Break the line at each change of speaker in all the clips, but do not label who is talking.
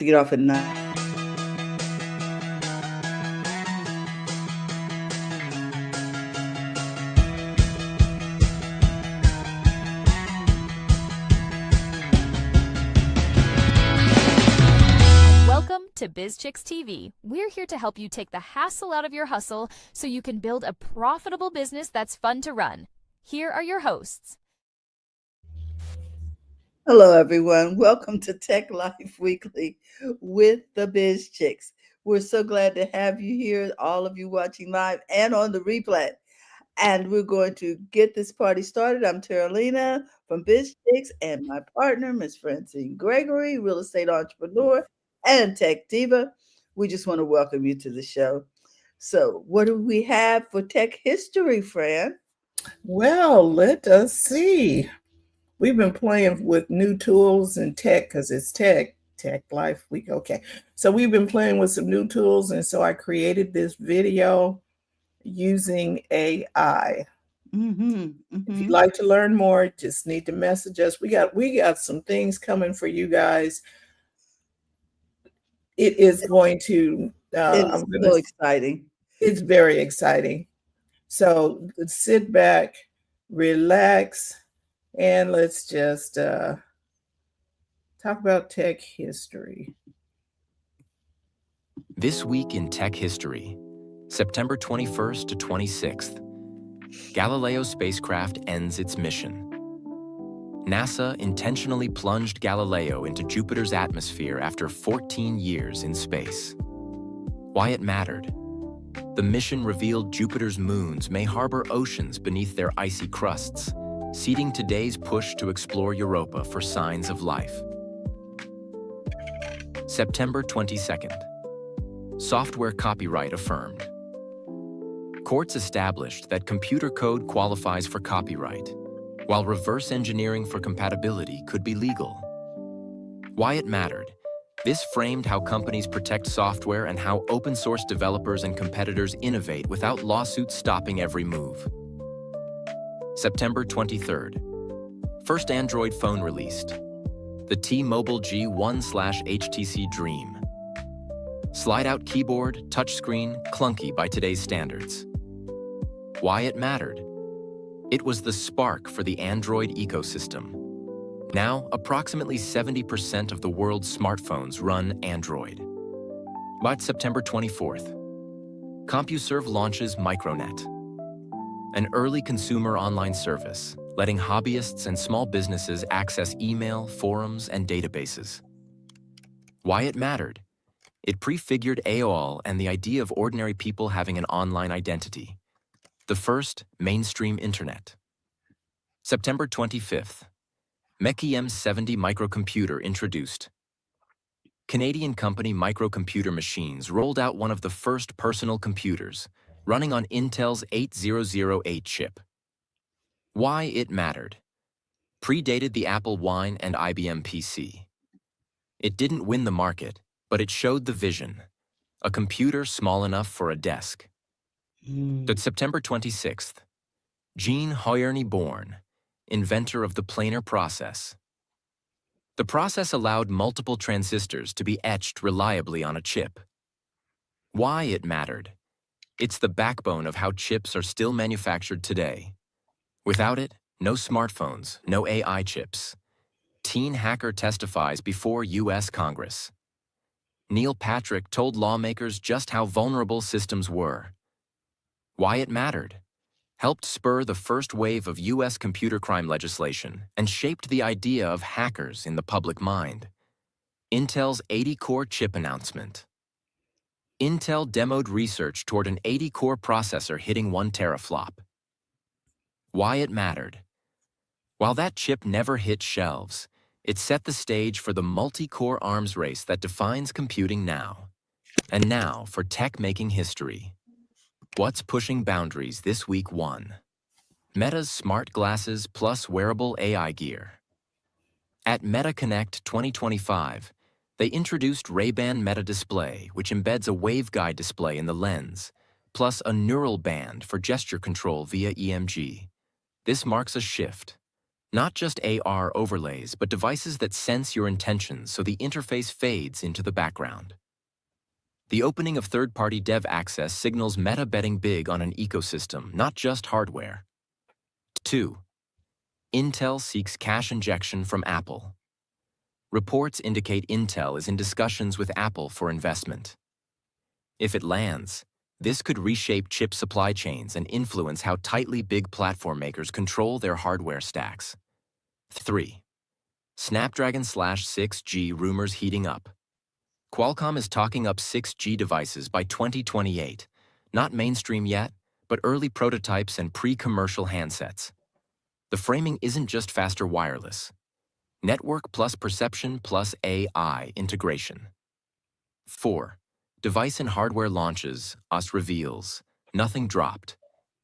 to get off at 9.
Welcome to BizChicks TV. We're here to help you take the hassle out of your hustle so you can build a profitable business that's fun to run. Here are your hosts.
Hello, everyone. Welcome to Tech Life Weekly with the Biz Chicks. We're so glad to have you here, all of you watching live and on the replay. And we're going to get this party started. I'm Terralina from Biz Chicks and my partner, Miss Francine Gregory, real estate entrepreneur and tech diva. We just want to welcome you to the show. So, what do we have for tech history, Fran?
Well, let us see. We've been playing with new tools and tech because it's tech life week. Okay. So we've been playing with some new tools. And so I created this video using AI. If you'd like to learn more, just need to message us. We got some things coming for you guys. It is going to
It's so exciting.
It's very exciting. So sit back, relax, and let's just talk about tech history.
This week in tech history, September 21st to 26th, Galileo spacecraft ends its mission. NASA intentionally plunged Galileo into Jupiter's atmosphere after 14 years in space. Why it mattered. The mission revealed Jupiter's moons may harbor oceans beneath their icy crusts, seeding today's push to explore Europa for signs of life. September 22nd. Software copyright affirmed. Courts established that computer code qualifies for copyright, while reverse engineering for compatibility could be legal. Why it mattered. This framed how companies protect software and how open-source developers and competitors innovate without lawsuits stopping every move. September 23rd. First Android phone released. The T-Mobile G1/HTC Dream. Slide-out keyboard, touchscreen, clunky by today's standards. Why it mattered. It was the spark for the Android ecosystem. Now, approximately 70% of the world's smartphones run Android. By September 24th, CompuServe launches Micronet, an early consumer online service letting hobbyists and small businesses access email, forums, and databases. Why it mattered. It prefigured AOL and the idea of ordinary people having an online identity. The first mainstream internet. September 25th. Meki M70 microcomputer introduced. Canadian company Microcomputer Machines rolled out one of the first personal computers, running on Intel's 8008 chip. Why it mattered. Predated the Apple I and IBM PC. It didn't win the market, but it showed the vision. A computer small enough for a desk. That September 26th. Jean Hoyerny born, inventor of the planar process. The process allowed multiple transistors to be etched reliably on a chip. Why it mattered. It's the backbone of how chips are still manufactured today. Without it, no smartphones, no AI chips. Teen hacker testifies before U.S. Congress. Neil Patrick told lawmakers just how vulnerable systems were. Why it mattered. Helped spur the first wave of U.S. computer crime legislation and shaped the idea of hackers in the public mind. Intel's 80-core chip announcement. Intel demoed research toward an 80-core processor hitting 1 teraflop. Why it mattered. While that chip never hit shelves, it set the stage for the multi-core arms race that defines computing now. And now for tech-making history. What's pushing boundaries this week 1? Meta's smart glasses plus wearable AI gear. At MetaConnect 2025, they introduced Ray-Ban Meta Display, which embeds a waveguide display in the lens, plus a neural band for gesture control via EMG. This marks a shift. Not just AR overlays, but devices that sense your intentions so the interface fades into the background. The opening of third-party dev access signals Meta betting big on an ecosystem, not just hardware. 2. Intel seeks cash injection from Apple. Reports indicate Intel is in discussions with Apple for investment. If it lands, this could reshape chip supply chains and influence how tightly big platform makers control their hardware stacks. 3. Snapdragon/6G rumors heating up. Qualcomm is talking up 6G devices by 2028. Not mainstream yet, but early prototypes and pre-commercial handsets. The framing isn't just faster wireless. Network plus perception plus AI integration. 4. Device and hardware launches, OS reveals. Nothing dropped.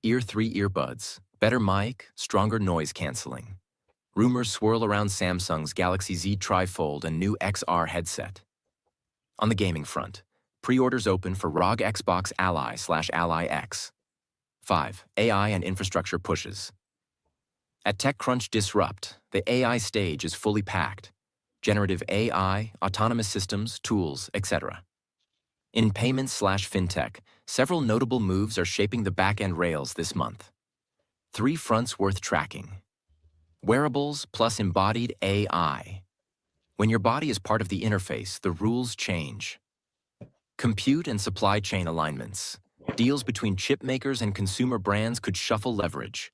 Ear 3 earbuds, better mic, stronger noise canceling. Rumors swirl around Samsung's Galaxy Z Trifold and new XR headset. On the gaming front, pre-orders open for ROG Xbox Ally/Ally X. 5. AI and infrastructure pushes. At TechCrunch Disrupt, the AI stage is fully packed. Generative AI, autonomous systems, tools, etc. In payments/fintech, several notable moves are shaping the back-end rails this month. 3 fronts worth tracking. Wearables plus embodied AI. When your body is part of the interface, the rules change. Compute and supply chain alignments. Deals between chip makers and consumer brands could shuffle leverage.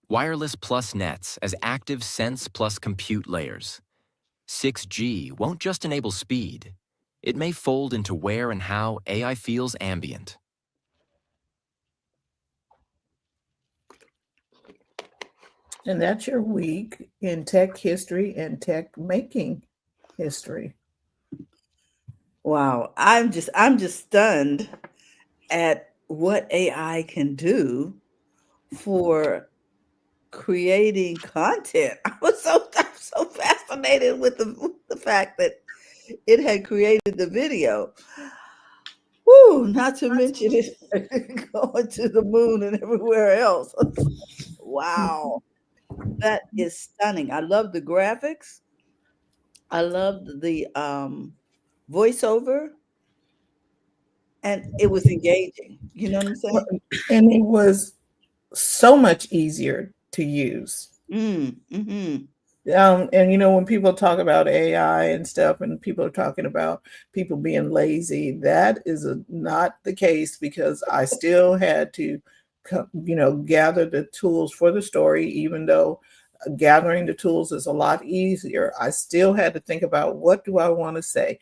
Wireless plus nets as active sense plus compute layers. 6G won't just enable speed. It may fold into where and how AI feels ambient.
And that's your week in tech history and tech making history.
Wow, I'm just stunned at what AI can do for creating content. I'm so fascinated with the fact that it had created the video. Woo, not to mention it going to the moon and everywhere else. Wow, that is stunning. I love the graphics. I loved the voiceover, and it was engaging. You know what I'm saying?
And it was so much easier to use.
Mm-hmm.
And when people talk about AI and stuff, and people are talking about people being lazy, that is not the case, because I still had to, gather the tools for the story. Even though gathering the tools is a lot easier, I still had to think about, what do I want to say?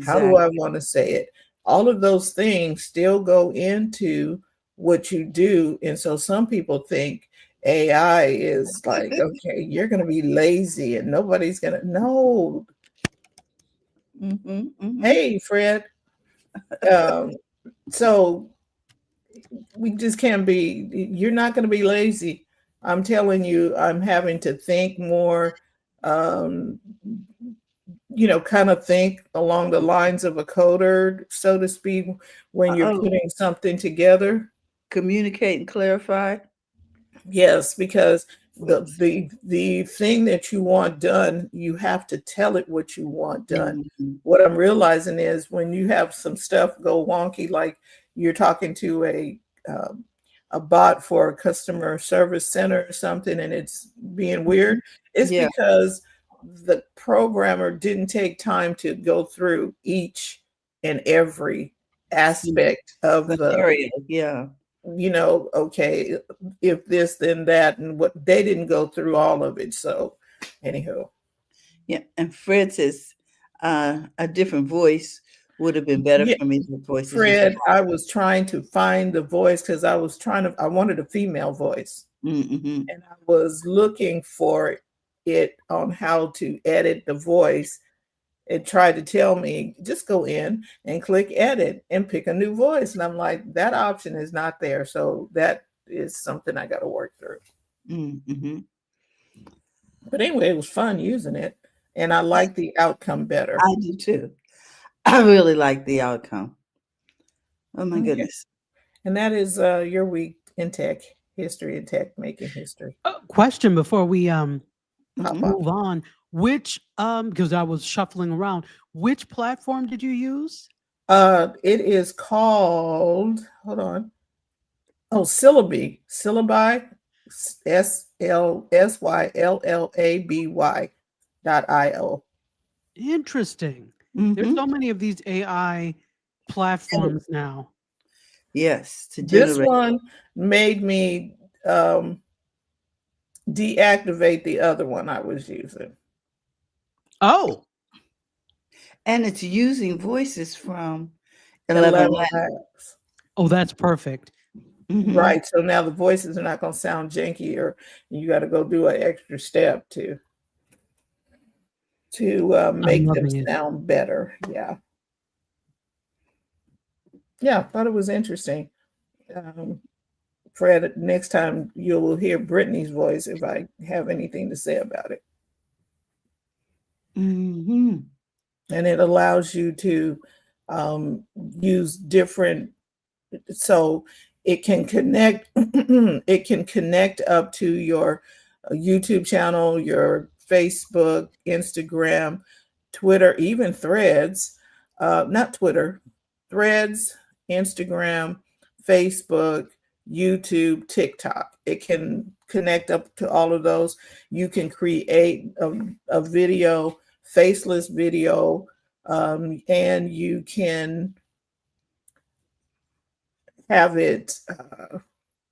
How do I want to say it? All of those things still go into what you do. And so some people think AI is like, okay, you're going to be lazy and nobody's going to know. Hey, Fred. So we just can't be, you're not going to be lazy. I'm telling you, I'm having to think more, kind of think along the lines of a coder, so to speak, when you're putting something together.
Communicate and clarify.
Yes, because the thing that you want done, you have to tell it what you want done.
Mm-hmm.
What I'm realizing is, when you have some stuff go wonky, like you're talking to a bot for a customer service center or something, and it's being weird, it's because the programmer didn't take time to go through each and every aspect of the
area. Yeah.
Okay, if this, then that, and what, they didn't go through all of it. So anyhow.
Yeah. And Fred says a different voice would have been better for me. The voice.
Fred, I was trying to find the voice because I wanted a female voice.
Mm-hmm.
And I was looking for it on how to edit the voice. It tried to tell me, just go in and click edit and pick a new voice. And I'm like, that option is not there. So that is something I got to work through.
Mm-hmm.
But anyway, it was fun using it. And I like the outcome better.
I do too. I really like the outcome. Oh my goodness.
And that is your week in tech history and tech making history.
Question before we
Pop
Mhm.
up.
move on. Which because I was shuffling around, which platform did you use?
It is called, hold on. Oh, Syllabi. Syllabi. SLSYLLABY.io.
Interesting. There's
Mhm.
so many of these AI platforms now.
Yes, to
This
generate.
one made me deactivate the other one I was using.
Oh,
And it's using voices from 11 Labs.
Labs.
oh, that's perfect.
Mhm.
Right. So now the voices are not going to sound janky, or you got to go do an extra step to make them
loving it.
sound better. Yeah. Yeah, I thought it was interesting. Fred, next time you will hear Brittany's voice if I have anything to say about it.
Mhm.
And it allows you to use different, so it can connect it can connect up to your YouTube channel, your Facebook, Instagram, Twitter, even Threads, not Twitter, Threads, Instagram, Facebook, YouTube, TikTok. It can connect up to all of those. You can create a video, faceless video, and you can have it,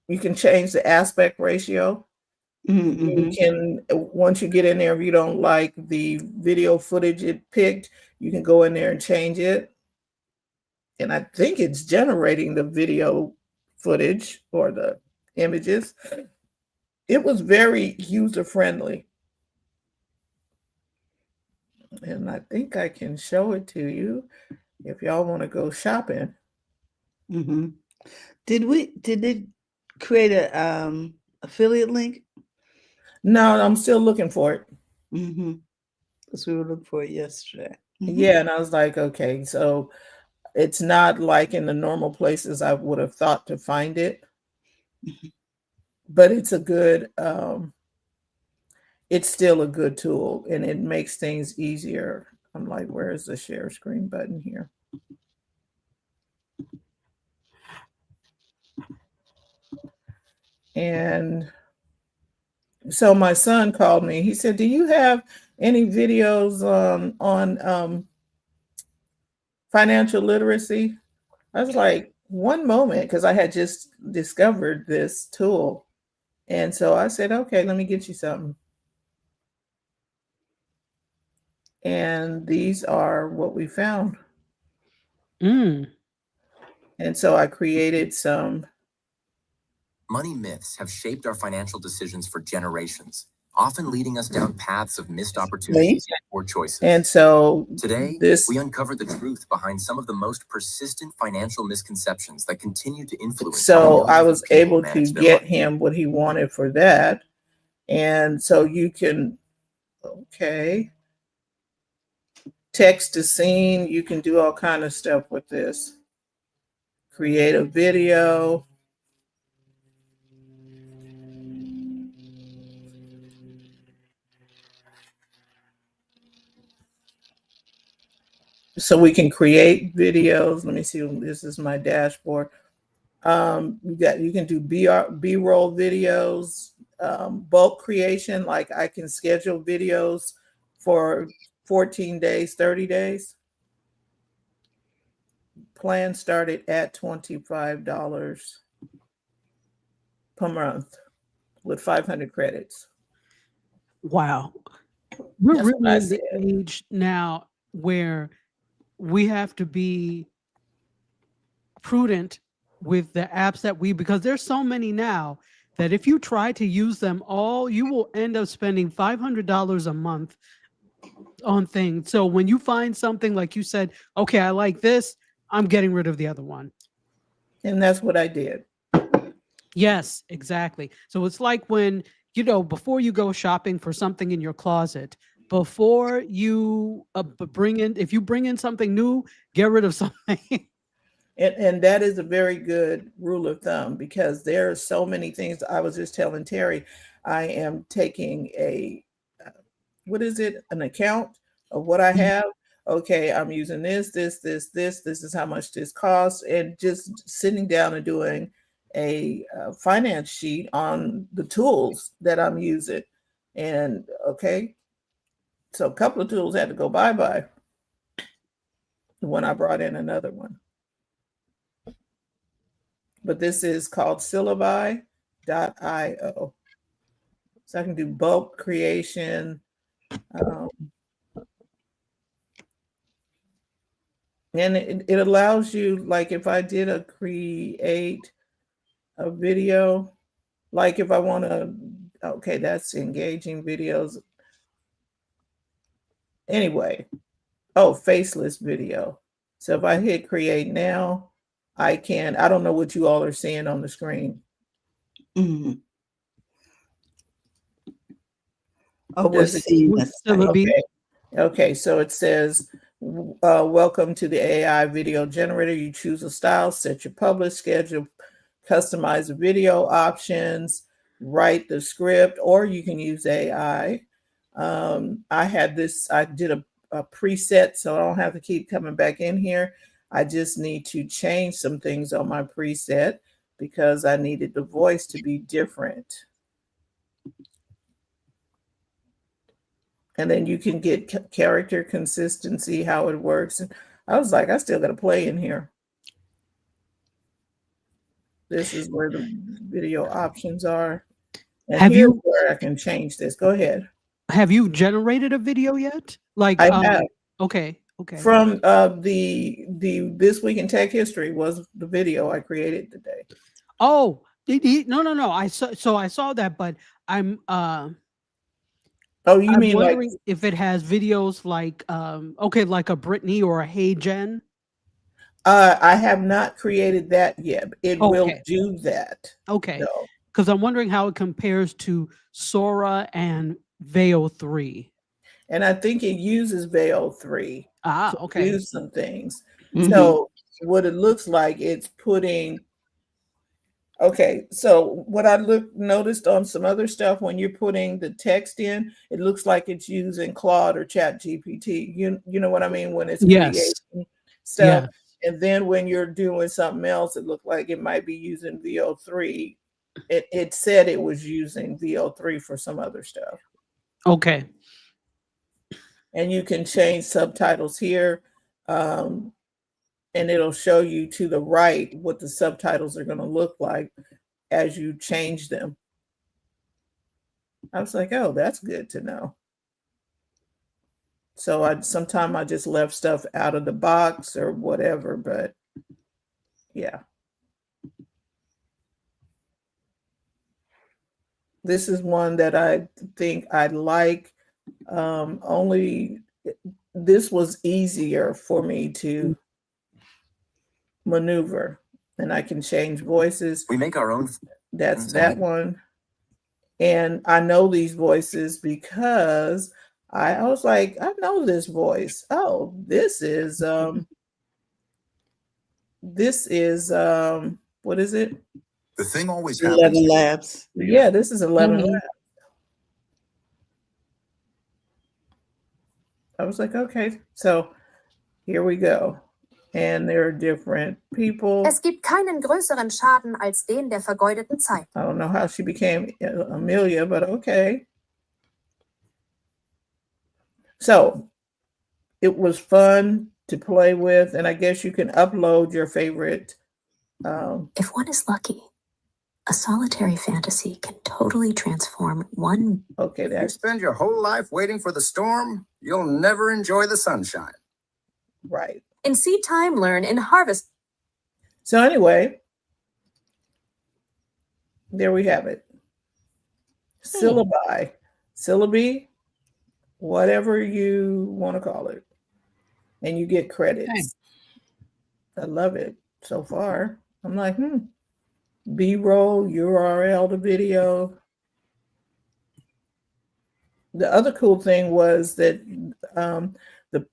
you can change the aspect ratio. You
Mhm.
can, once you get in there, if you don't like the video footage it picked, you can go in there and change it. And I think it's generating the video footage or the images. It was very user friendly. And I think I can show it to you if y'all want to go shopping.
Mhm. Did it create a affiliate link?
No, I'm still looking for it.
Mhm. Because we were looking for it yesterday. Mhm.
Yeah, and I was like, okay, so it's not like in the normal places I would have thought to find it, but it's a good, it's still a good tool, and it makes things easier. I'm like, where is the share screen button here? And so my son called me. He said, "Do you have any videos on financial literacy?" I was like, one moment, because I had just discovered this tool. And so I said, okay, let me get you something. And these are what we found.
Mm.
And so I created some.
Money myths have shaped our financial decisions for generations, often leading us down paths of missed opportunities or choices.
And so
today,
this,
we uncover the truth behind some of the most persistent financial misconceptions that continue to influence.
So I
how
was
people
able to
manage their
get
money.
him what he wanted for that. And so you can, okay, text to scene. You can do all kind of stuff with this. Create a video. So we can create videos. Let me see. This is my dashboard. You can do B-roll videos, bulk creation. Like I can schedule videos for 14 days, 30 days. Plan started at $25 per month with 500 credits.
Wow. We're
That's what
really
I
in the
said.
age now where we have to be prudent with the apps that because there's so many now that if you try to use them all, you will end up spending $500 a month on things. So when you find something like you said, okay, I like this, I'm getting rid of the other one.
And that's what I did.
Yes, exactly. So it's like when, before you go shopping for something in your closet, before you if you bring in something new, get rid of something.
And that is a very good rule of thumb, because there are so many things. I was just telling Terry, I am taking what is it, an account of what I have. Okay, I'm using this is how much this costs, and just sitting down and doing a finance sheet on the tools that I'm using. And okay, so a couple of tools had to go bye-bye when I brought in another one. But this is called syllabi.io. So I can do bulk creation. And it allows you, like if I did create a video, like if I want to, okay, that's engaging videos. Anyway, faceless video. So if I hit create now, I don't know what you all are seeing on the screen.
Mm-hmm. Oh, we're seeing this.
Okay, so it says, welcome to the AI video generator. You choose a style, set your publish schedule, customize the video options, write the script, or you can use AI. I did a preset, so I don't have to keep coming back in here. I just need to change some things on my preset because I needed the voice to be different. And then you can get character consistency, how it works. And I was like, I still got to play in here. This is where the video options are. And here's where I can change this. Go ahead.
Have you generated a video yet? Like
I have.
Okay.
From the This Week in Tech History was the video I created today.
Oh, no. I saw that, but I'm
you mean
wondering
like
if it has videos like like a Britney or a Hey Jen?
I have not created that yet. It will do that.
Okay. Because I'm wondering how it compares to Sora and Veo 3.
And I think it uses Veo 3
to
do some things.
Mm-hmm.
So what it looks like, it's putting. Okay, so what I noticed on some other stuff, when you're putting the text in, it looks like it's using Claude or Chat GPT. You know what I mean? When it's creating stuff. Yeah. And then when you're doing something else, it looked like it might be using Veo 3. It said it was using Veo 3 for some other stuff.
Okay.
And you can change subtitles here. And it'll show you to the right what the subtitles are going to look like as you change them. I was like, oh, that's good to know. So sometimes I just left stuff out of the box or whatever, but yeah. This is one that I think I like. Only this was easier for me to maneuver, and I can change voices.
We make our own.
That's that one. And I know these voices because I was like, I know this voice. Oh, this is what is it?
The thing always
11 Labs.
Yeah, this is 11 Labs. I was like, okay, so here we go. And there are different people.
Es gibt keinen größeren Schaden als den der vergeudeten Zeit.
I don't know how she became Amelia, but okay. So it was fun to play with, and I guess you can upload your favorite.
If one is lucky, a solitary fantasy can totally transform one.
Okay,
you spend your whole life waiting for the storm, you'll never enjoy the sunshine.
Right.
In seed time, learn in harvest.
So anyway, there we have it. Syllabi, whatever you want to call it. And you get credits. I love it so far. I'm like, B-roll, URL to video. The other cool thing was that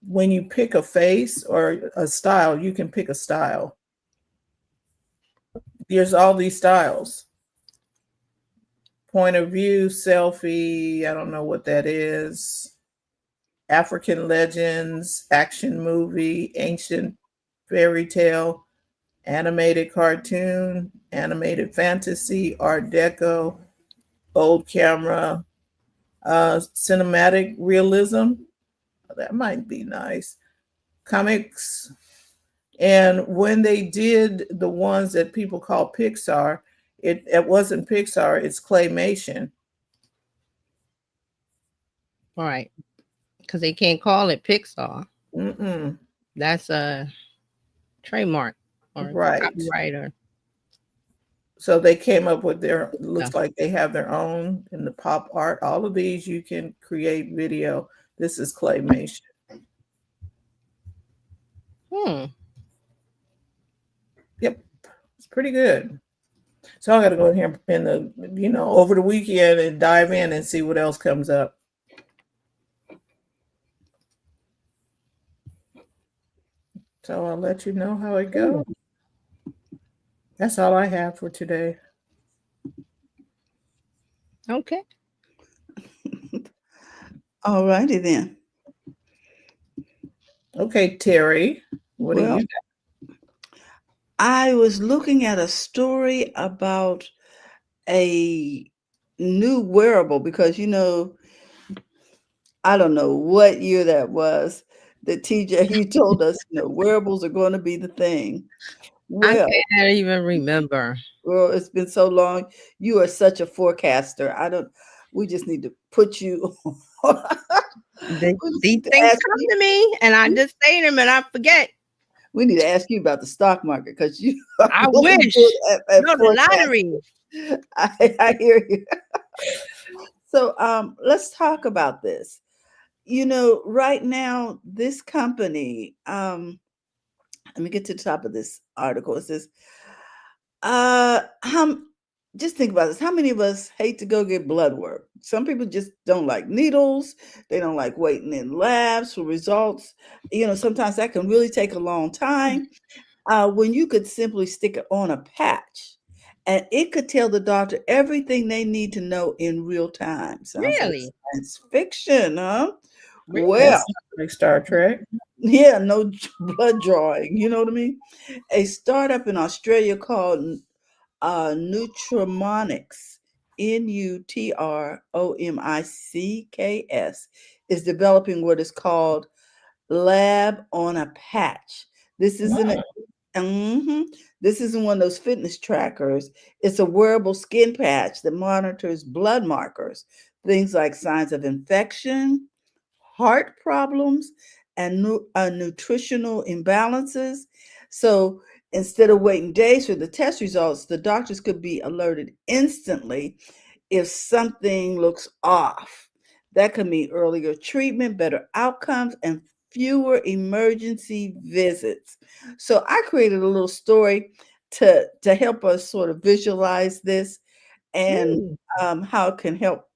when you pick a face or a style, you can pick a style. there's all these styles. Point of view, selfie, I don't know what that is. African legends, action movie, ancient fairy tale, animated cartoon, animated fantasy, art deco, old camera, cinematic realism. That might be nice. Comics. And when they did the ones that people call Pixar, it wasn't Pixar, it's claymation.
All right. Because they can't call it Pixar.
Mm-mm.
That's a trademark or
Right.
copyright. Or
So they came up with their, looks like they have their own in the pop art. All of these you can create video. This is claymation. Yep, it's pretty good. So I got to go here in the, over the weekend and dive in and see what else comes up. So I'll let you know how it goes. That's all I have for today.
Okay.
All righty then.
Okay, Terry, what do you got?
I was looking at a story about a new wearable because, I don't know what year that was that TJ, he told us, wearables are going to be the thing. Well,
I can't even remember.
Well, it's been so long. You are such a forecaster. We just need to put you
These things come to me and I just say them and I forget.
We need to ask you about the stock market because you
I wish. No, the lottery.
I hear you. So let's talk about this. Right now, this company, let me get to the top of this article. It says, just think about this. How many of us hate to go get blood work? Some people just don't like needles. They don't like waiting in labs for results. Sometimes that can really take a long time. When you could simply stick it on a patch and it could tell the doctor everything they need to know in real time. Sounds
Really?
like science fiction, huh?
Really?
Well,
like Star Trek.
Yeah, no blood drawing. You know what I mean? A startup in Australia called Nutrimonics, Nutromicks, is developing what is called Lab on a Patch. This isn't this isn't one of those fitness trackers. It's a wearable skin patch that monitors blood markers, things like signs of infection, heart problems, and nutritional imbalances. So instead of waiting days for the test results, the doctors could be alerted instantly if something looks off. That could mean earlier treatment, better outcomes, and fewer emergency visits. So I created a little story to help us sort of visualize this and how it can help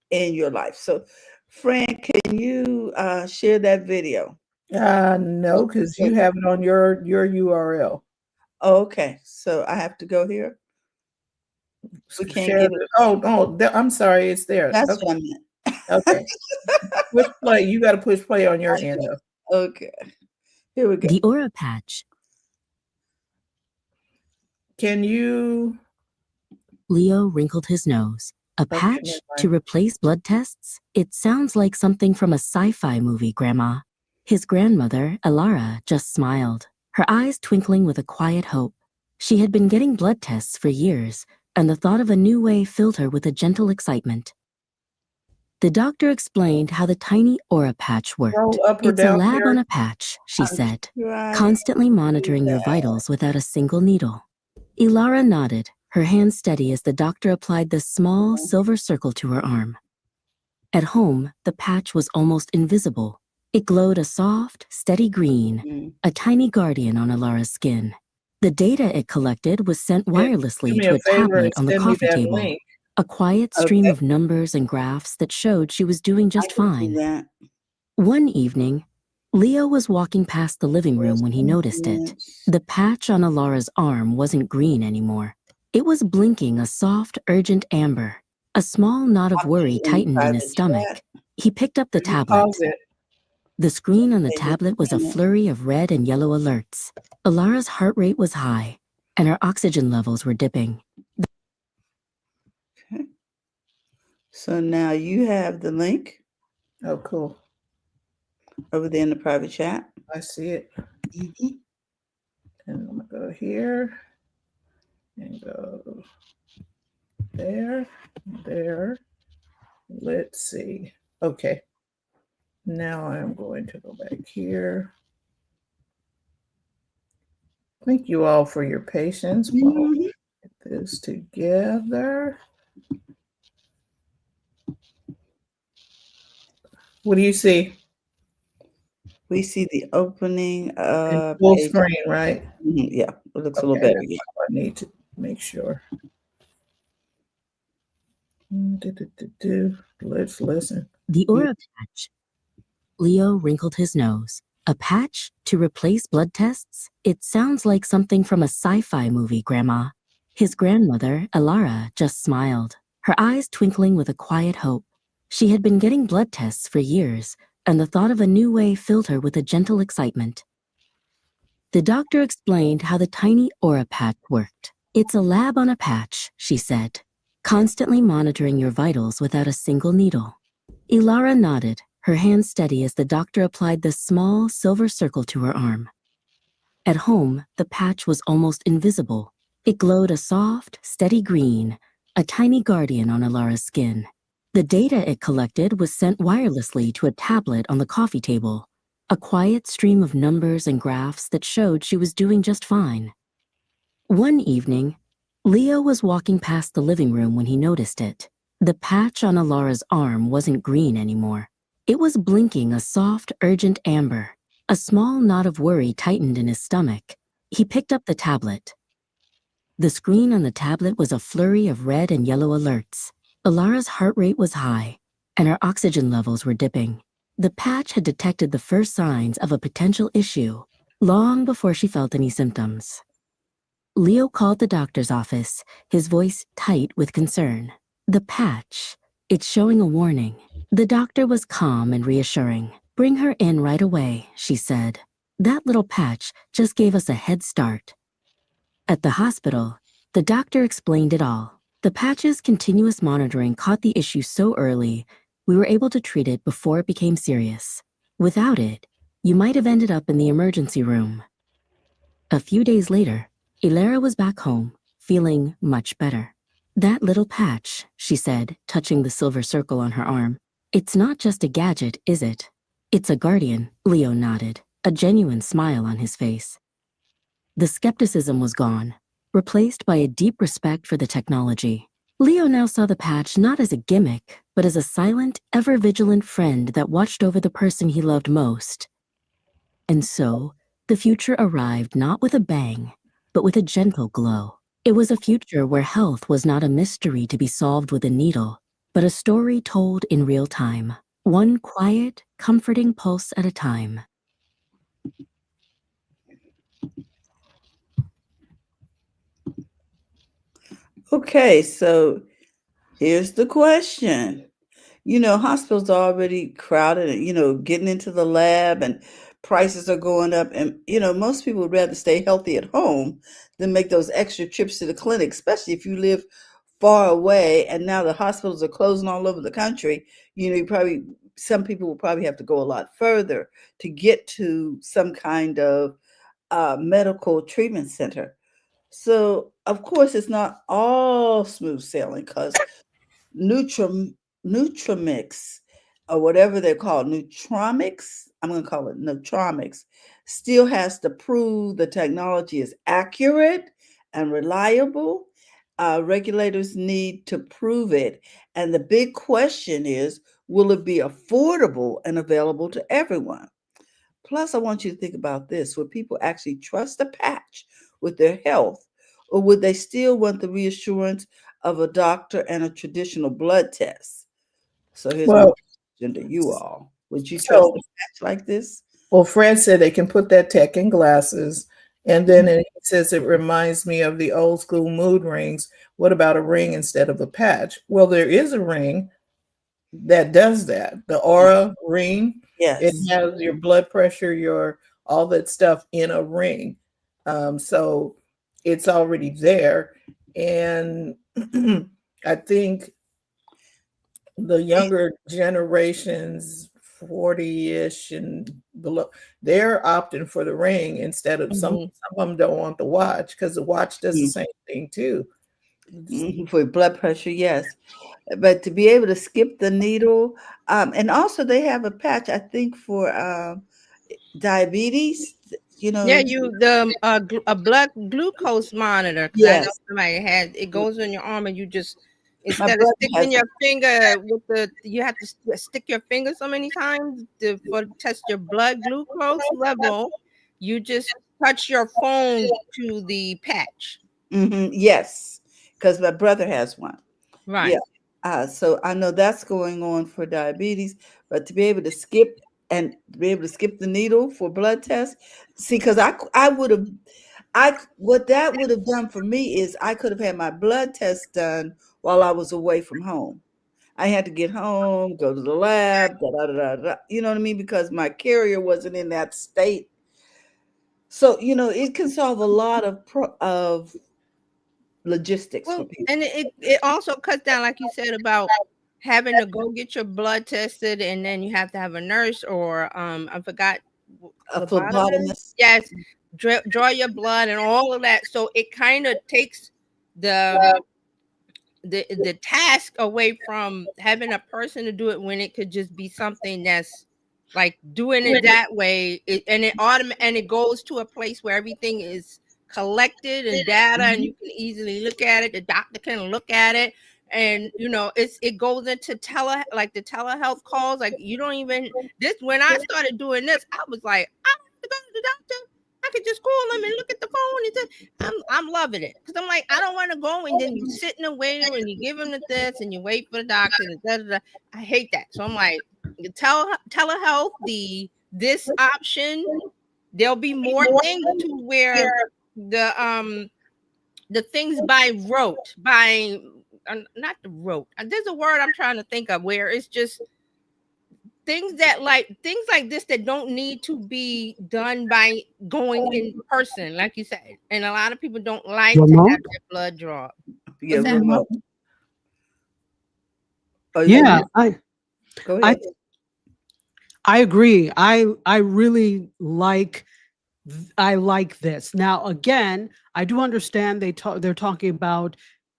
in your life. So Fran, can you share that video?
No, because you have it on your URL.
Okay, so I have to go here. We can't
Share
get
it. Oh, I'm sorry, it's there.
That's
okay.
what I meant.
Okay. Push play. You got to push play on your end.
Okay, here we go.
The Aura Patch.
Can you?
Leo wrinkled his nose. A patch to replace blood tests? It sounds like something from a sci-fi movie, Grandma. His grandmother, Elara, just smiled, her eyes twinkling with a quiet hope. She had been getting blood tests for years, and the thought of a new way filled her with a gentle excitement. The doctor explained how the tiny Aura Patch worked. It's a lab on a patch, she said, constantly monitoring your vitals without a single needle. Elara nodded, her hand steady as the doctor applied the small silver circle to her arm. At home, the patch was almost invisible. It glowed a soft, steady green, a tiny guardian on Elara's skin. The data it collected was sent wirelessly to a tablet on the coffee table. A quiet stream of numbers and graphs that showed she was doing just fine. One evening, Leo was walking past the living room when he noticed it. The patch on Elara's arm wasn't green anymore. It was blinking a soft, urgent amber. A small knot of worry
In the
tightened in
private
his stomach.
chat.
He picked up the
You
tablet.
called it.
The screen on the
Okay,
tablet was a
just a minute.
flurry of red and yellow alerts. Alara's heart rate was high, and her oxygen levels were dipping.
Okay. So now you have the link
Oh, cool.
over there in the private chat.
I see it.
Mhm.
And I'm gonna go here and go there, there. Let's see. Okay. Now I'm going to go back here. Thank you all for your patience while we
Mhm.
get this together. What do you see?
We see the opening
Full
page.
screen, right?
Yeah, it looks a
Okay,
little better.
that's
Yeah.
all I need to make sure. Let's listen.
The aura patch. Leo wrinkled his nose. A patch to replace blood tests? It sounds like something from a sci-fi movie, Grandma. His grandmother, Alara, just smiled, her eyes twinkling with a quiet hope. She had been getting blood tests for years, and the thought of a new way filled her with a gentle excitement. The doctor explained how the tiny aura patch worked. It's a lab on a patch, she said, constantly monitoring your vitals without a single needle. Ilara nodded, her hand steady as the doctor applied the small silver circle to her arm. At home, the patch was almost invisible. It glowed a soft, steady green, a tiny guardian on Ilara's skin. The data it collected was sent wirelessly to a tablet on the coffee table, a quiet stream of numbers and graphs that showed she was doing just fine. One evening, Leo was walking past the living room when he noticed it. The patch on Ilara's arm wasn't green anymore. It was blinking a soft, urgent amber. A small knot of worry tightened in his stomach. He picked up the tablet. The screen on the tablet was a flurry of red and yellow alerts. Ilara's heart rate was high, and her oxygen levels were dipping. The patch had detected the first signs of a potential issue long before she felt any symptoms. Leo called the doctor's office, his voice tight with concern. The patch, it's showing a warning. The doctor was calm and reassuring. Bring her in right away, she said. That little patch just gave us a head start. At the hospital, the doctor explained it all. The patch's continuous monitoring caught the issue so early, we were able to treat it before it became serious. Without it, you might have ended up in the emergency room. A few days later, Ilara was back home, feeling much better. That little patch, she said, touching the silver circle on her arm. It's not just a gadget, is it? It's a guardian, Leo nodded, a genuine smile on his face. The skepticism was gone, replaced by a deep respect for the technology. Leo now saw the patch not as a gimmick, but as a silent, ever-vigilant friend that watched over the person he loved most. And so, the future arrived not with a bang, but with a gentle glow. It was a future where health was not a mystery to be solved with a needle, but a story told in real time, one quiet, comforting pulse at a time.
Okay, so here's the question. Hospitals are already crowded and, getting into the lab and prices are going up. And, most people would rather stay healthy at home than make those extra trips to the clinic, especially if you live far away. And now the hospitals are closing all over the country. Some people will probably have to go a lot further to get to some kind of medical treatment center. So, of course, it's not all smooth sailing because Nutramix or whatever they're called, Nutramics, I'm going to call it Nutramics, still has to prove the technology is accurate and reliable. Regulators need to prove it. And the big question is, will it be affordable and available to everyone? Plus, I want you to think about this. Would people actually trust a patch with their health, or would they still want the reassurance of a doctor and a traditional blood test? So here's my
Well,
question to you all. Would you trust
so
a patch like this?
Well, Fred said they can put that tech in glasses And then it says it reminds me of the old school mood rings. What about a ring instead of a patch? Well, there is a ring that does that. The Aura ring.
Yes.
It has your blood pressure, your all that stuff in a ring. So it's already there. And I think the younger generations, 40-ish and below, they're opting for the ring instead of some of them don't want the watch because the watch does the same thing too.
For blood pressure, yes. But to be able to skip the needle, and also they have a patch, I think, for diabetes. You know,
Yeah, a blood glucose monitor. 'Cause I know
yes.
somebody had it goes in your arm, and you just
My
instead of
brother
sticking
has
your finger with you have to stick your finger so many times to test your blood glucose level. You just touch your phone to the patch.
Yes, because my brother has one.
Right.
Yeah. So I know that's going on for diabetes, but to be able to skip and to be able to skip the needle for blood tests, see, because I would have, what that would have done for me is I could have had my blood test done while I was away from home. I had to get home, go to the lab, you know what I mean? Because my carrier wasn't in that state. So, it can solve a lot of logistics for
Well,
people.
and it also cuts down, like you said, about having to go get your blood tested, and then you have to have a nurse or I forgot
A
phlebotomist.
phlebotomist.
Yes, draw your blood and all of that. So it kind of takes the task away from having a person to do it when it could just be something that's like doing it that way. And it goes to a place where everything is collected and data, and you can easily look at it. The doctor can look at it, and it goes into the telehealth calls. Like you don't even when I started doing this, I was like, I don't have to go to the doctor. I could just call them and look at the phone. And I'm loving it because I'm like, I don't want to go, and then you sit in the waiting and you give them the this and you wait for the doctor. And I hate that. So I'm like, telehealth, this option, there'll be more things to where the things by rote, not the rote. There's a word I'm trying to think of where it's just things like this that don't need to be done by going in person, like you said. And a lot of people don't like to have their blood drawn.
Yeah, remote.
Yeah,
go ahead.
I agree. I really like this. Now, again, I do understand they're talking about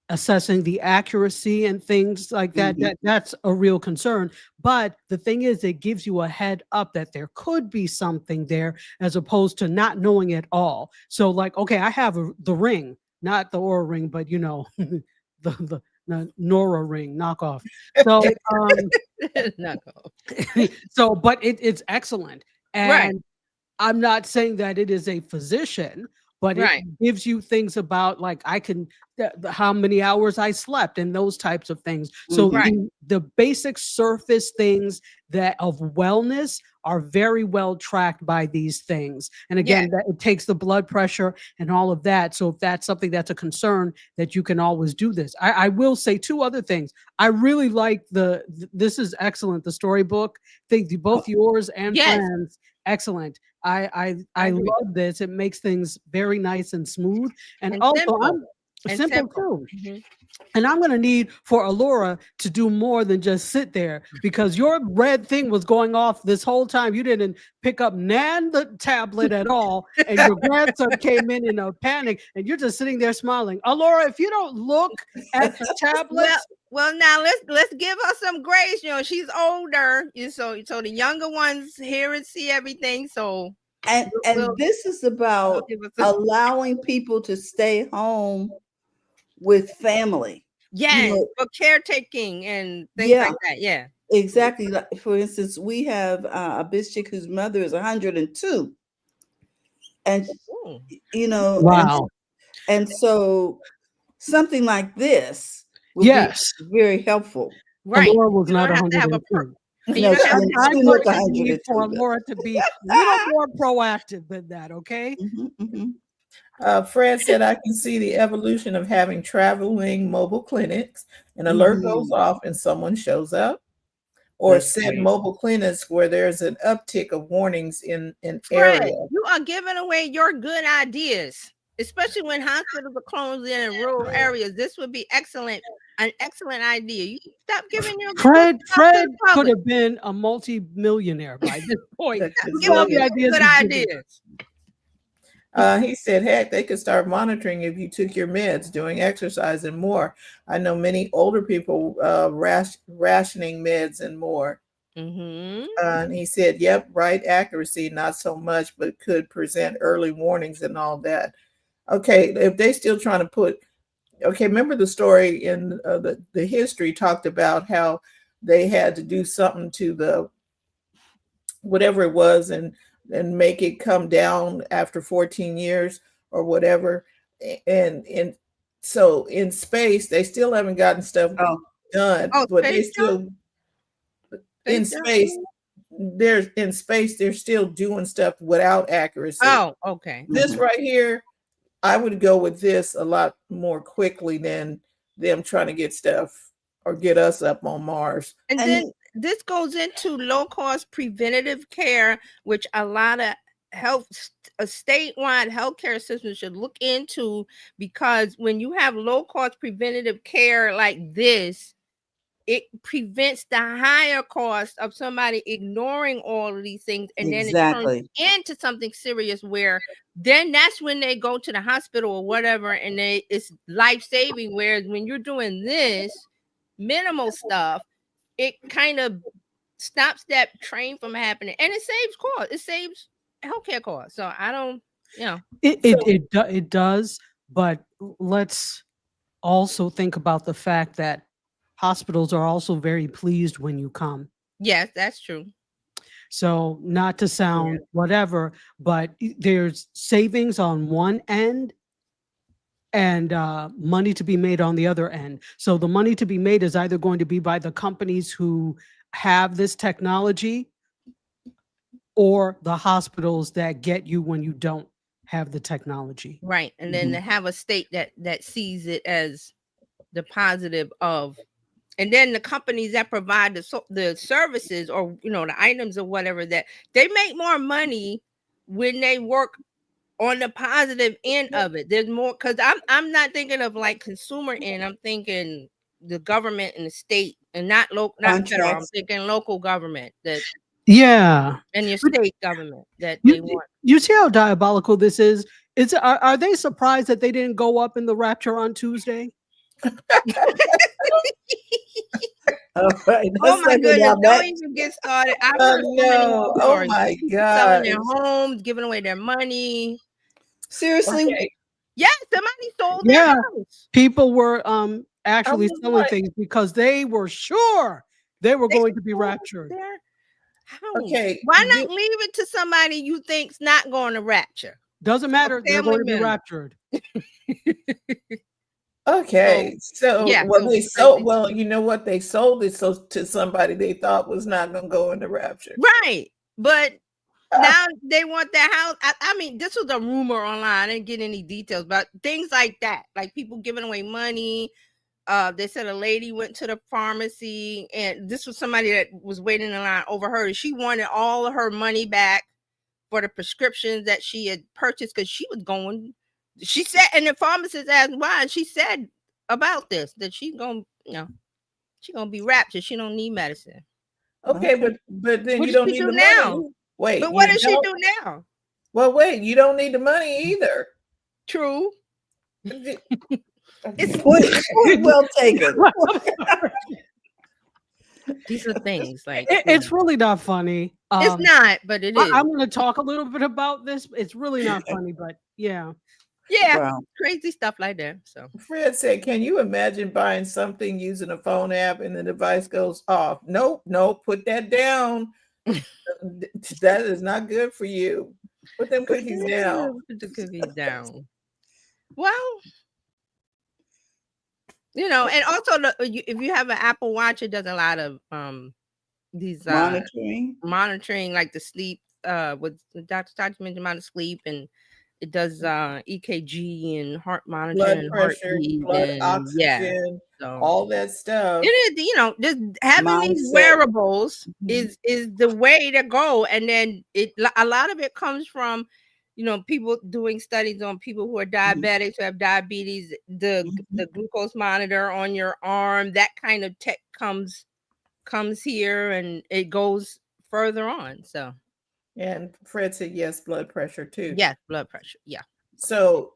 assessing the accuracy and things like that. That's a real concern. But the thing is, it gives you a head up that there could be something there as opposed to not knowing at all. So like, okay, I have the ring, not the Oura ring, but the Nora ring knockoff. So, so, but it's excellent. And
right.
I'm not saying that it is a physician, but it gives you things about like how many hours I slept and those types of things. So the basic surface things of wellness are very well tracked by these things. And again, that it takes the blood pressure and all of that. So if that's something that's a concern, that you can always do this. I will say two other things. I really like this is excellent. The storybook thing, both yours and friends, excellent. I love this. It makes things very nice and smooth, and also simple too. And I'm going to need for Alora to do more than just sit there, because your red thing was going off this whole time. You didn't pick up Nan the tablet at all, and your grandson came in a panic, and you're just sitting there smiling. Alora, if you don't look at the tablet.
Well, now let's give her some grace. She's older, so the younger ones hear and see everything. So
and this is about allowing people to stay home with family.
For caretaking and things like that. Yeah,
exactly. Like, for instance, we have a biz chick whose mother is 102, and
wow.
And so something like this would be very helpful.
Right. Alora was not 102. I'm looking for Alora to be a little more proactive than that, okay?
Fred said, I can see the evolution of having traveling mobile clinics. An alert goes off and someone shows up. Or
That's
said
great.
mobile clinics where there's an uptick of warnings in an
Fred,
area.
you are giving away your good ideas, especially when hospitals are closed in rural areas. This would be an excellent idea. You stop giving your
Fred
good stuff to the
could
public.
have been a multi-millionaire by this point.
That's
Look
Give
at all
them
the
your
ideas
good
he's giving.
ideas.
He said, heck, they could start monitoring if you took your meds, doing exercise and more. I know many older people rationing meds and more.
Mm-hmm.
And he said, yep, right accuracy, not so much, but could present early warnings and all that. Okay, if they still trying to put, okay, remember the story in the history talked about how they had to do something to the, whatever it was, and make it come down after 14 years or whatever. And so in space, they still haven't gotten stuff done, but they still in space. They're still doing stuff without accuracy.
Oh, okay.
This right here, I would go with this a lot more quickly than them trying to get stuff or get us up on Mars.
And then this goes into low-cost preventative care, which a lot of statewide healthcare systems should look into, because when you have low-cost preventative care like this, it prevents the higher cost of somebody ignoring all of these things, and then it turns into something serious where then that's when they go to the hospital or whatever, and it's life-saving. Whereas when you're doing this minimal stuff, it kind of stops that train from happening, and it saves costs. It saves healthcare costs. So I don't,
It does, but let's also think about the fact that hospitals are also very pleased when you come.
Yes, that's true.
So not to sound whatever, but there's savings on one end and money to be made on the other end. So the money to be made is either going to be by the companies who have this technology or the hospitals that get you when you don't have the technology.
Right. And then to have a state that sees it as the positive of, and then the companies that provide the services or, the items or whatever, that they make more money when they work on the positive end of it. There's more, because I'm not thinking of like consumer end. I'm thinking the government and the state, and not federal. I'm thinking local government and your state government that they want.
You see how diabolical this is? Are they surprised that they didn't go up in the rapture on Tuesday?
Right,
oh my goodness! Don't even get started.
Oh my God!
Selling their homes, giving away their money.
Seriously?
Okay. Yes, somebody sold their house.
People were actually selling things because they were sure they were going to be raptured.
Okay,
why not leave it to somebody you think's not going to rapture?
Doesn't matter. They're going to be raptured.
Okay, so you know what? They sold it to somebody they thought was not going to go into rapture,
right? But now they want their house. I mean, this was a rumor online. I didn't get any details, but things like that, like people giving away money. They said a lady went to the pharmacy, and this was somebody that was waiting in line, overheard. She wanted all of her money back for the prescriptions that she had purchased, because she was going. She said, and the pharmacist asked why, and she said about this, that she's gonna be raptured. She don't need medicine.
Okay, but then you don't need the money. Wait,
but what does she do now?
Well, wait, you don't need the money either.
True.
It's well taken.
These are things like
it's really not funny.
It's not, but it is.
I'm going to talk a little bit about this. It's really not funny, but yeah.
Crazy stuff like that. So
Fred said, can you imagine buying something using a phone app and the device goes off? Nope, put that down. That is not good for you. Put them cookies down.
Put the cookies down. Well, and also if you have an Apple Watch, it does a lot of these monitoring like the sleep. What Dr. Stodge mentioned about the sleep and it does EKG and heart
Blood
monitoring and
pressure,
heartbeat
blood
and yeah.
oxygen,
So
all that stuff.
it is, you know, just having these
Mindset.
wearables
Mhm.
is the way to go. And then a lot of it comes from, you know, people doing studies on people who are diabetics, who have diabetes, the glucose monitor on your arm, that kind of tech comes here, and it goes further on. So
And Fred said yes, blood pressure too.
yes, blood pressure. Yeah.
So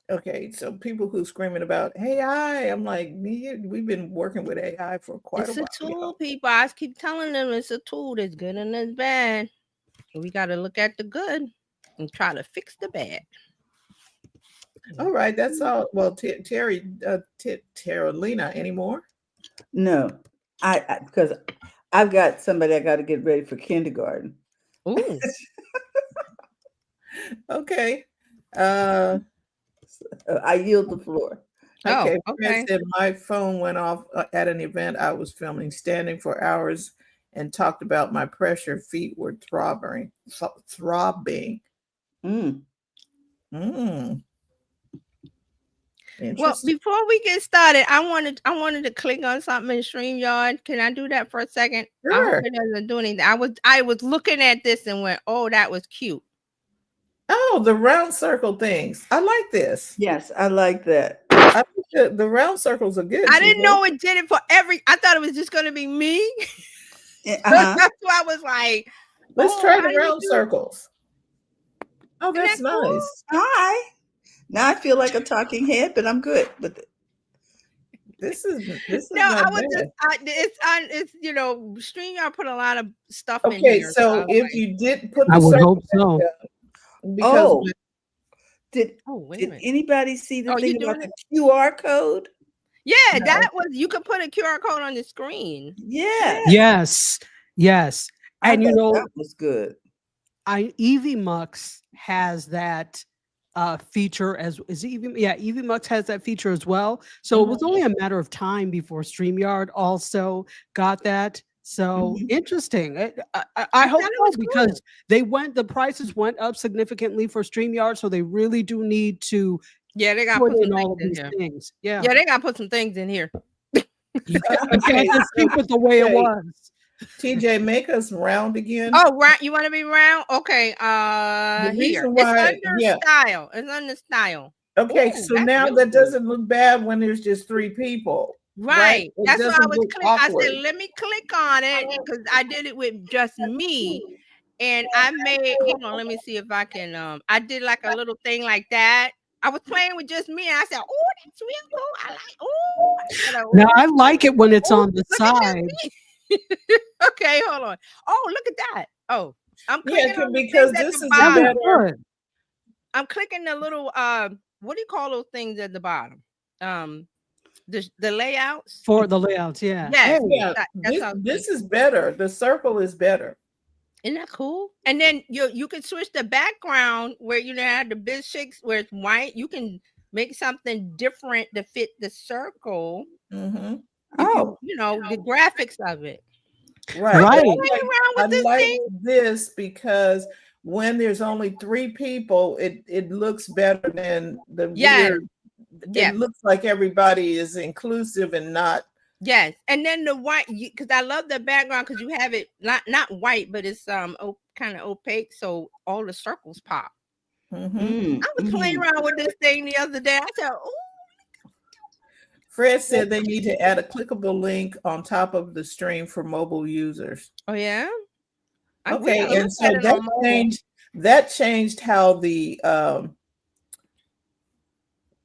okay, so people who screaming about AI, I'm like, we've been working with AI for quite
It's
a
a
while.
tool, people. I keep telling them it's a tool. That's good and that's bad. We got to look at the good and try to fix the bad.
All right, that's all. Well, Terralina, anymore?
No, I because I've got somebody I got to get ready for kindergarten.
Ooh.
Okay.
I yield the floor.
Okay.
Oh,
Fred
okay.
said my phone went off at an event I was filming, standing for hours, and talked about my pressure. Feet were throbbing.
Mm.
Mm.
Well,
Interesting.
before we get started, I wanted to click on something in StreamYard. Can I do that for a second? I
Sure.
hope it doesn't do anything. I was looking at this and went, oh, that was cute.
Oh, the round circle things. I like this.
Yes, I like that.
I think the round circles are good.
I didn't know it did it for I thought it was just going to be me.
Uh-huh.
That's why I was like,
Let's
oh,
try
how
the
do you
round
do it?
circles. Oh,
Isn't
that's
that cool?
nice.
Hi. Now I feel like a talking head, but I'm good with it.
This is
No,
not
I was
bad.
it's you know, StreamYard put a lot of stuff in
Okay,
here.
so
I was
if
like,
you did put
I
the
would
circle
hope so.
down, because
Oh, did
wait a
did
minute.
anybody see the
Oh, you
thing about
doing
the QR code?
Yeah,
No.
that was, you could put a QR code on the screen.
Yeah.
Yes.
I
And you
thought
know,
that was good.
Evie Mux has that feature as Evie Mux has that feature as well. So it was only a matter of time before StreamYard also got that. So interesting. I hope
thought it
so,
was
because the prices went up significantly for StreamYard, so they really do need to
Yeah, they got to
put
put
in
some
all of
things in
these
here.
things. Yeah.
Yeah, they got to put some things in here.
You can't just keep it the way it was.
TJ, make us round again.
Oh, right. You want to be round? Okay.
The
Here.
reason
It's
why-
under
yeah.
style. It's under style.
Okay,
Ooh,
so
that's
now
really
that
good.
doesn't look bad when there's just 3 people.
Right.
It
That's what I
doesn't
was
look
clicking. I
awkward.
said, let me click on it because I did it with just me. And I made, hold on, let me see if I can, I did like a little thing like that. I was playing with just me and I said, oh, that's real cool. I like, oh.
Now I like it when it's on the
Look at
side.
me. Okay, hold on. Oh, look at that. Oh, I'm clicking
Yeah,
on the
because
things at
this
the
is
That was
bottom.
good.
I'm clicking the little, what do you call those things at the bottom? The layouts.
For the layouts, yeah.
Yes,
Yeah,
that's how
this is better. The circle is better.
Isn't that cool? And then you can switch the background where you have the BizChix where it's white. You can make something different to fit the circle.
Mm-hmm.
If you know the graphics of it.
Right.
Right.
I like this because when there's only 3 people, it looks better than the weird.
Yeah.
It looks like everybody is inclusive and not.
Yes, and then the white, because I love the background because you have it not white, but it's kind of opaque, so all the circles pop.
Mm-hmm.
I was playing around with this thing the other day. I said, "Oh."
Fred said they need to add a clickable link on top of the stream for mobile users.
Oh yeah.
Okay, and so that changed how the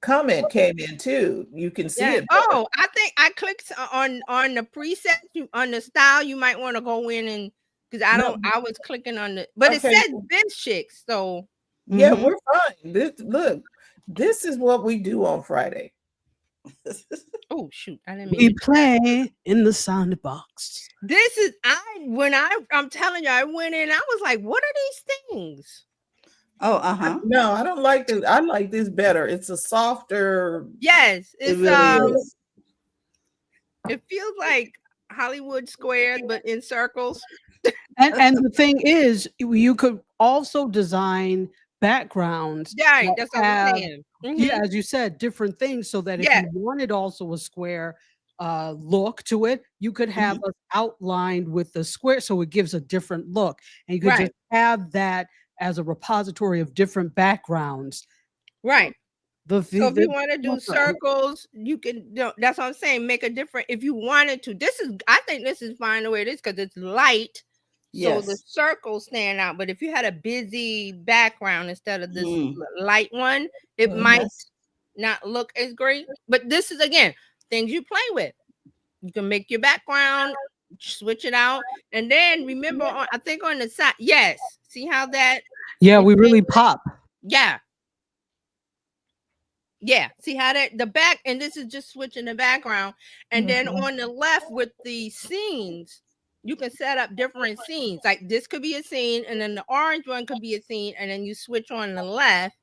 comment came in too. You can see it.
Oh, I think I clicked on the preset on the style. You might want to go in and because I was clicking on the, but it said BizChix, so
yeah, we're fine. This is what we do on Friday.
Oh shoot, I didn't mean
We play in the sandbox.
This is I'm telling you, I went in, I was like, what are these things?
Oh,
No, I don't like this. I like this better. It's a softer.
Yes, it's
it really is.
It feels like Hollywood Squares, but in circles.
And the thing is, you could also design backgrounds.
Right,
that
that's what I'm
have,
saying.
yeah,
Mhm.
as you said, different things, so that if
Yeah.
you wanted also a square look to it, you could have us outlined with the square, so it gives a different look, and you could just
Right,
have that as a repository of different backgrounds.
right.
The
So if you
the
want to do circles, you can. That's what I'm saying. Make a different. If you wanted to, I think this is fine the way it is because it's light, so the
Yes.
circles stand out. But if you had a busy background instead of this
Mm.
light one, it
Mhm.
might not look as great. But this is again things you play with. You can make your background, switch it out, and then remember. I think on the side, yes. See how that?
Yeah,
it
we really
changes?
pop.
Yeah. Yeah, see how that the back, and this is just switching the background, and then
Mhm.
on the left with the scenes, you can set up different scenes. Like this could be a scene, and then the orange one could be a scene, and then you switch on the left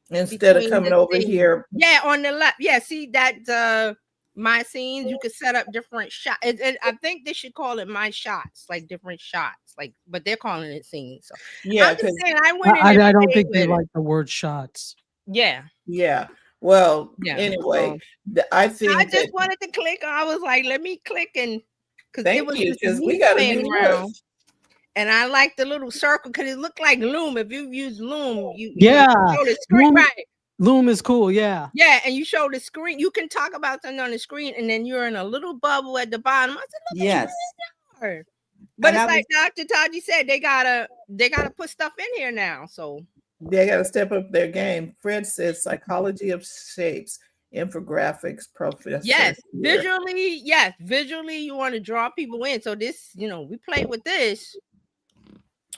Instead of
between
coming
the
over
scenes.
here.
Yeah, on the left. Yeah, see that my scenes, you could set up different shots. I think they should call it my shots, like different shots, like, but they're calling it scenes. So
Yeah,
I'm just
because
saying, I went in and
I don't
played
think they
with it.
like the word shots.
Yeah,
yeah. Well,
yeah.
anyway,
So
I
I
think
just
that
wanted to click. I was like, let me click, and because it
thank
was
you,
just
because
me
we got a
playing
new
around,
look.
and I like the little circle because it looked like Loom. If you use Loom, you
Yeah,
show the screen,
Loom,
right?
Loom is cool. Yeah.
Yeah, and you show the screen. You can talk about something on the screen, and then you're in a little bubble at the bottom. I said, look
Yes.
at her. But
And
it's
I
like Dr. Taji said, they gotta put stuff in here now. So
They got to step up their game. Fred says psychology of shapes, infographics professor.
yes,
here.
visually, you want to draw people in. So this, we play with this.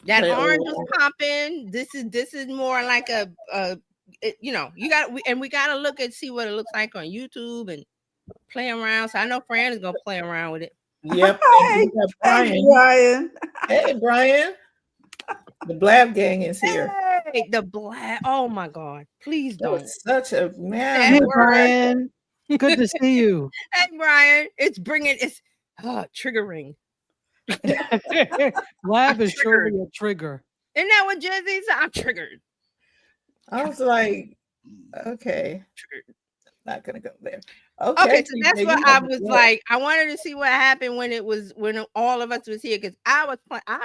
That
Play
orange
old.
was popping. This is more like you got we got to look and see what it looks like on YouTube and play around. So I know Fran is gonna play around with it.
Yep.
Hey,
We got
hey,
Brian.
Brian.
Hey, Brian. The Blab gang is here.
Hey, the black. Oh my God! Please
That
don't.
was such a man.
That
Hey,
word.
Brian. Good to see you.
Hey Brian, it's triggering.
Lab is
triggered.
surely a trigger.
Isn't that what Jesse said? I'm triggered.
I was like, okay,
Triggered.
not gonna go there.
Okay, so that's
TJ,
what
you
I
have the
was
floor.
like. I wanted to see what happened when all of us was here because I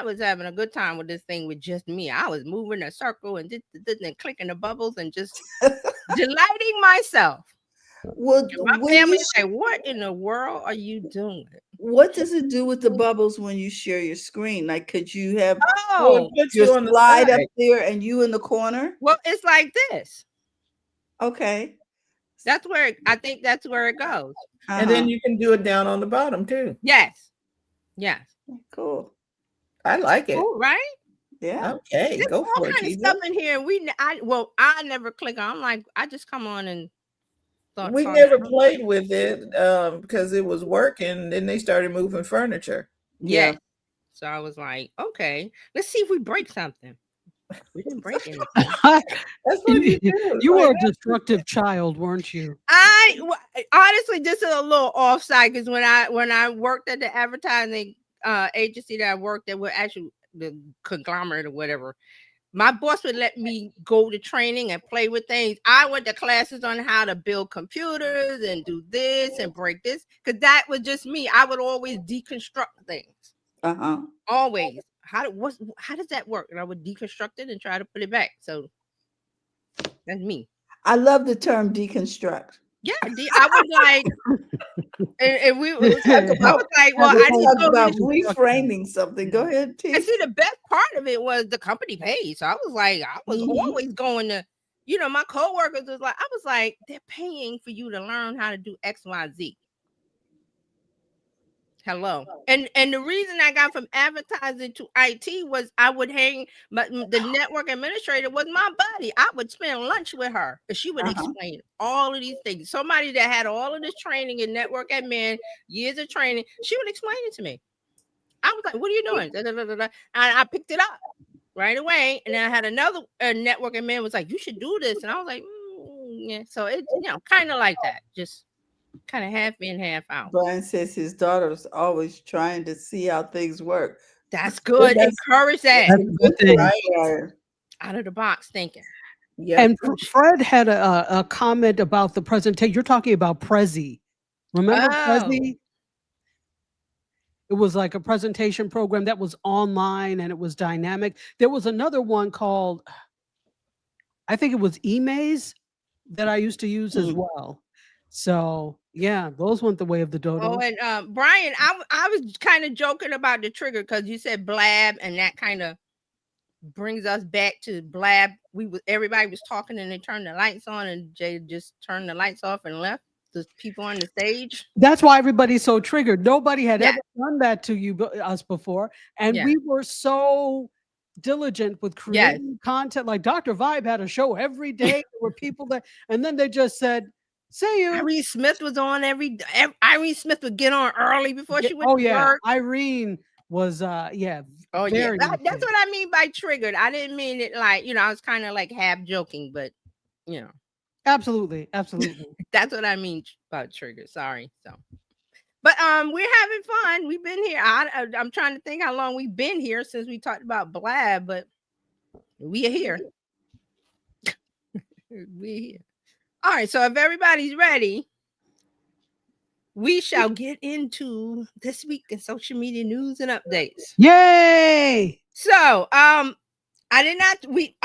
was having a good time with this thing with just me. I was moving a circle and clicking the bubbles and just delighting myself.
Well,
My
when
family
you
say, "What in the world are you doing?"
what does it do with the bubbles when you share your screen? Like, could you have
Well, it
Oh,
puts
your
you on the
slide up
side.
there and you in the corner?
well, it's like this.
Okay.
That's where I think that's where it goes.
And then
Uh-huh.
you can do it down on the bottom too.
Yes.
Cool.
I like it.
Cool, right?
Yeah.
Okay,
There's
go
all
for it,
kind of
TJ.
stuff in here. I never click on. I'm like, I just come on and thought.
We never played with it because it was working. Then they started moving furniture.
Yeah. So I was like, okay, let's see if we break something. We didn't break anything.
That's what you do.
You were a destructive child, weren't you?
Honestly, this is a little offside because when I worked at the advertising agency that I worked at, well, actually the conglomerate or whatever, my boss would let me go to training and play with things. I went to classes on how to build computers and do this and break this because that was just me. I would always deconstruct things.
Uh-huh.
Always. How does that work? And I would deconstruct it and try to put it back. So that's me.
I love the term deconstruct.
Yeah, I was like, and we was I was like, well,
We're
I need to
talking
go
about
to
reframing something. Go ahead, T.
and see the best part of it was the company paid. So I was like, I was
Mhm.
always going to, my coworkers was like, I was like, they're paying for you to learn how to do X, Y, Z. Hello. And the reason I got from advertising to IT was I would hang, but the network administrator was my buddy. I would spend lunch with her and she would explain all of these things. Somebody that had all of this training in network admin, years of training, she would explain it to me. I was like, what are you doing? Da, da, da, da, da. And I picked it up right away. And then I had another network admin was like, you should do this. And I was like, yeah. So it, kind of like that. Just kind of half in, half out.
Brian says his daughter's always trying to see how things work.
That's good. Encourage that.
That's a good thing.
Right.
Out of the box thinking.
Yeah.
And Fred had a comment about the presentation. You're talking about Prezi. Remember Prezi? It was like a presentation program that was online and it was dynamic. There was another one called, I think it was eMaze that I used to use as well. So yeah, those went the way of the dodo.
Oh, and Brian, I was kind of joking about the trigger because you said blab, and that kind of brings us back to blab. Everybody was talking and they turned the lights on, and Jay just turned the lights off and left the people on the stage.
That's why everybody's so triggered. Nobody had ever done that to us before, and we were so diligent with creating content. Like Dr. Vibe had a show every day. There were people that, and then they just said, "See you."
Irene Smith was on Irene Smith would get on early before she went to work.
Irene was
That's what I mean by triggered. I didn't mean it like, I was kind of like half joking, but
absolutely
that's what I mean by trigger. Sorry. So, but we're having fun. We've been here. I'm trying to think how long we've been here since we talked about blab, but we are here. We're here. All right, so if everybody's ready, we shall get into this week in social media news and updates.
Yay!
So, I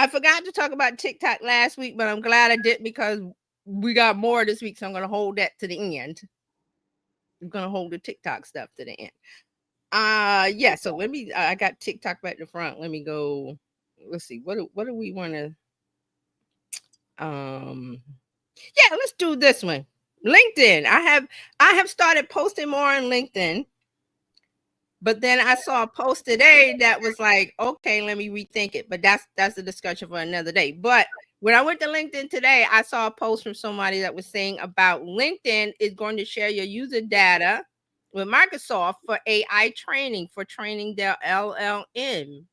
forgot to talk about TikTok last week, but I'm glad I did because we got more this week, so I'm going to hold that to the end. I'm going to hold the TikTok stuff to the end. So let me, I got TikTok back to front. Let me go, let's see, what do we want to, let's do this one. LinkedIn. I have started posting more on LinkedIn, but then I saw a post today that was like, okay, let me rethink it. But that's a discussion for another day. But when I went to LinkedIn today, I saw a post from somebody that was saying about LinkedIn is going to share your user data with Microsoft for AI training, for training their LLM.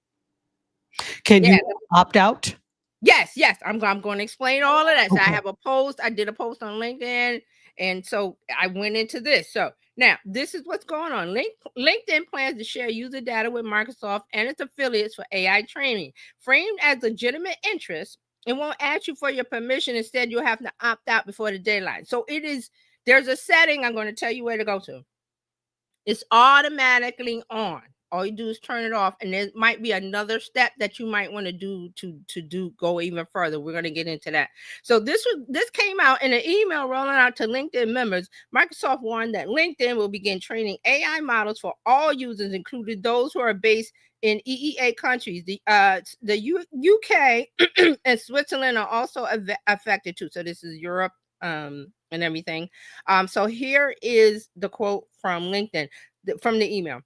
Can you opt out?
Yes. I'm going to explain all of that. So I have a post. I did a post on LinkedIn. And so I went into this. So now this is what's going on. LinkedIn plans to share user data with Microsoft and its affiliates for AI training. Framed as legitimate interest, it won't ask you for your permission. Instead, you'll have to opt out before the deadline. So there's a setting. I'm going to tell you where to go to. It's automatically on. All you do is turn it off, and there might be another step that you might want to do to go even further. We're going to get into that. So this came out in an email rolling out to LinkedIn members. Microsoft warned that LinkedIn will begin training AI models for all users, including those who are based in EEA countries. The UK and Switzerland are also affected too. So this is Europe and everything. So here is the quote from LinkedIn from the email.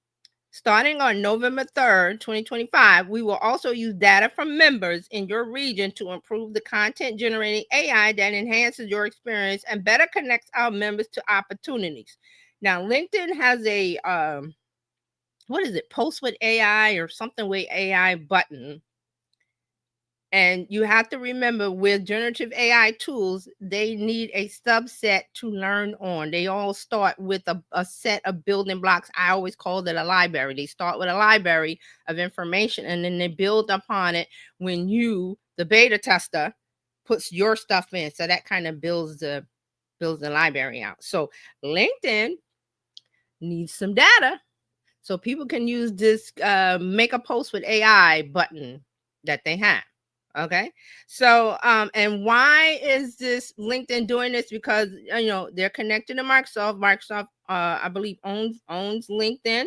Starting on November 3rd, 2025, we will also use data from members in your region to improve the content generating AI that enhances your experience and better connects our members to opportunities. Now, LinkedIn has a, post with AI or something with AI button. And you have to remember with generative AI tools, they need a subset to learn on. They all start with a set of building blocks. I always call it a library. They start with a library of information and then they build upon it when the beta tester, puts your stuff in. So that kind of builds the library out. So LinkedIn needs some data so people can use this make a post with AI button that they have. Okay. So, and why is this LinkedIn doing this? Because, they're connected to Microsoft. Microsoft, I believe owns LinkedIn.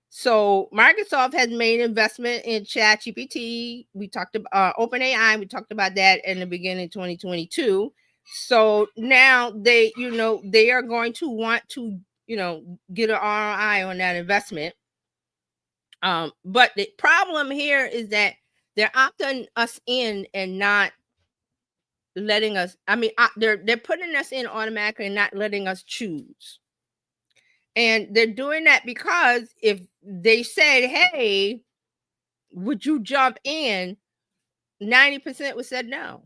So Microsoft has made investment in ChatGPT. We talked about OpenAI. We talked about that in the beginning of 2022. So now they are going to want to, get an ROI on that investment. But the problem here is that they're opting us in and not letting us, they're putting us in automatically and not letting us choose. And they're doing that because if they said, hey, would you jump in? 90% would said no.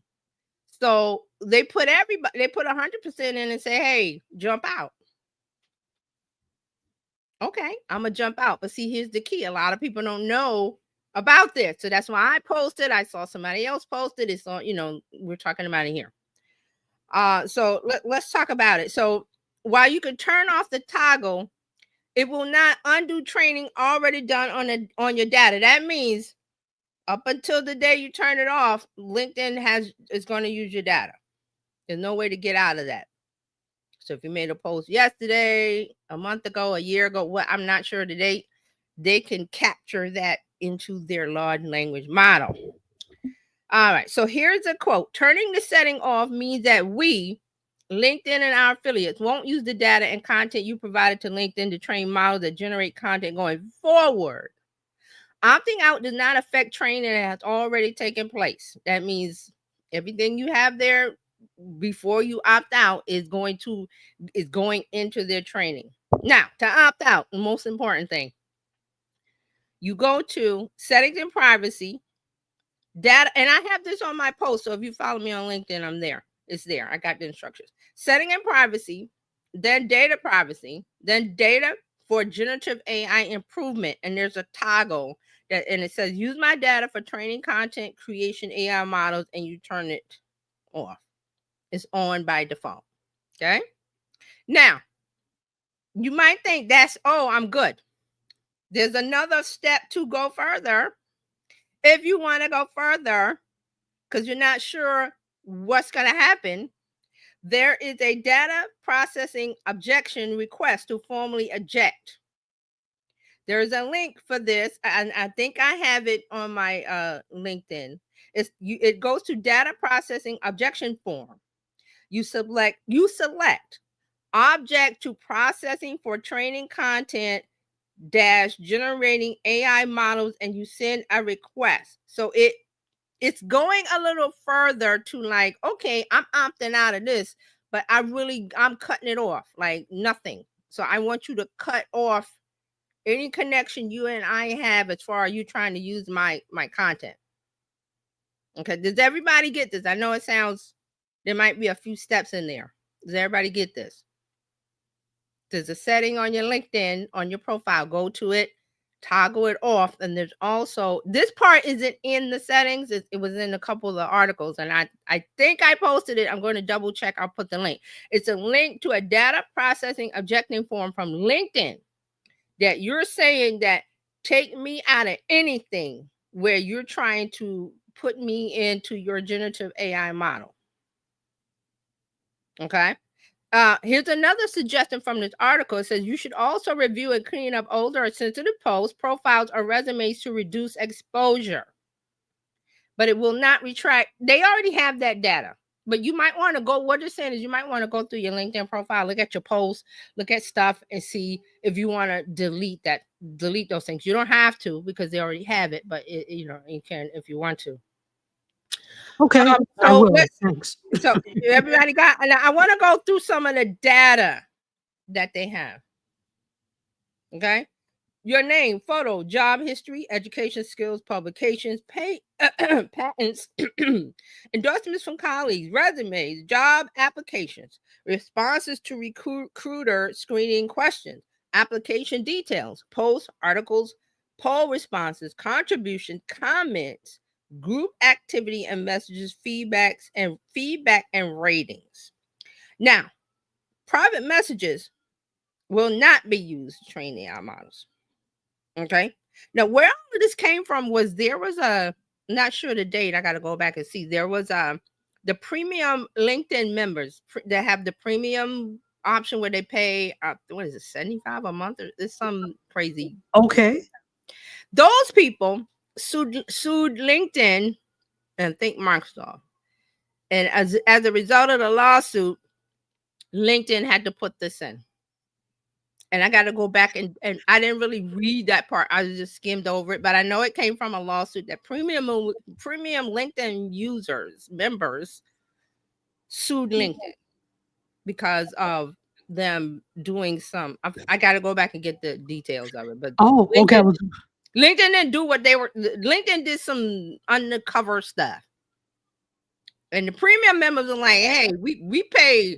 So they put 100% in and say, hey, jump out. Okay, I'm gonna jump out. But see, here's the key. A lot of people don't know about this. So that's why I posted. I saw somebody else posted. It's on, we're talking about it here. So let's talk about it. So while you can turn off the toggle, it will not undo training already done on your data. That means up until the day you turn it off, LinkedIn is going to use your data. There's no way to get out of that. So if you made a post yesterday, a month ago, a year ago, I'm not sure the date, they can capture that into their large language model. All right, so here's a quote. Turning the setting off means that we, LinkedIn and our affiliates, won't use the data and content you provided to LinkedIn to train models that generate content going forward. Opting out does not affect training that has already taken place. That means everything you have there before you opt out is going into their training. Now, to opt out, the most important thing, you go to settings and privacy, data, and I have this on my post. So if you follow me on LinkedIn, I'm there. It's there. I got the instructions. Setting and privacy, then data privacy, then data for generative AI improvement. And there's a toggle and it says use my data for training content creation AI models, and you turn it off. It's on by default. Okay. Now, you might think I'm good. There's another step to go further. If you want to go further, because you're not sure what's going to happen, there is a data processing objection request to formally eject. There's a link for this, and I think I have it on my LinkedIn. It goes to data processing objection form. You select object to processing for training content generating AI models, and you send a request. So it's going a little further to like, okay, I'm opting out of this, but I'm cutting it off like nothing. So I want you to cut off any connection you and I have as far as you trying to use my content. Okay, does everybody get this? I know there might be a few steps in there. Does everybody get this? There's a setting on your LinkedIn, on your profile. Go to it, toggle it off. And there's also, this part isn't in the settings. It was in a couple of the articles. And I think I posted it. I'm going to double check. I'll put the link. It's a link to a data processing objecting form from LinkedIn that you're saying that take me out of anything where you're trying to put me into your generative AI model. Okay. Here's another suggestion from this article. It says you should also review and clean up older or sensitive posts, profiles, or resumes to reduce exposure. But it will not retract. They already have that data. But you might want to go, what they're saying is you might want to go through your LinkedIn profile, look at your posts, look at stuff, and see if you want to delete those things. You don't have to because they already have it, but you can if you want to.
Okay, I will. Thanks.
So everybody got, and I want to go through some of the data that they have. Okay. Your name, photo, job history, education skills, publications, patents, endorsements from colleagues, resumes, job applications, responses to recruiter screening questions, application details, posts, articles, poll responses, contributions, comments, group activity and messages, feedback and ratings. Now, private messages will not be used to train AI models. Okay. Now, where all of this came from was not sure the date. I got to go back and see. There was the premium LinkedIn members that have the premium option where they pay what is it, $75 a month, or it's some crazy.
Okay.
Those people sued LinkedIn and think Microsoft, and as a result of the lawsuit, LinkedIn had to put this in. And I got to go back and I didn't really read that part. I just skimmed over it, but I know it came from a lawsuit that premium LinkedIn members sued LinkedIn because of them doing some. I got to go back and get the details of it. But
okay.
LinkedIn didn't do what they were. LinkedIn did some undercover stuff, and the premium members are like, "Hey, we pay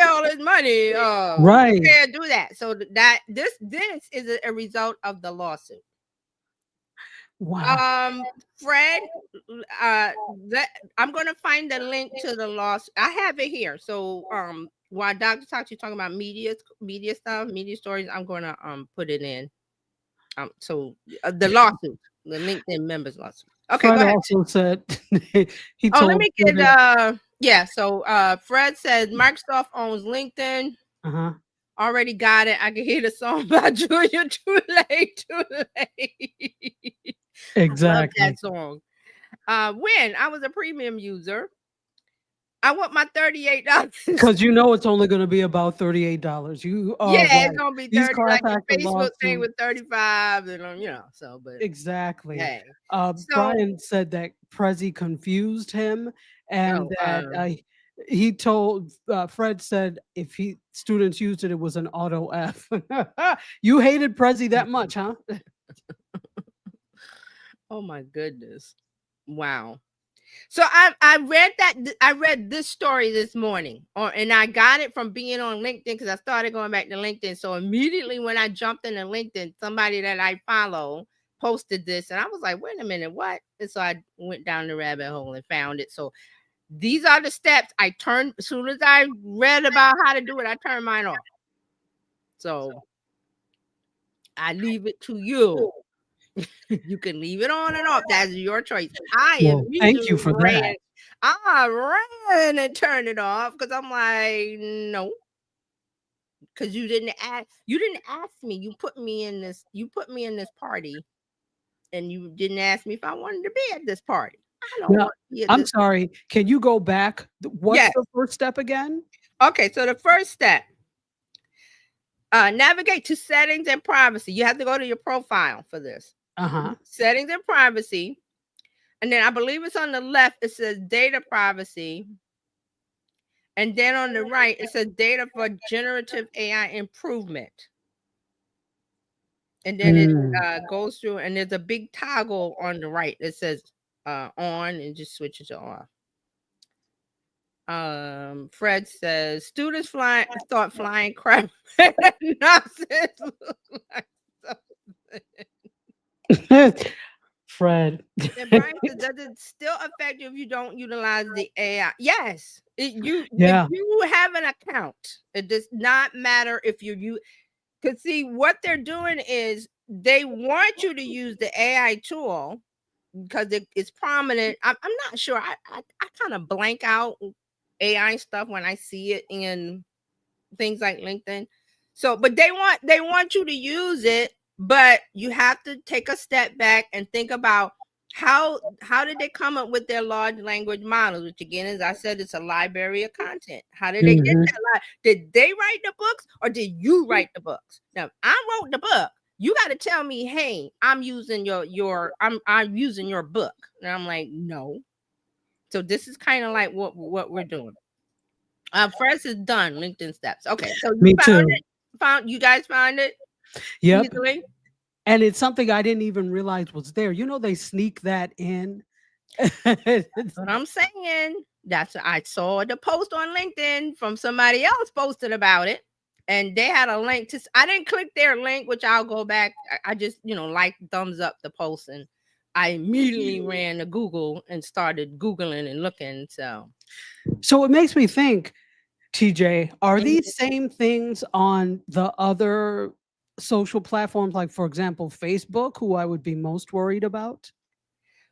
all this money.
Right.
We can't do that." So that this is a result of the lawsuit.
Wow.
Fred, uh, I'm gonna find the link to the lawsuit. I have it here. So, while Dr. Tachi talking about media stuff, media stories, I'm gonna put it in. So the lawsuit, the LinkedIn members lawsuit. Okay,
Fred
go ahead.
also said he
Oh,
told
let me get
students-
yeah. So Fred said Microsoft owns LinkedIn.
uh-huh.
Already got it. I can hear the song by Julia. Too late, too late. I love
Exactly.
that song. When I was a premium user, I want my $38.
Because you know it's only going to be about $38. You are
Yeah,
right.
it's gonna be
These
30.
class
Like the
action
Facebook thing
lawsuits.
with 35, and so. But
Exactly.
hey,
Brian said that Prezi confused him, and
Oh,
that he told Fred said if students used it, it was an auto F. You hated Prezi that much, huh?
oh my goodness, wow. So I read that I read this story this morning, and I got it from being on LinkedIn because I started going back to LinkedIn. So immediately when I jumped into LinkedIn, somebody that I follow posted this, and I was like, "Wait a minute, what?" And so I went down the rabbit hole and found it. So these are the steps I turned as soon as I read about how to do it. I turned mine off. So I leave it to you. You can leave it on and off. That's your choice. I
Well, thank you for
ran.
that.
I ran and turned it off because I'm like, no. Because you didn't ask me. You put me in this party, and you didn't ask me if I wanted to be at this party. I don't
Now,
want to be at
I'm
this.
sorry. Can you go back? What's
Yes.
the first step again?
Okay, so the first step, navigate to settings and privacy. You have to go to your profile for this.
Uh-huh.
Settings and privacy. And then I believe it's on the left, it says data privacy. And then on the right, it says data for generative AI improvement. And then it goes through, and there's a big toggle on the right that says on, and just switch it to off. Fred says students thought flying crap nonsense.
Fred.
And Brian says, does it still affect you if you don't utilize the AI? Yes. If you have an account, it does not matter if you because see what they're doing is they want you to use the AI tool because it's prominent. I'm not sure. I kind of blank out AI stuff when I see it in things like LinkedIn. So, but they want you to use it, but you have to take a step back and think about how did they come up with their large language models, which again, as I said, it's a library of content. How did they get that? Did they write the books or did you write the books? Now, I wrote the book. You got to tell me, hey, I'm using I'm using your book. And I'm like, no. So this is kind of like what we're doing. First is done. LinkedIn steps. Okay, so
Me too.
You guys found it?
Yep.
Easily?
And it's something I didn't even realize was there. You know, they sneak that in.
That's what I'm saying. I saw the post on LinkedIn from somebody else posted about it, and they had a link to. I didn't click their link, which I'll go back. I just like thumbs up the post, and I immediately ran to Google and started Googling and looking.
So it makes me think, TJ, are these same things on the other social platforms, like, for example, Facebook, who I would be most worried about?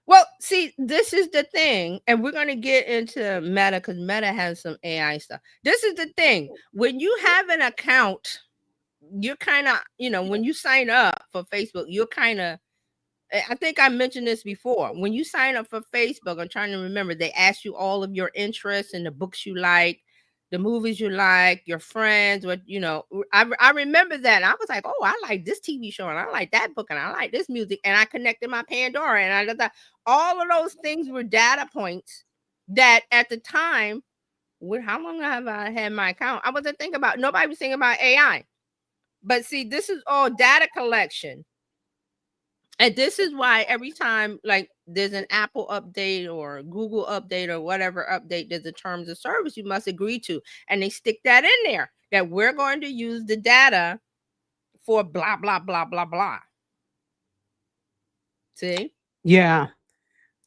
Well, see, this is the thing, and we're going to get into Meta because Meta has some AI stuff. This is the thing. When you have an account, you're kind of, when you sign up for Facebook, you're kind of, I think I mentioned this before. When you sign up for Facebook, I'm trying to remember, they ask you all of your interests and the books you like, the movies you like, your friends, I remember that. And I was like, oh, I like this TV show and I like that book and I like this music. And I connected my Pandora and I thought all of those things were data points that at the time, how long have I had my account? I wasn't thinking about, nobody was thinking about AI. But see, this is all data collection. And this is why every time, like, there's an Apple update or Google update or whatever update, there's a terms of service you must agree to. And they stick that in there, that we're going to use the data for blah, blah, blah, blah, blah. See?
Yeah.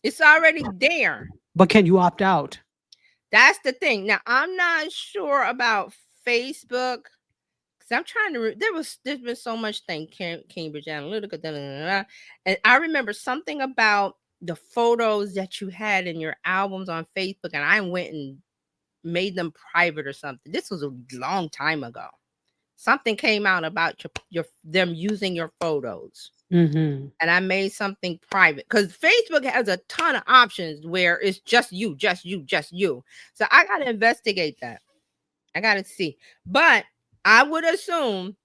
It's already there.
But can you opt out?
That's the thing. Now, I'm not sure about Facebook because I'm trying to. There's been so much thing Cambridge Analytica, and I remember something about the photos that you had in your albums on Facebook, and I went and made them private or something. This was a long time ago. Something came out about them using your photos.
Mm-hmm.
And I made something private because Facebook has a ton of options where it's just you, just you, just you. So I got to investigate that. I got to see. But I would assume,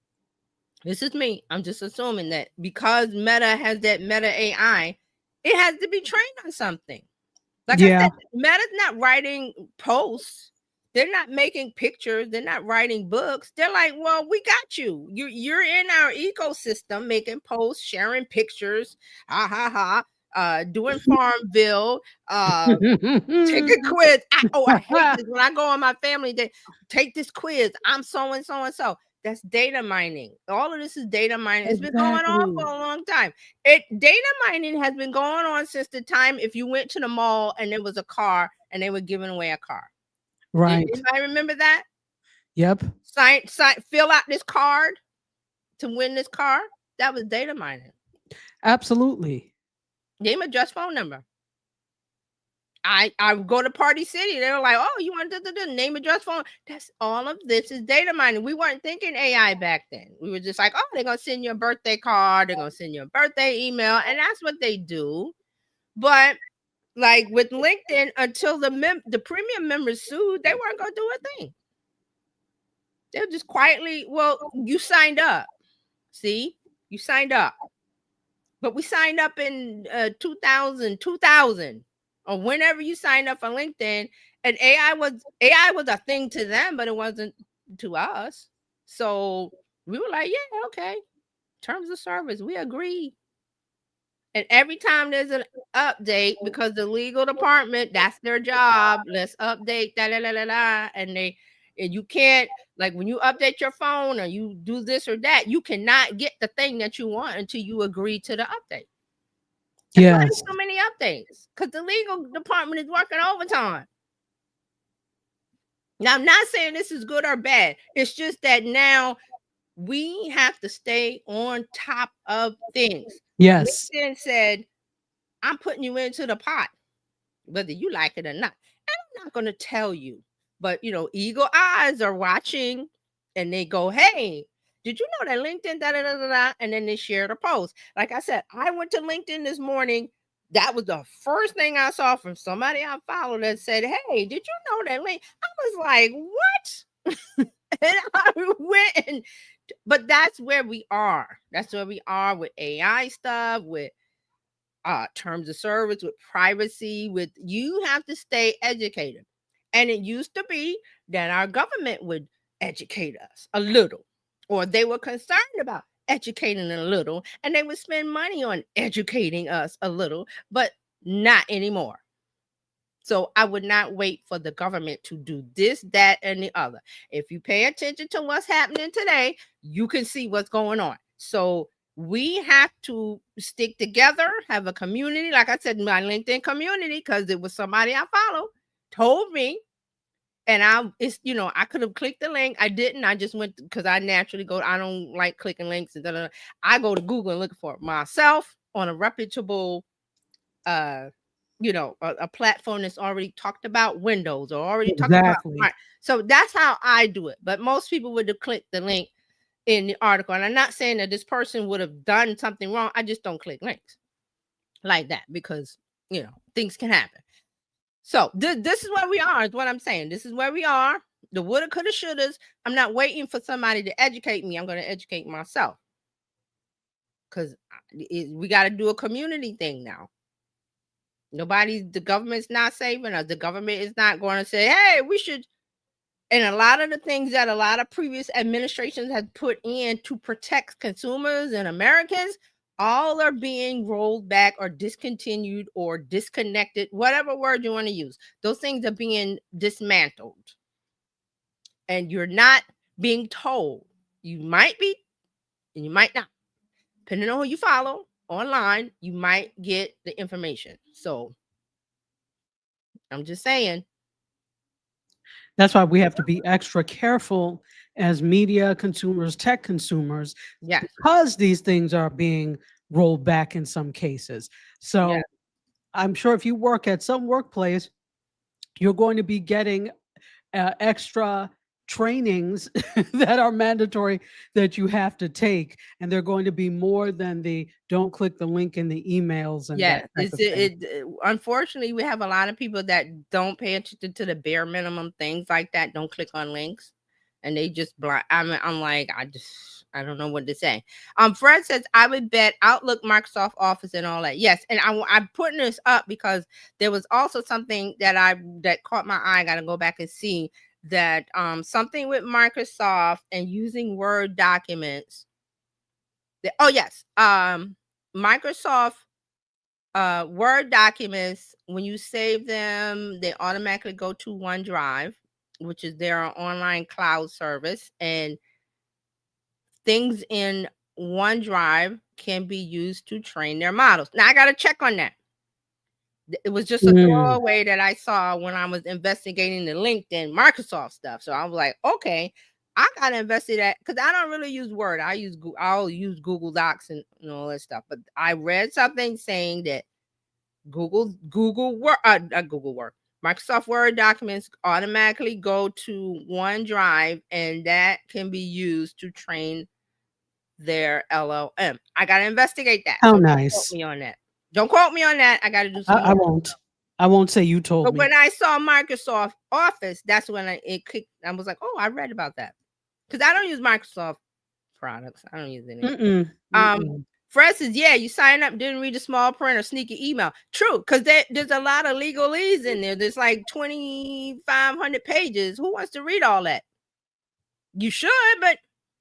this is me, I'm just assuming that because Meta has that Meta AI, it has to be trained on something. Like I said, Meta's not writing posts. They're not making pictures. They're not writing books. They're like, well, we got you. You're in our ecosystem, making posts, sharing pictures, doing Farmville, take a quiz. I hate this. When I go on my family day, take this quiz. I'm so and so and so. That's data mining. All of this is data mining. It's been going on for a long time. Data mining has been going on since the time if you went to the mall and there was a car and they were giving away a car.
Right.
I remember that.
Yep.
Fill out this card to win this car. That was data mining.
Absolutely.
Name, address, phone number. I go to Party City. They were like, "Oh, you want the name, address, phone?" That's all of this is data mining. We weren't thinking AI back then. We were just like, "Oh, they're gonna send you a birthday card. They're gonna send you a birthday email," and that's what they do. But like with LinkedIn, until the premium members sued, they weren't gonna do a thing. They'll just quietly, well, you signed up. See, you signed up. But we signed up in 2000, or whenever you signed up for LinkedIn, and AI was a thing to them, but it wasn't to us. So we were like, yeah, okay. Terms of service, we agree. And every time there's an update, because the legal department, that's their job. Let's update and you can't, like when you update your phone or you do this or that, you cannot get the thing that you want until you agree to the update.
Yeah.
There's so many updates because the legal department is working overtime. Now, I'm not saying this is good or bad. It's just that now we have to stay on top of things.
Yes.
LinkedIn said, I'm putting you into the pot, whether you like it or not. And I'm not going to tell you, but eagle eyes are watching and they go, hey, did you know that LinkedIn, and then they shared a post. Like I said, I went to LinkedIn this morning. That was the first thing I saw from somebody I followed that said, hey, did you know that link? I was like, what? And I went but that's where we are. That's where we are with AI stuff, with terms of service, with privacy, with you have to stay educated. And it used to be that our government would educate us a little, or they were concerned about educating a little, and they would spend money on educating us a little, but not anymore. So I would not wait for the government to do this, that, and the other. If you pay attention to what's happening today, you can see what's going on. So we have to stick together, have a community. Like I said, my LinkedIn community, because it was somebody I follow, told me. And I could have clicked the link. I didn't. I just went because I naturally go. I don't like clicking links. And I go to Google and look for it myself on a reputable a platform that's already talked about Windows or already talked about. So that's how I do it. But most people would have clicked the link in the article. And I'm not saying that this person would have done something wrong. I just don't click links like that because, things can happen. So this is where we are, is what I'm saying. This is where we are. The woulda, coulda, shouldas. I'm not waiting for somebody to educate me. I'm going to educate myself because we got to do a community thing now. The government's not saving us. The government is not going to say, hey, we should. And a lot of the things that a lot of previous administrations have put in to protect consumers and Americans, all are being rolled back or discontinued or disconnected, whatever word you want to use. Those things are being dismantled. And you're not being told. You might be, and you might not, depending on who you follow online, you might get the information. So I'm just saying.
That's why we have to be extra careful as media consumers, tech consumers,
Yes.
because these things are being rolled back in some cases. So
Yeah.
I'm sure if you work at some workplace, you're going to be getting extra trainings that are mandatory that you have to take, and they're going to be more than the don't click the link in the emails and
Yeah,
that type
it's
of thing.
unfortunately, we have a lot of people that don't pay attention to the bare minimum things like that. Don't click on links, and they just blind. I'm like, I don't know what to say. Fred says, I would bet Outlook, Microsoft Office, and all that. Yes, and I'm putting this up because there was also something that caught my eye. I got to go back and see that something with Microsoft and using Word documents. Oh yes, Microsoft Word documents, when you save them, they automatically go to OneDrive, which is their online cloud service, and things in OneDrive can be used to train their models. Now I got to check on that. It was just a throwaway that I saw when I was investigating the LinkedIn Microsoft stuff. So I was like, okay, I gotta investigate that because I don't really use Word. I'll use Google Docs and all that stuff. But I read something saying that Google Word, Microsoft Word documents automatically go to OneDrive, and that can be used to train their LLM. I gotta investigate that.
How
So
nice.
don't quote me on that. Don't quote me on that. I got to do some
I
more.
won't. I won't say you told
But
me.
when I saw Microsoft Office, that's when it clicked. I was like, oh, I read about that. Because I don't use Microsoft products. I don't use any. Fred says, yeah, you sign up, didn't read the small print or sneaky email. True, because there's a lot of legalese in there. There's like 2,500 pages. Who wants to read all that? You should, but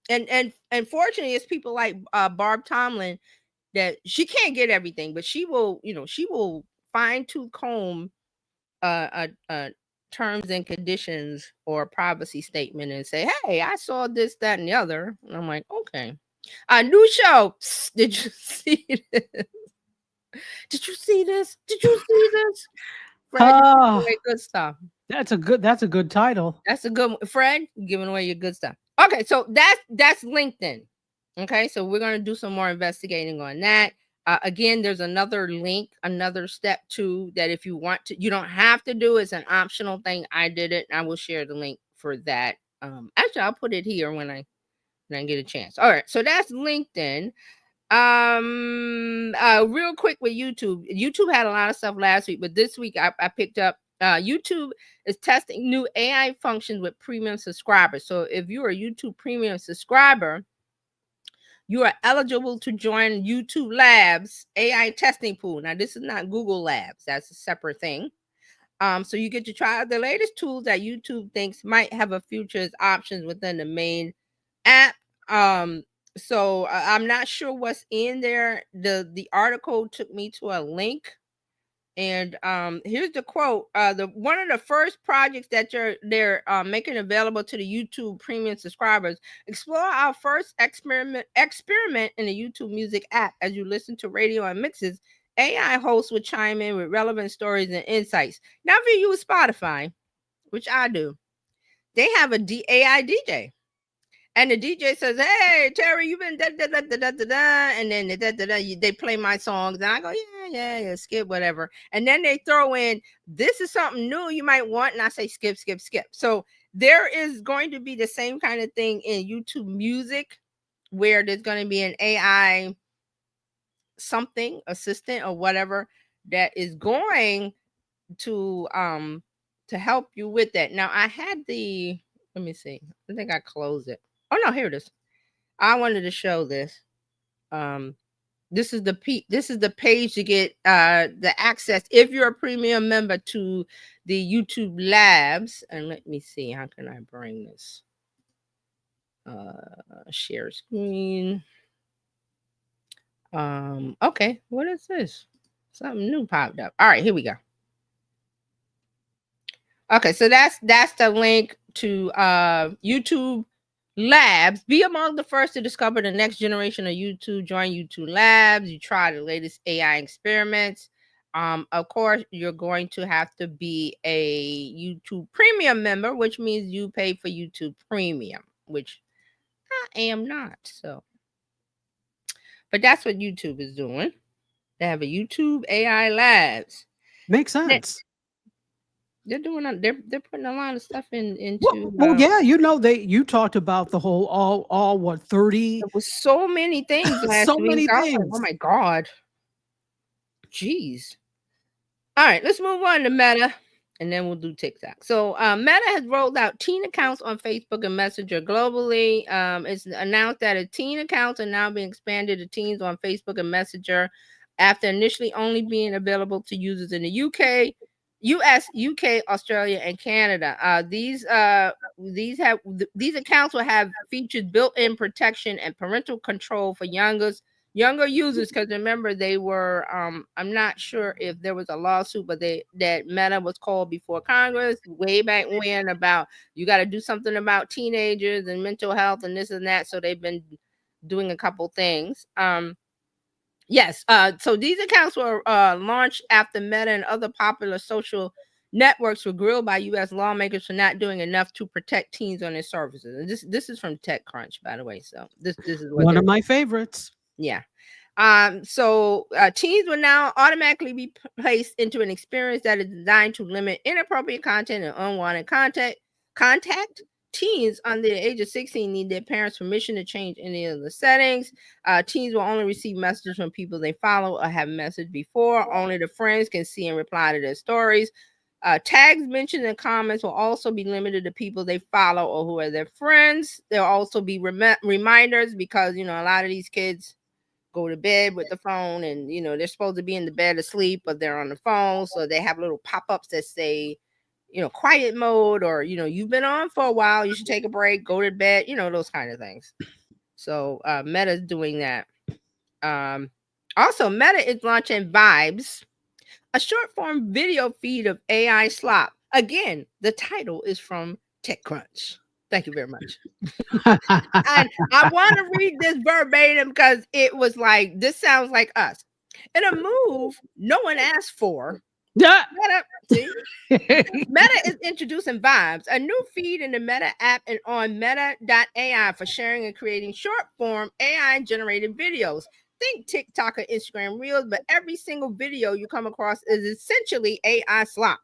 and fortunately, it's people like Barb Tomlin that she can't get everything, but she will fine tooth comb terms and conditions or privacy statement and say, hey, I saw this, that, and the other. And I'm like, okay. A new show. Did you see this? Did you see this? Did you see this? Fred, good stuff.
That's a good title.
That's a good one. Fred, giving away your good stuff. Okay, so that's LinkedIn. Okay, so we're going to do some more investigating on that. Again, there's another link, another step too, that if you want to, you don't have to do. It's an optional thing. I did it. And I will share the link for that. Actually, I'll put it here when I get a chance. All right, so that's LinkedIn. Real quick with YouTube. YouTube had a lot of stuff last week, but this week I picked up. YouTube is testing new AI functions with premium subscribers. So if you're a YouTube premium subscriber, you are eligible to join YouTube Labs AI testing pool. Now, this is not Google Labs. That's a separate thing. So you get to try out the latest tools that YouTube thinks might have a future as options within the main app. So I'm not sure what's in there. The article took me to a link. And here's the quote. One of the first projects that they're making available to the YouTube premium subscribers. Explore our first experiment in the YouTube Music app. As you listen to radio and mixes, AI hosts will chime in with relevant stories and insights. Now, if you use Spotify, which I do, they have AI DJ. And the DJ says, hey, Terry, you've been da-da-da-da-da-da. And then they play my songs. And I go, yeah, skip, whatever. And then they throw in, this is something new you might want. And I say, skip. So there is going to be the same kind of thing in YouTube Music, where there's going to be an AI something, assistant or whatever, that is going to help you with that. Now, I had let me see. I think I closed it. Oh no, here it is. I wanted to show this. This is the page to get the access if you're a premium member to the YouTube Labs. And let me see, how can I bring this? Share screen. Okay, what is this? Something new popped up. All right, here we go. Okay, so that's the link to YouTube Labs. Be among the first to discover the next generation of YouTube. Join YouTube Labs. You try the latest AI experiments. Of course, you're going to have to be a YouTube Premium member, which means you pay for YouTube Premium, which I am not. So, but that's what YouTube is doing. They have a YouTube AI Labs.
Makes sense.
They're doing. They're putting a lot of stuff into.
Well, yeah, you talked about the whole all what 30.
There was so many things last
So
week.
many
I was like,
things.
oh my god. Jeez. All right, let's move on to Meta, and then we'll do TikTok. So Meta has rolled out teen accounts on Facebook and Messenger globally. It's announced that teen accounts are now being expanded to teens on Facebook and Messenger after initially only being available to users in the UK, US, UK, Australia, and Canada. These accounts will have features built-in protection and parental control for younger users, because remember they were I'm not sure if there was a lawsuit, but that Meta was called before Congress way back when about you got to do something about teenagers and mental health and this and that. So they've been doing a couple things. Yes. So these accounts were launched after Meta and other popular social networks were grilled by U.S. lawmakers for not doing enough to protect teens on their services. And this is from TechCrunch, by the way. So this is what
One of my favorites.
Yeah. So teens will now automatically be placed into an experience that is designed to limit inappropriate content and unwanted contact. Teens under the age of 16 need their parents' permission to change any of the settings. Teens will only receive messages from people they follow or have messaged before. Only the friends can see and reply to their stories. Tags mentioned in comments will also be limited to people they follow or who are their friends. There'll also be reminders, because a lot of these kids go to bed with the phone, and they're supposed to be in the bed asleep, but they're on the phone, so they have little pop-ups that say quiet mode, or you've been on for a while, you should take a break, go to bed, those kind of things. So Meta's doing that. Also, Meta is launching Vibes, a short form video feed of AI slop. Again, the title is from TechCrunch. Thank you very much. And I want to read this verbatim because it was like, this sounds like us. In a move no one asked for,
Yeah.
Meta is introducing Vibes, a new feed in the Meta app and on meta.ai for sharing and creating short form AI generated videos. Think TikTok or Instagram Reels, but every single video you come across is essentially AI slop.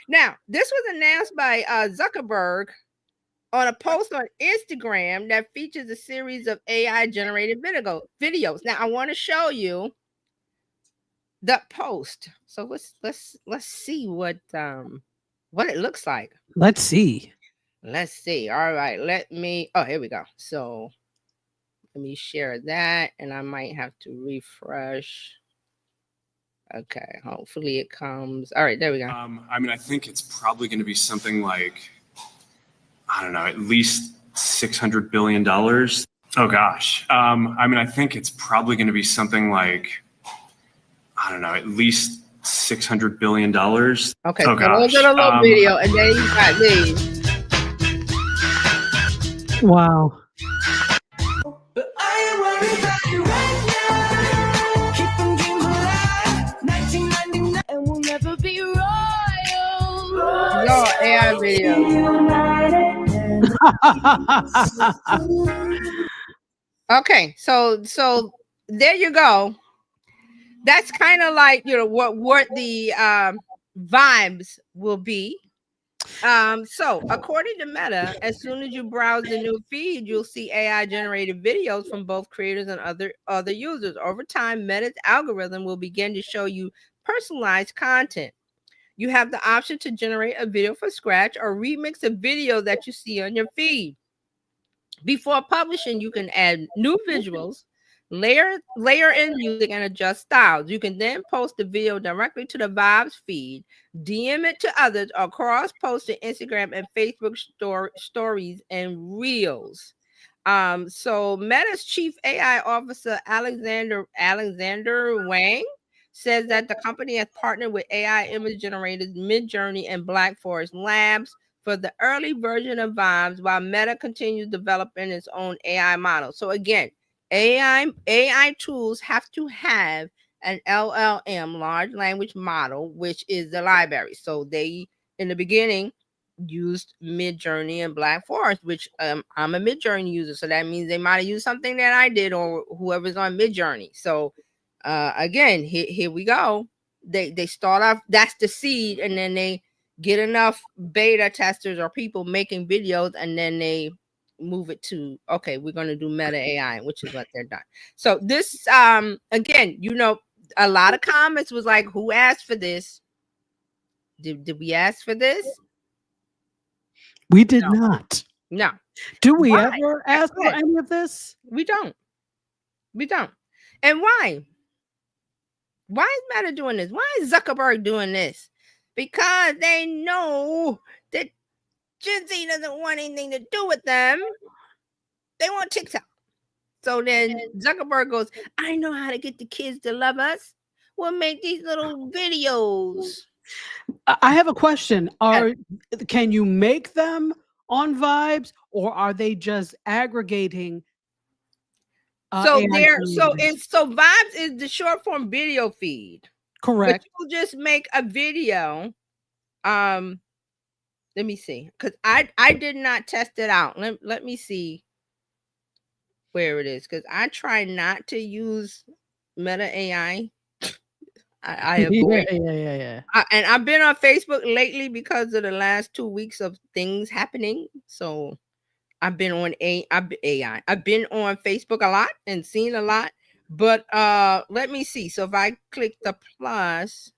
Now, this was announced by Zuckerberg on a post on Instagram that features a series of AI generated videos. Now, I want to show you the post. So let's see what it looks like.
Let's see.
All right, here we go. So let me share that, and I might have to refresh. Okay, hopefully it comes. All right, there we go.
I think it's probably going to be something like, I don't know, at least $600 billion. Oh gosh. I think it's probably going to be something like, I don't know, at least $600 billion.
Okay,
oh
so those are the little video, and then you got these.
Wow.
But I am worried about you right now. Keep them dreams alive. 1999, and we'll never be royal.
Yo, AI video. Okay, so there you go. That's kind of like what the vibes will be. So according to Meta, as soon as you browse the new feed, you'll see AI generated videos from both creators and other users. Over time, Meta's algorithm will begin to show you personalized content. You have the option to generate a video from scratch or remix a video that you see on your feed. Before publishing, you can add new visuals, layer in music, and adjust styles. You can then post the video directly to the Vibes feed, DM it to others, or cross-post to Instagram and Facebook stories and Reels. So Meta's chief AI officer, Alexander Wang, says that the company has partnered with AI image generators Midjourney and Black Forest Labs for the early version of Vibes while Meta continues developing its own AI model. So again, AI tools have to have an LLM, large language model, which is the library. So they, in the beginning, used Midjourney and Black Forest, which I'm a Midjourney user, so that means they might have used something that I did or whoever's on Midjourney. So again, here we go. They start off, that's the seed, and then they get enough beta testers or people making videos, and then they move it to, okay, we're going to do Meta AI, which is what they're done. So this again, you know, a lot of comments was like, who asked for this? Did we ask for this?
We did not.
No.
Do we
Why?
ever ask for any of this?
We don't. We don't. And why? Why is Meta doing this? Why is Zuckerberg doing this? Because they know that Gen Z doesn't want anything to do with them. They want TikTok. So then Zuckerberg goes, I know how to get the kids to love us. We'll make these little videos.
I have a question. Can you make them on Vibes, or are they just aggregating?
So
AI
so Vibes is the short form video feed.
Correct.
But you just make a video. Let me see, because I did not test it out. Let me see where it is, because I try not to use Meta AI. I avoid.
Yeah.
And I've been on Facebook lately because of the last 2 weeks of things happening. So I've been on AI. I've been on Facebook a lot and seen a lot. But let me see. So if I click the plus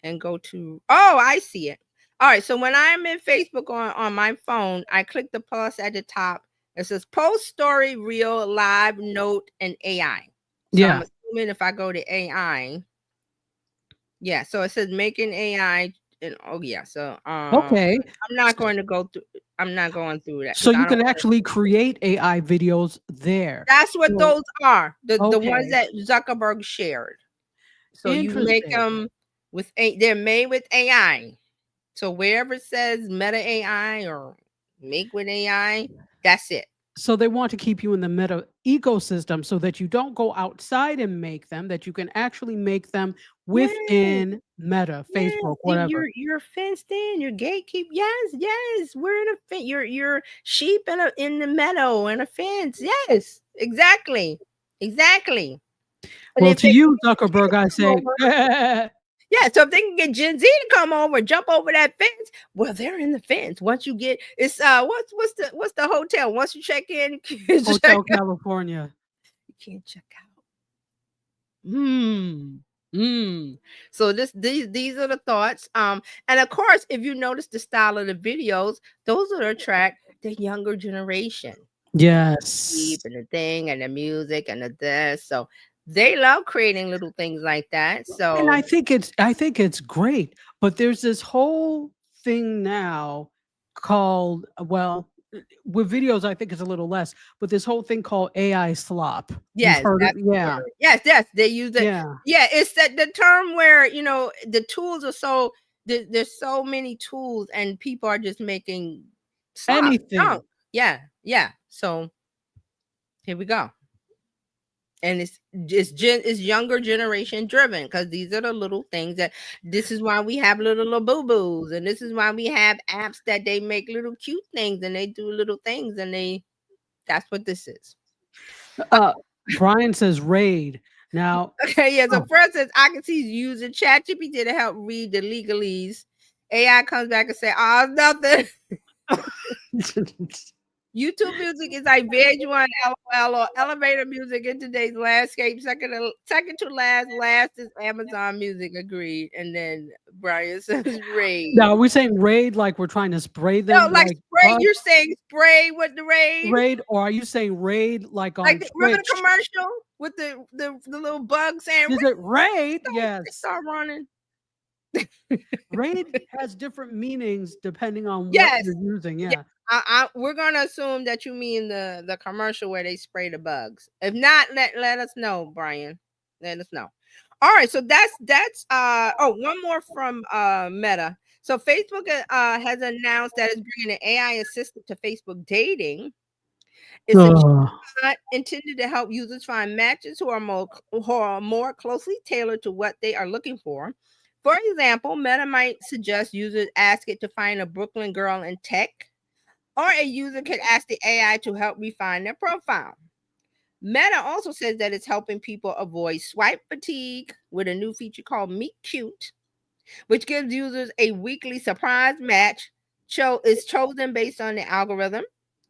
and go to, oh, I see it. All right. So when I'm in Facebook on my phone, I click the plus at the top. It says post, story, reel, live, note, and AI. So
Yeah.
I'm assuming if I go to AI, yeah, so it says making AI, and oh yeah, so
Okay.
I'm not going to go through. I'm not going through that.
So
'cause I
you
don't
can
wanna-
actually create AI videos there.
That's what
So-
those are. The
Okay.
ones that Zuckerberg shared. So you make
Interesting.
them with they're made with AI. So wherever it says Meta AI or make with AI, that's it.
So they want to keep you in the Meta ecosystem so that you don't go outside and make them, that you can actually make them within Meta, Facebook, whatever.
You're fenced in. Your gatekeep. Yes. We're in a fence. You're sheep in the meadow in a fence. Yes, exactly. But
Well,
if
to
they
you,
can get
Zuckerberg, I
Gen Z to
say,
come over- yeah. So if they can get Gen Z to come over and jump over that fence, well, they're in the fence. Once you get it's what's the hotel? Once you check in, you can't check
Hotel
out.
California.
You can't check out. So these are the thoughts. And of course, if you notice the style of the videos, those are to attract the younger generation.
Yes.
Deep and the thing and the music and the this. So they love creating little things like that. So
And I think it's great, but there's this whole thing now called, well, with videos I think it's a little less, but this whole thing called AI slop. You've
yes,
heard of,
that's the
yeah.
word. Yes, they use it.
Yeah.
Yeah, it's the term where the tools are so there's so many tools and people are just making slop,
Anything.
junk. Yeah. So here we go. And it's younger generation driven because these are the little things that this is why we have little boo-boos, and this is why we have apps that they make little cute things and they do little things and that's what this is.
Brian says raid. Now,
Okay, yeah. So for instance, I can see you using ChatGPT to help read the legalese. AI comes back and say, "Oh, it's nothing." YouTube music is like Veg One, LOL, or elevator music in today's landscape. Second to last is Amazon Music. Agreed. And then Brian says raid.
now are we saying raid like we're trying to spray them?
No, like spray.
us?
You're saying spray with the raid,
raid, or are you saying raid like on
like remember
Twitch?
the commercial with the little bug saying
Is it raid?
They
Yes.
start running.
Raid has different meanings depending on what
Yes.
you're using. Yeah.
We're gonna assume that you mean the commercial where they spray the bugs. If not, let us know, Brian. Let us know. All right, so that's one more from Meta. So Facebook has announced that it's bringing an AI assistant to Facebook Dating. It's a chatbot intended to help users find matches who are more closely tailored to what they are looking for. For example, Meta might suggest users ask it to find a Brooklyn girl in tech, or a user could ask the AI to help refine their profile. Meta also says that it's helping people avoid swipe fatigue with a new feature called Meet Cute, which gives users a weekly surprise match. Is chosen based on the algorithm.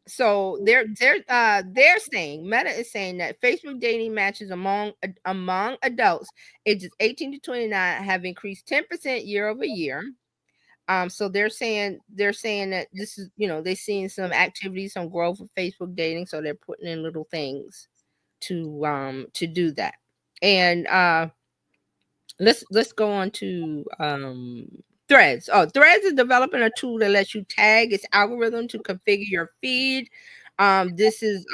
So they're saying, Meta is saying that Facebook dating matches among adults ages 18 to 29 have increased 10% year over year. So they're saying that this is, they're seeing some activity, some growth of Facebook dating. So they're putting in little things to do that. And let's go on to Threads. Threads is developing a tool that lets you tag its algorithm to configure your feed. This is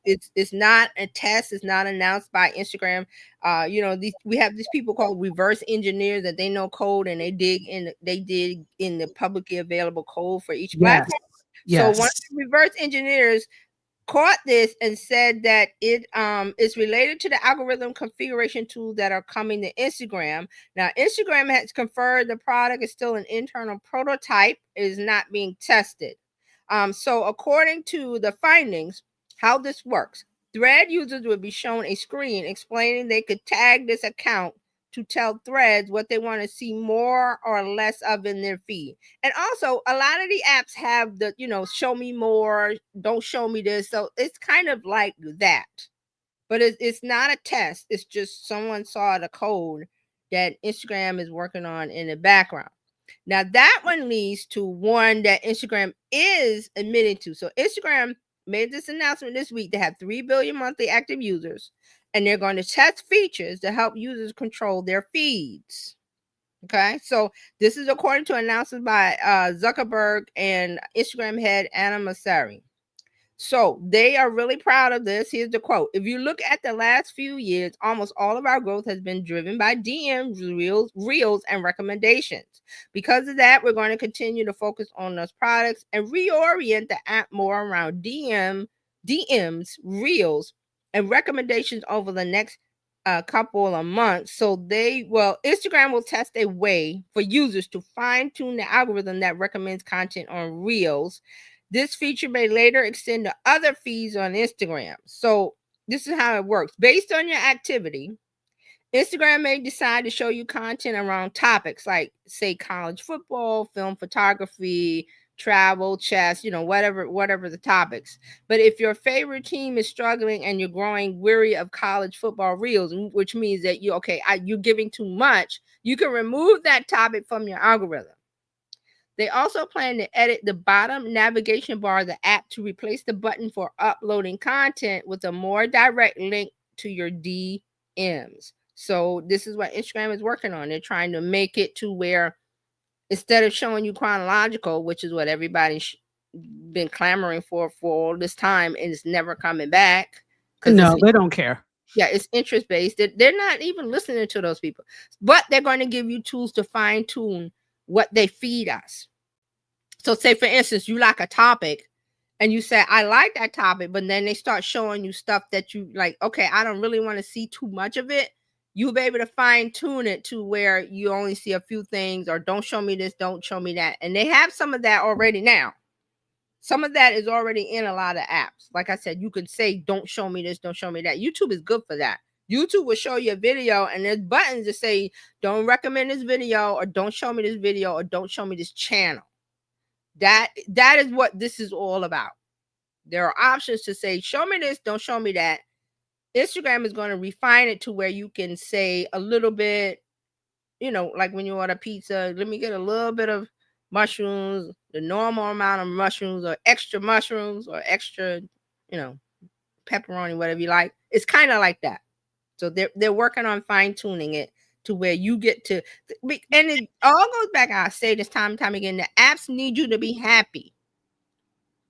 it's not a test. It's not announced by Instagram. We have these people called reverse engineers that they know code and they dig in the publicly available code for each platform.
Yes.
So one of the reverse engineers caught this and said that it is related to the algorithm configuration tools that are coming to Instagram. Now, Instagram has confirmed the product is still an internal prototype. It is not being tested. So according to the findings, how this works, Thread users will be shown a screen explaining they could tag this account to tell Threads what they want to see more or less of in their feed. And also, a lot of the apps have the, show me more, don't show me this. So it's kind of like that. But it's not a test. It's just someone saw the code that Instagram is working on in the background. Now, that one leads to one that Instagram is admitting to. So Instagram made this announcement this week. They have 3 billion monthly active users, and they're going to test features to help users control their feeds. Okay, so this is according to announcements by Zuckerberg and Instagram head Anna Mosseri. So they are really proud of this. Here's the quote. If you look at the last few years, almost all of our growth has been driven by DMs, reels, and recommendations. Because of that, we're going to continue to focus on those products and reorient the app more around DMs, reels, and recommendations over the next couple of months. So Instagram will test a way for users to fine-tune the algorithm that recommends content on reels. This feature may later extend to other feeds on Instagram. So this is how it works. Based on your activity, Instagram may decide to show you content around topics like, say, college football, film photography, travel, chess, whatever the topics. But if your favorite team is struggling and you're growing weary of college football reels, which means that you're giving too much, you can remove that topic from your algorithm. They also plan to edit the bottom navigation bar of the app to replace the button for uploading content with a more direct link to your DMs. So this is what Instagram is working on. They're trying to make it to where instead of showing you chronological, which is what everybody's been clamoring for all this time, and it's never coming back.
No, they don't care.
Yeah, it's interest-based. They're not even listening to those people. But they're going to give you tools to fine-tune what they feed us. So say, for instance, you like a topic and you say, I like that topic, but then they start showing you stuff that you like, okay, I don't really want to see too much of it. You'll be able to fine tune it to where you only see a few things, or don't show me this, don't show me that. And they have some of that already now. Some of that is already in a lot of apps. Like I said, you could say, don't show me this, don't show me that. YouTube is good for that. YouTube will show you a video and there's buttons that say, don't recommend this video, or don't show me this video, or don't show me this channel. That is what this is all about. There are options to say, show me this, don't show me that. Instagram is going to refine it to where you can say a little bit, like when you order pizza, let me get a little bit of mushrooms, the normal amount of mushrooms, or extra mushrooms, or extra, pepperoni, whatever you like. It's kind of like that. So they're working on fine tuning it to where you get to, and it all goes back. I say this time and time again, the apps need you to be happy.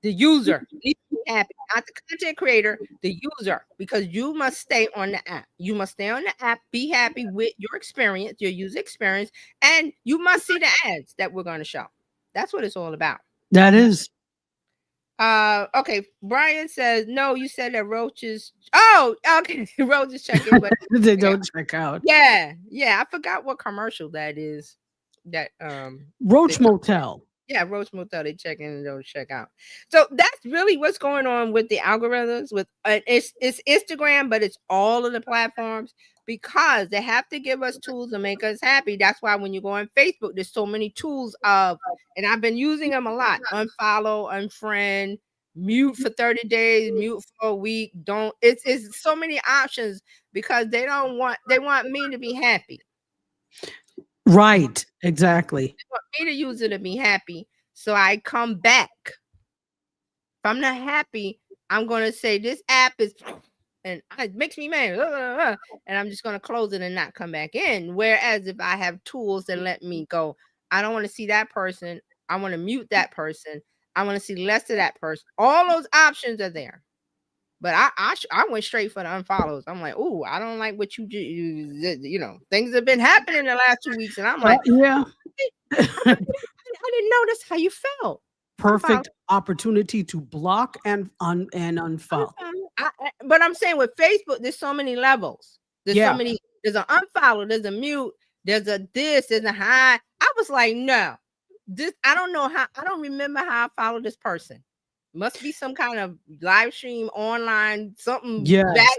The user needs you happy, not the content creator, the user, because you must stay on the app. You must stay on the app, be happy with your experience, your user experience, and you must see the ads that we're going to show. That's what it's all about.
That is.
Okay. Brian says, no, you said that roaches. Oh, okay. Roaches check in, but
They don't check out.
yeah. I forgot what commercial that is. That
Roach Motel.
Yeah, Roach Motel. They check in and don't check out. So that's really what's going on with the algorithms. With it's Instagram, but it's all of the platforms because they have to give us tools to make us happy. That's why when you go on Facebook, there's so many tools of, and I've been using them a lot. Unfollow, unfriend, mute for 30 days, mute for a week. Don't. It's so many options because they want me to be happy.
Right, exactly.
They want me to use it to be happy, so I come back. If I'm not happy, I'm gonna say this app is, and it makes me mad, and I'm just gonna close it and not come back in. Whereas if I have tools that let me go, I don't want to see that person. I want to mute that person. I want to see less of that person. All those options are there. But I went straight for the unfollows. I'm like, oh, I don't like what you do. You know, things have been happening the last 2 weeks, and I'm like,
yeah.
I didn't notice how you felt.
Perfect opportunity to block and unfollow.
But I'm saying with Facebook, there's so many levels. There's so many. There's an unfollow. There's a mute. There's a this. There's a hide. I was like, no, this. I don't know how. I don't remember how I followed this person. Must be some kind of live stream online, something back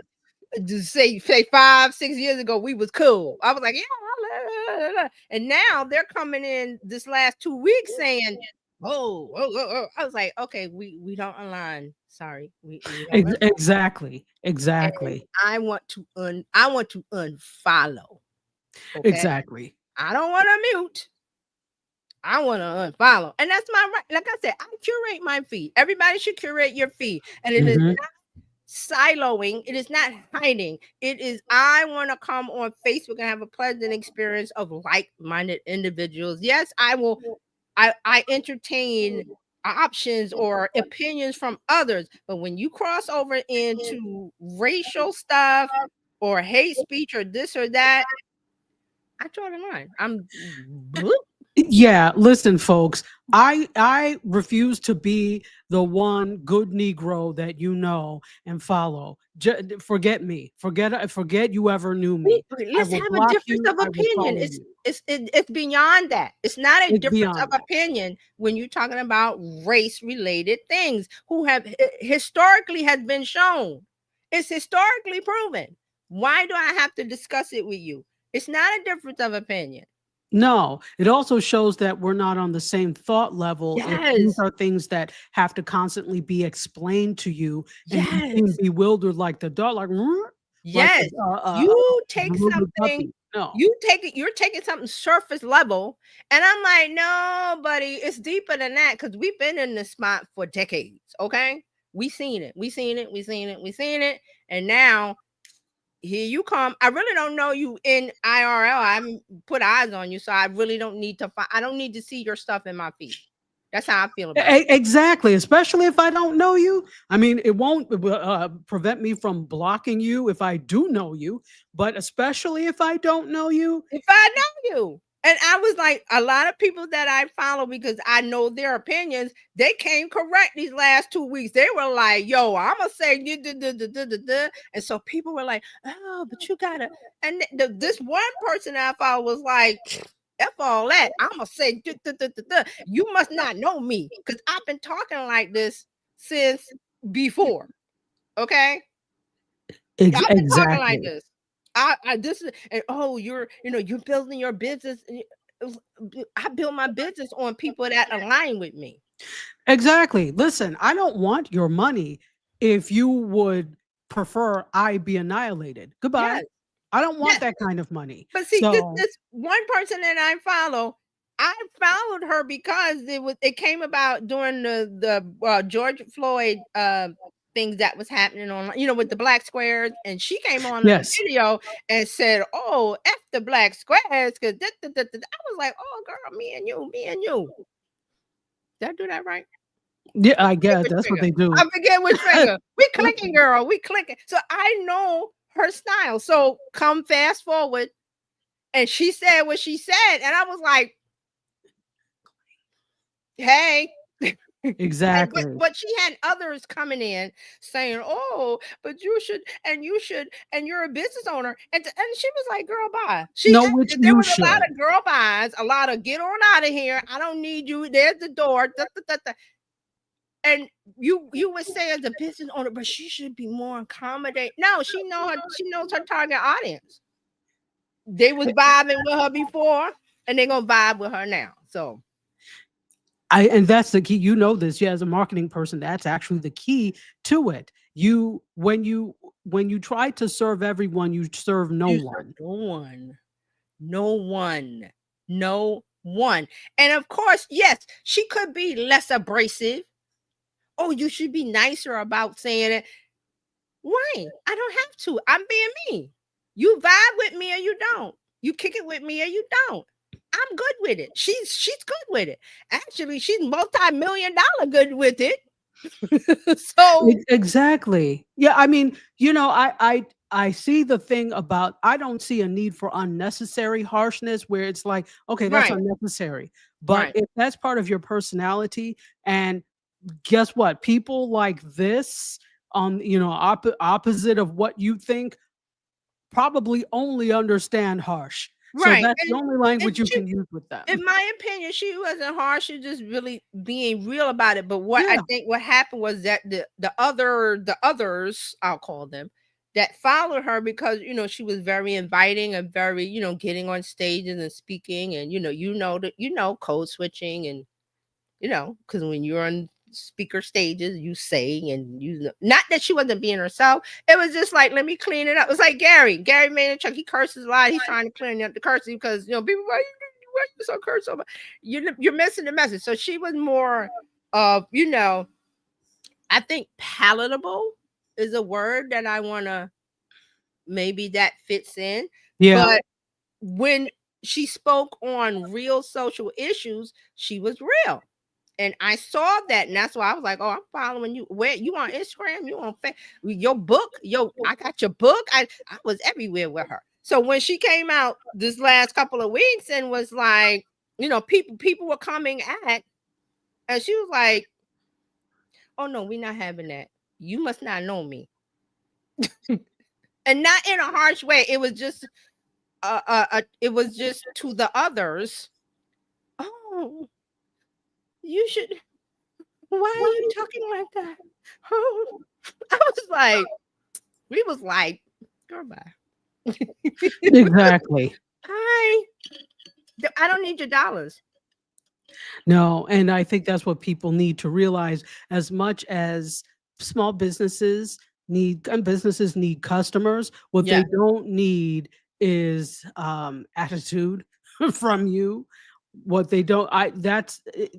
to say 5-6 years ago, we was cool. I was like, yeah. And now they're coming in this last 2 weeks saying, oh. I was like, okay, we don't align. Sorry. We don't
Exactly.
and I want to unfollow. Okay?
Exactly.
I don't want to mute. I want to unfollow. And that's my right. Like I said, I curate my feed. Everybody should curate your feed. And it is not siloing. It is not hiding. It is, I want to come on Facebook and have a pleasant experience of like-minded individuals. Yes, I will. I entertain options or opinions from others. But when you cross over into racial stuff or hate speech or this or that, I draw the line.
Yeah, listen, folks. I refuse to be the one good Negro that you know and follow. Forget me. Forget you ever knew me.
Let's have a difference of opinion. It's beyond that. It's not a difference of opinion when you're talking about race-related things who have historically has been shown. It's historically proven. Why do I have to discuss it with you? It's not a difference of opinion.
No, it also shows that we're not on the same thought level.
Yes.
These are things that have to constantly be explained to you, and you seem bewildered like the dog. Like,
yes, you take something.
No,
you're taking something surface level, and I'm like, no, buddy, it's deeper than that because we've been in this spot for decades. Okay, we seen it, and now. Here you come. I really don't know you in IRL. I haven't put eyes on you, so I really don't need to. I don't need to see your stuff in my feed. That's how I feel about it.
Exactly. Especially if I don't know you. I mean, it won't prevent me from blocking you if I do know you, but especially if I don't know you.
If I know you. And I was like, a lot of people that I follow because I know their opinions, they came correct these last 2 weeks. They were like, yo, I'm going to say, and so people were like, oh, but you got to. And this one person I follow was like, F all that. I'm going to say, you must not know me because I've been talking like this since before. Okay? I've been talking like this. This is, and you're building your business. I build my business on people that align with me.
Exactly. Listen, I don't want your money if you would prefer I be annihilated. Goodbye. Yes. I don't want that kind of money.
But see, this one person that I followed her because it came about during the George Floyd things that was happening online, with the black squares, and she came on the video and said, "Oh, F the black squares," because I was like, "Oh, girl, me and you." Did I do that right?
Yeah, I
Forget
guess
which
that's what
finger.
they do.
I forget which finger. We clicking, girl. We clicking. So I know her style. So come fast forward, and she said what she said, and I was like, "Hey."
Exactly.
But she had others coming in saying, "Oh, but you should, and you should, and you're a business owner," and she was like, "Girl, bye."
No, which
There
you
was a lot
should.
of girl buys, a lot of "get on out of here. I don't need you. There's the door." Da, da, da, da. And you would say as a business owner, but she should be more accommodating. No, she knows her target audience. They was vibing with her before, and they're gonna vibe with her now. So
And that's the key. You know this. Yeah, as a marketing person, that's actually the key to it. When you try to serve everyone, you serve no
you
one.
serve no one. And of course, yes, she could be less abrasive. Oh, you should be nicer about saying it. Why? I don't have to. I'm being me. You vibe with me or you don't. You kick it with me or you don't. I'm good with it. She's good with it. Actually, she's multi-million-dollar good with it. So
Exactly. Yeah, I mean, I see the thing about, I don't see a need for unnecessary harshness where it's like, okay, that's
right,
unnecessary. But
right.
if that's part of your personality, and guess what? People like this, opposite of what you think, probably only understand harsh. So
Right.
that's the only language you
she,
can use with them.
in my opinion, she wasn't harsh. She just really being real about it. But what I
Yeah.
think what happened was that the others, I'll call them, that followed her because she was very inviting and very, getting on stages and speaking and code switching and because when you're on speaker stages, you say and not that she wasn't being herself. It was just like, let me clean it up. It's like Gary Vaynerchuk. He curses a lot. He's trying to clean up the cursing because people, why you so curse so much? You're missing the message. So she was more of I think palatable is a word that I want to maybe that fits in.
Yeah.
But when she spoke on real social issues, she was real. And I saw that, and that's why I was like, "Oh, I'm following you. Where you on Instagram? You on your book? I got your book." I was everywhere with her. So when she came out this last couple of weeks and was like, people were coming at, and she was like, "Oh no, we're not having that. You must not know me," and not in a harsh way. It was just, it was just to the others. Oh, you should. Why are you talking like that? Oh. We was like, girl, bye.
Exactly.
Hi. I don't need your dollars.
No, and I think that's what people need to realize. As much as small businesses need customers, what
Yeah.
they don't need is attitude from you. What they don't,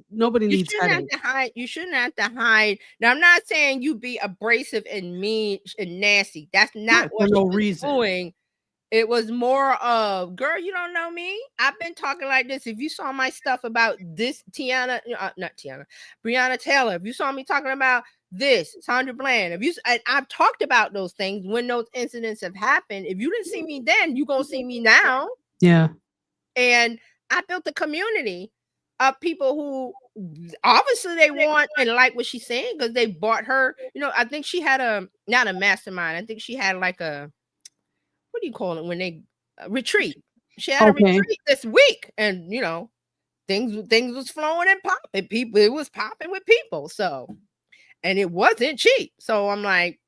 nobody
You
needs
shouldn't have
headache.
to hide. You shouldn't have to hide. Now, I'm not saying you be abrasive and mean and nasty. That's not
Right, for
what
no
she was
reason.
doing. It was more of, girl, you don't know me. I've been talking like this. If you saw my stuff about this, Breonna Taylor, if you saw me talking about this, Sandra Bland, I've talked about those things when those incidents have happened. If you didn't see me then, you're going to see me now.
Yeah.
And I built a community of people who obviously they want and like what she's saying because they bought her. I think she had not a mastermind. I think she had like a, what do you call it when they retreat? She had a retreat this week, and things was flowing and popping. It was popping with people. So, and it wasn't cheap. So I'm like,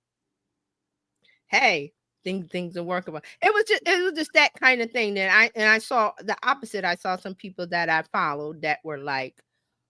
hey, things are workable. It was just that kind of thing that I saw the opposite. I saw some people that I followed that were like,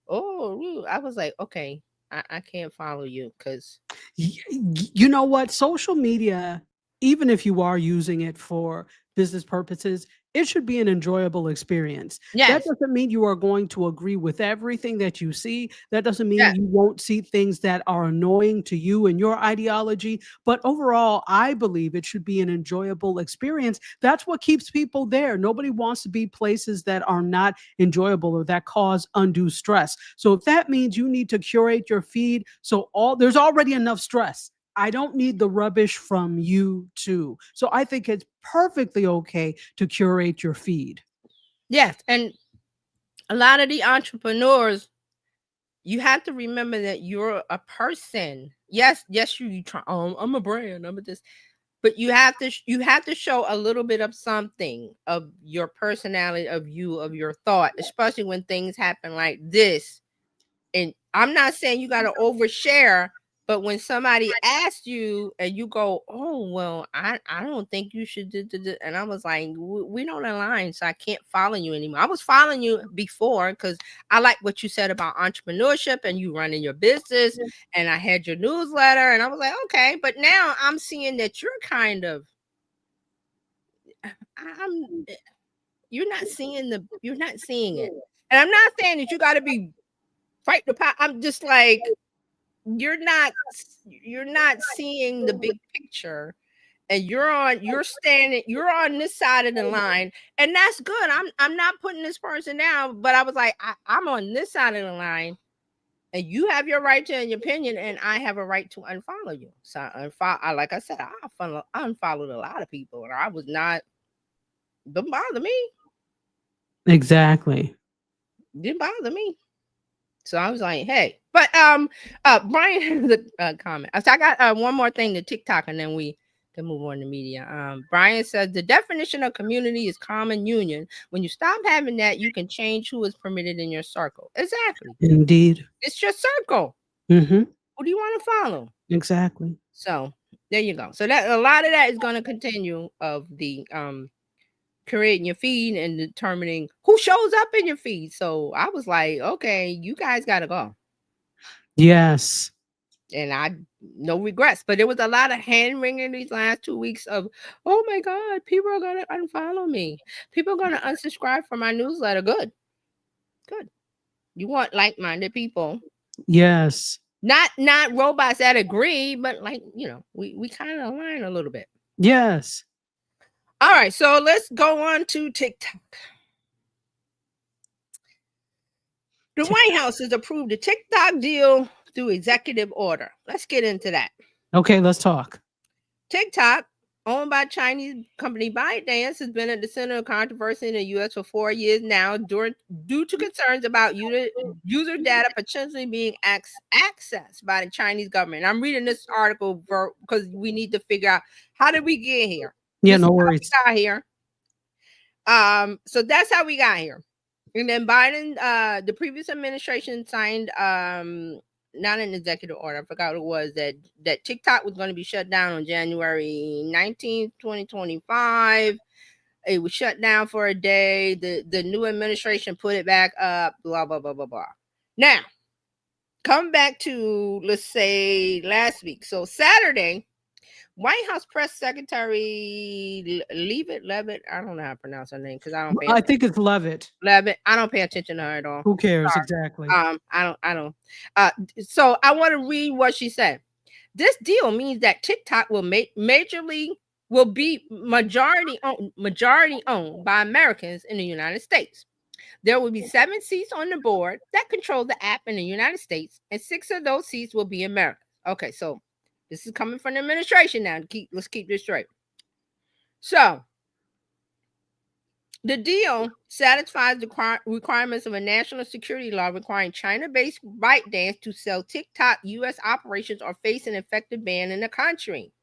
oh, I was like, okay, I can't follow you because
You know what? Social media, even if you are using it for business purposes, it should be an enjoyable experience. That
Yes.
doesn't mean you are going to agree with everything that you see. That doesn't mean
Yes.
you won't see things that are annoying to you and your ideology. But overall, I believe it should be an enjoyable experience. That's what keeps people there. Nobody wants to be places that are not enjoyable or that cause undue stress. So if that means you need to curate your feed, so there's already enough stress. I don't need the rubbish from you too. So I think it's perfectly okay to curate your feed.
Yes. And a lot of the entrepreneurs, you have to remember that you're a person. Yes, you try. I'm a brand. I'm a this, but you have to show a little bit of something of your personality, of your thought, especially when things happen like this. And I'm not saying you got to overshare, but when somebody asks you and you go, "Oh well, I don't think you should do," and I was like, "We don't align, so I can't follow you anymore." I was following you before because I like what you said about entrepreneurship and you running your business, and I had your newsletter, and I was like, "Okay," but now I'm seeing that you're kind of, you're not seeing it, and I'm not saying that you got to be fight the pot. I'm just like, you're not seeing the big picture, and you're on this side of the line, and that's good. I'm not putting this person down, but I was like, I'm on this side of the line, and you have your right to an opinion, and I have a right to unfollow you. So like I said, I unfollowed a lot of people, and I was not, didn't bother me.
Exactly.
Didn't bother me. So I was like, hey, but Brian has a comment. So I got one more thing to TikTok, and then we can move on to media. Brian says the definition of community is common union. When you stop having that, you can change who is permitted in your circle. Exactly.
Indeed.
It's your circle.
Mm-hmm.
Who do you want to follow?
Exactly.
So there you go. So that a lot of that is going to continue of the creating your feed and determining who shows up in your feed. So I was like, okay, you guys got to go.
Yes.
And I no regrets, but there was a lot of hand wringing these last 2 weeks of, oh my God, people are going to unfollow me. People are going to unsubscribe from my newsletter. Good. You want like-minded people.
Yes.
Not robots that agree, but like, we kind of align a little bit.
Yes.
All right, so let's go on to TikTok. The White House has approved a TikTok deal through executive order. Let's get into that.
Okay, let's talk.
TikTok, owned by Chinese company ByteDance, has been at the center of controversy in the U.S. for 4 years now due to concerns about user data potentially being accessed by the Chinese government. I'm reading this article because we need to figure out, how did we get here?
Yeah, no worries.
Got here. So that's how we got here. And then Biden, the previous administration signed not an executive order, I forgot what it was, that TikTok was going to be shut down on January 19th, 2025. It was shut down for a day. The new administration put it back up, blah, blah, blah, blah, blah. Now, come back to, let's say, last week. So Saturday, White House Press Secretary Leavitt, I don't know how to pronounce her name because I
think it's Levitt.
Levitt. I don't pay attention to her at all.
Who cares?
Sorry.
Exactly.
I don't. So I want to read what she said. This deal means that TikTok will be majority owned by Americans in the United States. There will be 7 seats on the board that control the app in the United States, and 6 of those seats will be Americans. Okay, so this is coming from the administration now. Let's keep this straight. So the deal satisfies the requirements of a national security law requiring China-based ByteDance to sell TikTok U.S. operations or face an effective ban in the country.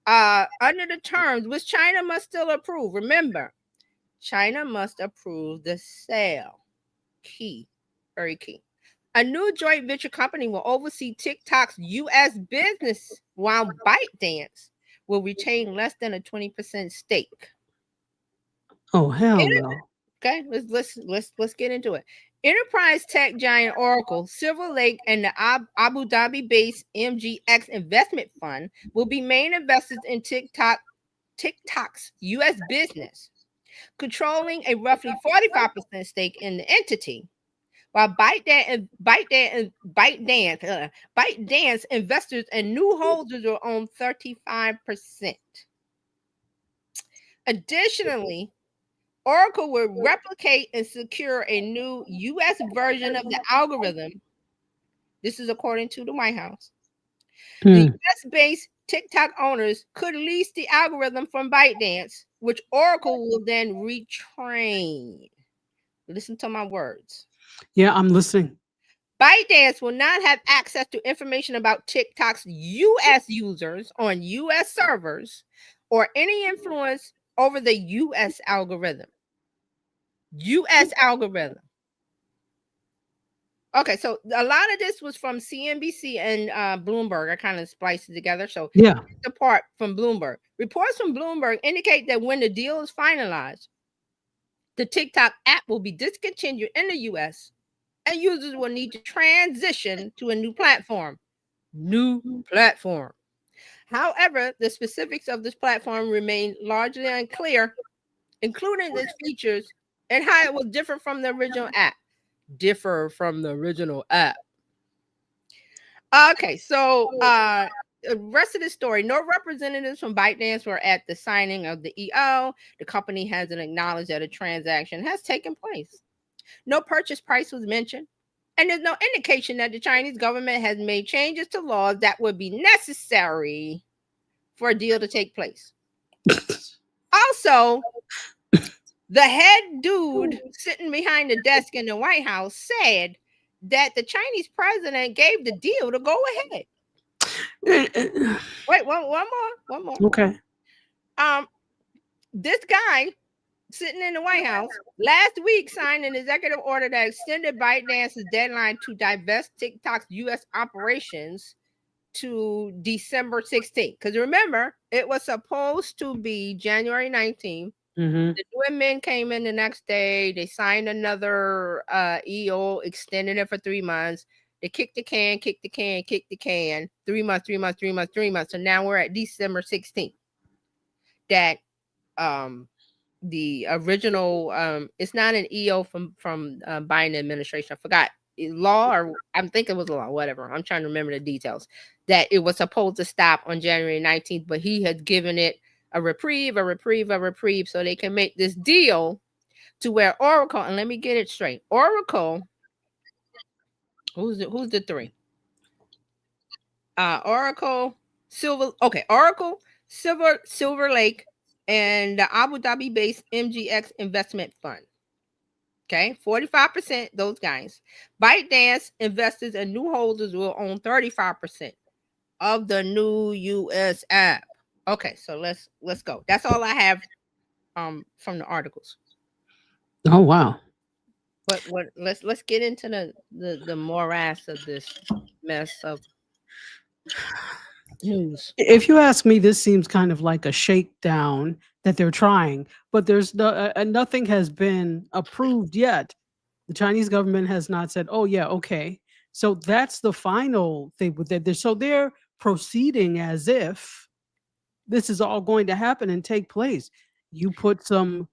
Under the terms, which China must still approve. Remember, China must approve the sale. Key, very key. A new joint venture company will oversee TikTok's U.S. business, while ByteDance will retain less than a 20% stake.
Oh, hell no.
Okay, let's get into it. Enterprise tech giant Oracle, Silver Lake, and the Abu Dhabi-based MGX Investment Fund will be main investors in TikTok TikTok's U.S. business, controlling a roughly 45% stake in the entity, while ByteDance investors and new holders will own 35%. Additionally, Oracle will replicate and secure a new U.S. version of the algorithm. This is according to the White House. The U.S.-based TikTok owners could lease the algorithm from ByteDance, which Oracle will then retrain. Listen to my words.
Yeah, I'm listening.
ByteDance will not have access to information about TikTok's U.S. users on U.S. servers or any influence over the U.S. algorithm. U.S. algorithm. Okay, so a lot of this was from CNBC and Bloomberg. I kind of spliced it together. So
yeah,
the part from Bloomberg. Reports from Bloomberg indicate that when the deal is finalized, the TikTok app will be discontinued in the U.S. and users will need to transition to a new platform. However, the specifics of this platform remain largely unclear, including its features and how it will differ from the original app. Okay, so the rest of the story. No representatives from ByteDance were at the signing of the EO. The company hasn't acknowledged that a transaction has taken place. No purchase price was mentioned, and there's no indication that the Chinese government has made changes to laws that would be necessary for a deal to take place. Also, the head dude sitting behind the desk in the White House said that the Chinese president gave the deal to go ahead. Wait, one more.
Okay.
This guy sitting in the White House last week signed an executive order that extended ByteDance's deadline to divest TikTok's U.S. operations to December 16th. Because remember, it was supposed to be January 19th. The new men came in the next day. They signed another EO, extended it for 3 months. They kicked the can. 3 months. So now we're at December 16th. That the original it's not an EO from Biden administration. I forgot law, or I'm thinking it was law, whatever. I'm trying to remember the details. That it was supposed to stop on January 19th, but he had given it a reprieve, so they can make this deal to where Oracle, and let me get it straight. Oracle, who's the three? Oracle, Silver Lake, and the Abu Dhabi-based MGX Investment Fund. Okay, 45%, those guys. ByteDance investors and new holders will own 35% of the new US app. Okay, so let's go. That's all I have from the articles.
Oh wow.
But let's get into the morass of this mess of news.
If you ask me, this seems kind of like a shakedown that they're trying, but there's nothing has been approved yet. The Chinese government has not said, "Oh yeah, okay." So that's the final thing with it. So they're proceeding as if this is all going to happen and take place. You put some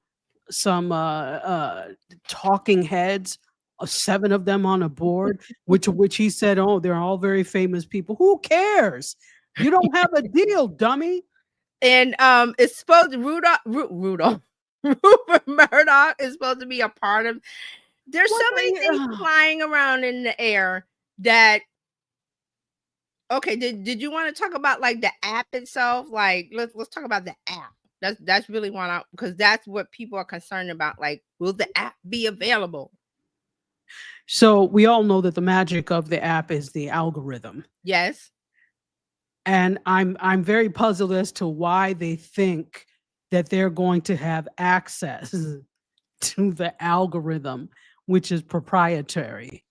talking heads, 7 of them on a board, which he said, "Oh, they're all very famous people." Who cares? You don't have a deal, dummy.
And it's supposed to Rupert Murdoch is supposed to be a part of. There's so many things flying around in the air that. Okay, did you want to talk about like the app itself? Like let's talk about the app. That's really because that's what people are concerned about. Like, will the app be available?
So we all know that the magic of the app is the algorithm.
Yes.
And I'm very puzzled as to why they think that they're going to have access to the algorithm, which is proprietary.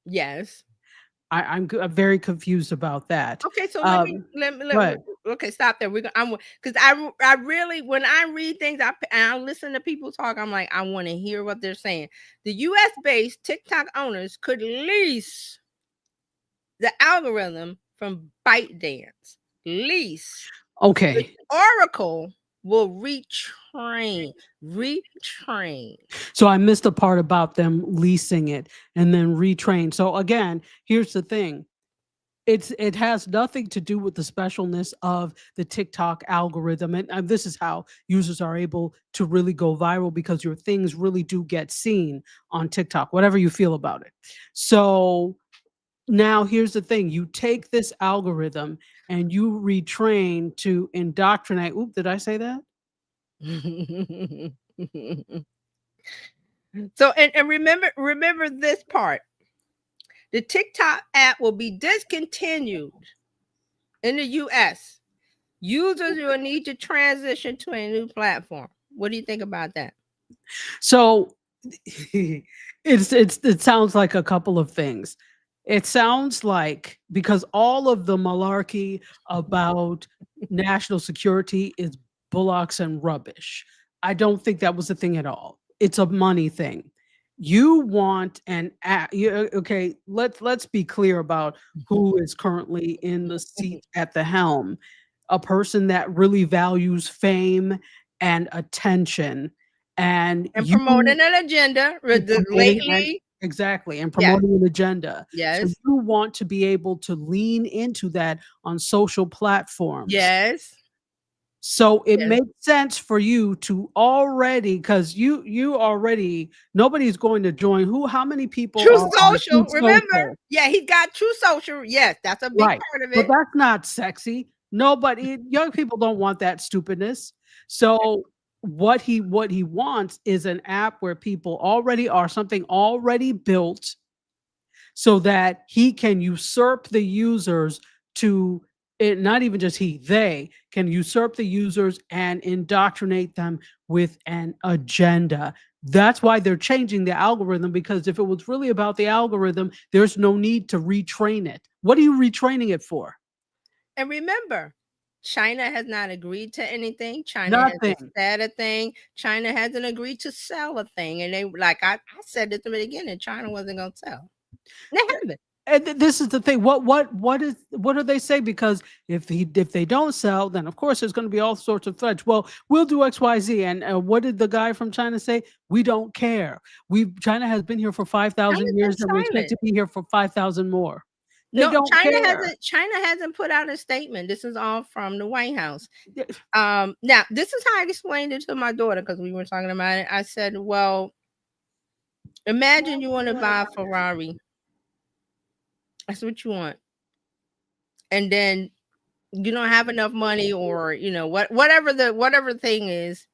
Yes.
I'm very confused about that.
Okay, so let me okay, stop there. Because I really, when I read things, I listen to people talk, I'm like, I want to hear what they're saying. The US-based TikTok owners could lease the algorithm from ByteDance.
Okay.
Oracle will retrain.
So I missed the part about them leasing it and then retrain. So again, here's the thing. It has nothing to do with the specialness of the TikTok algorithm. And this is how users are able to really go viral, because your things really do get seen on TikTok, whatever you feel about it. So now here's the thing. You take this algorithm and you retrain to indoctrinate. Oop, did I say that?
So and remember this part. The TikTok app will be discontinued in the US. Users will need to transition to a new platform. What do you think about that?
So it sounds like a couple of things. It sounds like, because all of the malarkey about national security is bullocks and rubbish. I don't think that was the thing at all. It's a money thing. You want an app. Okay, let's be clear about who is currently in the seat at the helm. A person that really values fame and attention, and
promoting an agenda lately.
Exactly, and promoting an agenda.
Yes.
So you want to be able to lean into that on social platforms.
Yes.
So it makes sense for you to already, because you already, nobody's going to join. How many people?
True Social, remember? Yeah, he got True Social. Yes, that's a big part of it.
But that's not sexy. Nobody, young people don't want that stupidness. So what he wants is an app where people already are, something already built, so that he can usurp the users to it. Not even just they can usurp the users and indoctrinate them with an agenda. That's why they're changing the algorithm, because if it was really about the algorithm, there's no need to retrain it. What are you retraining it for?
And remember, China has not agreed to anything. China hasn't said a thing. China hasn't agreed to sell a thing. And they, like I said at the beginning, China wasn't going to sell. They haven't.
And this is the thing. What do they say? Because if they don't sell, then of course there's going to be all sorts of threats. Well, we'll do XYZ. And what did the guy from China say? We don't care. China has been here for 5,000 years, and we expect to be here for 5,000 more.
China hasn't put out a statement. This is all from the White House. Now, this is how I explained it to my daughter, because we were talking about it. I said, well, imagine you want to buy a Ferrari. That's what you want. And then you don't have enough money, or whatever the thing is,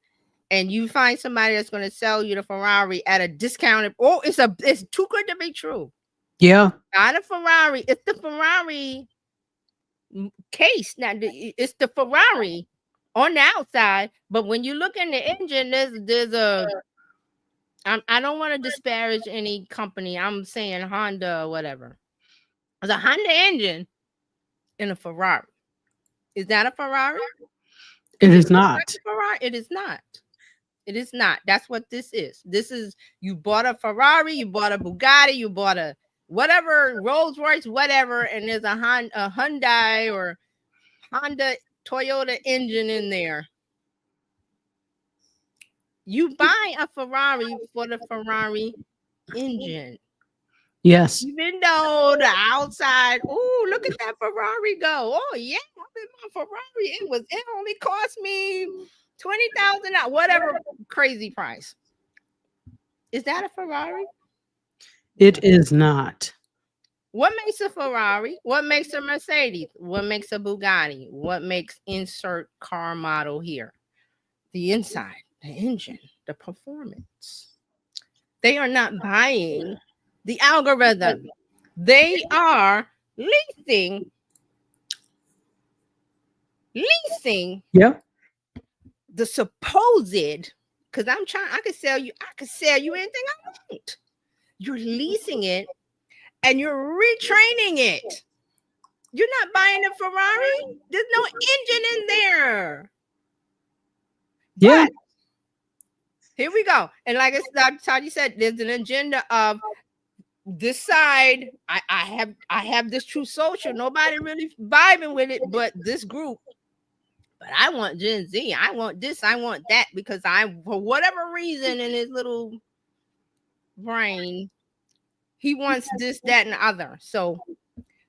and you find somebody that's going to sell you the Ferrari at a discounted. Oh, it's too good to be true.
Yeah.
Not a Ferrari. It's the Ferrari case. Now it's the Ferrari on the outside, but when you look in the engine, there's a. I don't want to disparage any company. I'm saying Honda or whatever. There's a Honda engine in a Ferrari. Is that a Ferrari?
It is not.
Ferrari. It is not. It is not. That's what this is. This is, you bought a Ferrari, you bought a Bugatti, you bought a whatever, Rolls Royce, whatever, and there's a Hyundai or Honda Toyota engine in there. You buy a Ferrari for the Ferrari engine.
Yes.
Even though the outside, oh, look at that Ferrari go. Oh, yeah, I'm in my Ferrari. It only cost me $20,000, whatever crazy price. Is that a Ferrari?
It is not.
What makes a Ferrari? What makes a Mercedes? What makes a Bugatti? What makes insert car model here? The inside, the engine, the performance. They are not buying the algorithm. They are leasing.
Yeah.
The supposed, because I could sell you anything I want. You're leasing it and you're retraining it. You're not buying a Ferrari. There's no engine in there.
Yeah.
But here we go. And like Dr. Tati said, there's an agenda of this side. I have this True Social. Nobody really vibing with it, but this group But I want Gen Z. I want this. I want that because for whatever reason in his little brain, he wants this, that, and the other. So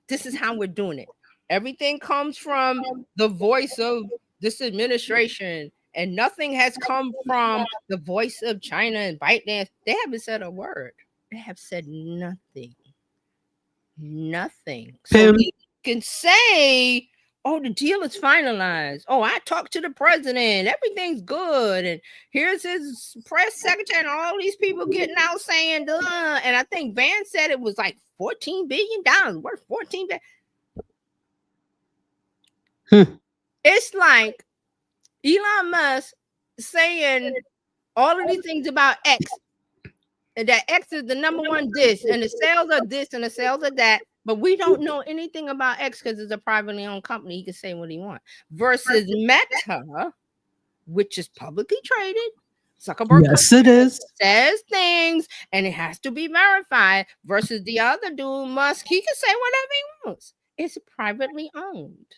this is how we're doing it. Everything comes from the voice of this administration, and nothing has come from the voice of China and ByteDance. They haven't said a word. They have said nothing. Nothing. So he can say, oh, the deal is finalized. Oh, I talked to the president. Everything's good. And here's his press secretary and all these people getting out saying, duh. And I think Van said it was like $14 billion, worth $14 billion. It's like Elon Musk saying all of these things about X, and that X is the number one this, and the sales are this, and the sales are that. But we don't know anything about X because it's a privately owned company. He can say what he wants. Versus Meta, which is publicly traded. Zuckerberg,
yes, it is,
says things, and it has to be verified. Versus the other dude, Musk, he can say whatever he wants. It's privately owned.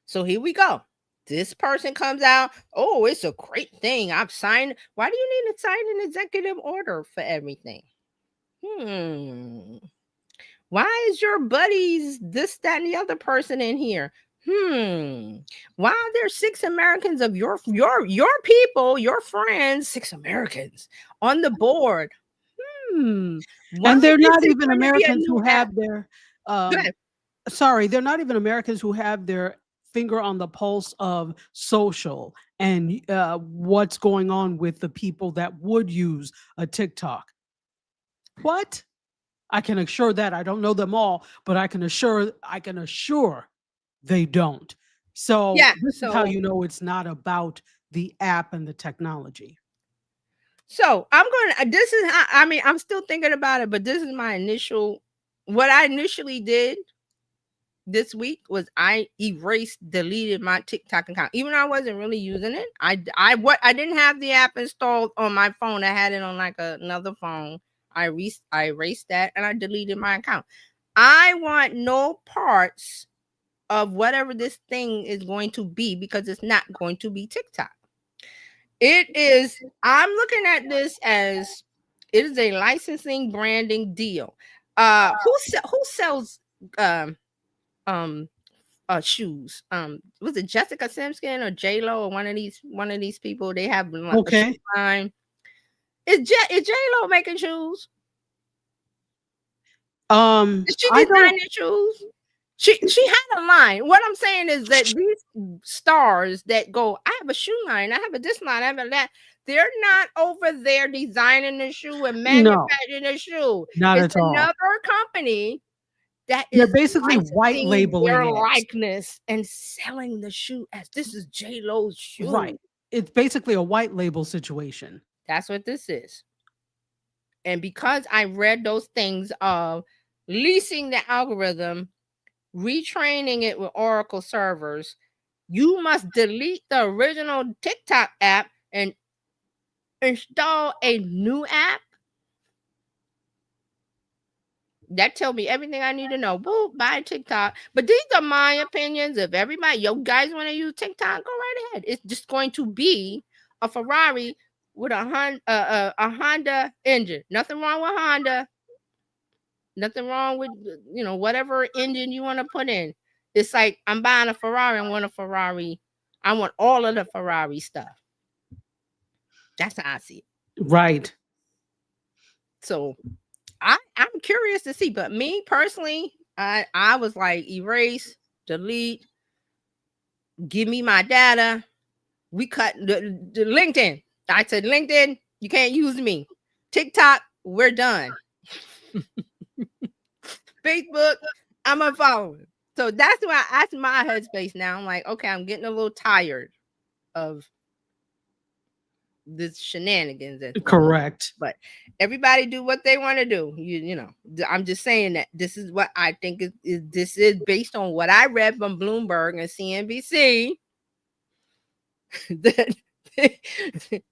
So here we go. This person comes out. Oh, it's a great thing. I've signed. Why do you need to sign an executive order for everything? Why is your buddies this, that, and the other person in here? Why are there 6 Americans of your people, your friends, 6 Americans on the board?
And they're not even Americans who have their they're not even Americans who have their finger on the pulse of social and what's going on with the people that would use a TikTok. What? I can assure that I don't know them all, but I can assure they don't. So this is how you know it's not about the app and the technology.
So this is how, I mean, I'm still thinking about it, but this is what I initially did this week was I deleted my TikTok account. Even though I wasn't really using it. I didn't have the app installed on my phone. I had it on like another phone. I erased that and I deleted my account. I want no parts of whatever this thing is going to be because it's not going to be TikTok. I'm looking at this as it is a licensing branding deal. Who sells shoes? Was it Jessica Simpson or J-Lo or one of these people? They have like a shoe line. Is J-Lo making shoes? Is she designing shoes? She had a line. What I'm saying is that these stars that go, I have a shoe line, I have a this line, I have a that. They're not over there designing the shoe and manufacturing the shoe.
Not
it's
at all.
Another company that
they're
is
basically white labeling
their
it.
likeness and selling the shoe as this is J-Lo's shoe.
Right. It's basically a white label situation.
That's what this is. And because I read those things of leasing the algorithm, retraining it with Oracle servers, you must delete the original TikTok app and install a new app. That tells me everything I need to know. Boop, buy TikTok. But these are my opinions. If everybody, you guys want to use TikTok, go right ahead. It's just going to be a Ferrari with a Honda engine. Nothing wrong with Honda. Nothing wrong with, whatever engine you want to put in. It's like I'm buying a Ferrari. I want a Ferrari. I want all of the Ferrari stuff. That's how I see it.
Right.
So I'm curious to see, but me personally, I was like, erase, delete, give me my data. We cut the LinkedIn. I said, LinkedIn, you can't use me. TikTok, we're done. Facebook, I'm unfollowing. So that's my headspace now. I'm like, okay, I'm getting a little tired of this shenanigans.
Correct.
But everybody do what they want to do. I'm just saying that this is what I think this is based on what I read from Bloomberg and CNBC. That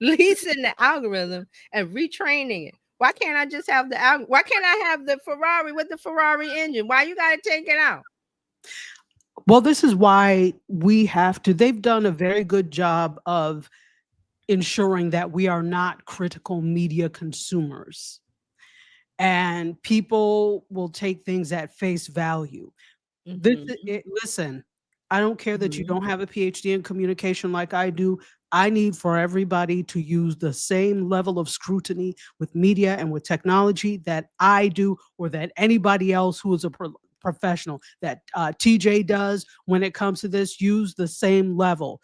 leasing the algorithm and retraining it. Why can't I just have why can't I have the Ferrari with the Ferrari engine? Why you gotta take it out?
Well, this is why we have to. They've done a very good job of ensuring that we are not critical media consumers. And people will take things at face value. Listen, I don't care that you
Mhm.
don't have a PhD in communication like I do. I need for everybody to use the same level of scrutiny with media and with technology that I do, or that anybody else who is a professional, that TJ does when it comes to this. Use the same level,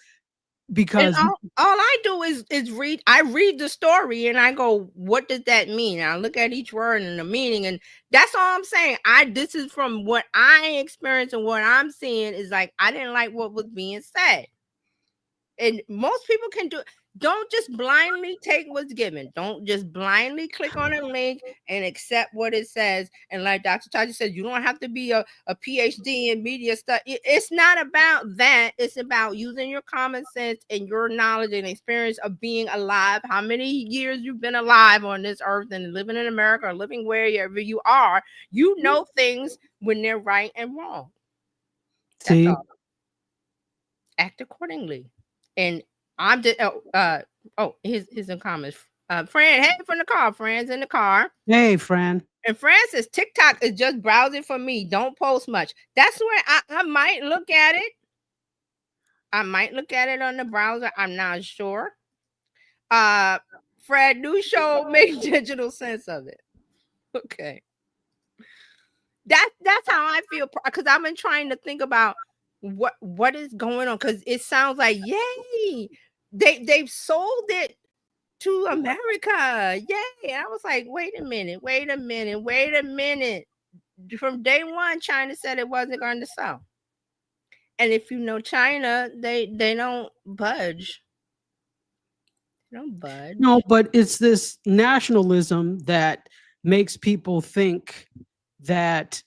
And
because
all I do is read. I read the story and I go, what does that mean? I look at each word and the meaning, and that's all I'm saying. This is from what I experienced, and what I'm seeing is like I didn't like what was being said. And most people can do. Don't just blindly take what's given. Don't just blindly click on a link and accept what it says. And like Dr. Taji said, you don't have to be a PhD in media stuff. It's not about that. It's about using your common sense and your knowledge and experience of being alive. How many years you've been alive on this earth and living in America or living wherever you are, you know things when they're right and wrong. That's
see,
all. Act accordingly. And I'm just here's in comments. Fran, hey from the car. Fran's in the car.
hey, Fran.
And Fran says TikTok is just browsing for me. Don't post much. That's where I might look at it. I might look at it on the browser. I'm not sure. Fred, new show, make digital sense of it. Okay. That's how I feel, because I've been trying to think about what is going on, because it sounds like yay, they've sold it to America, yay. I was like, wait a minute. From day one, China said it wasn't going to sell, and if you know China, they don't budge. They don't budge.
No, but it's this nationalism that makes people think that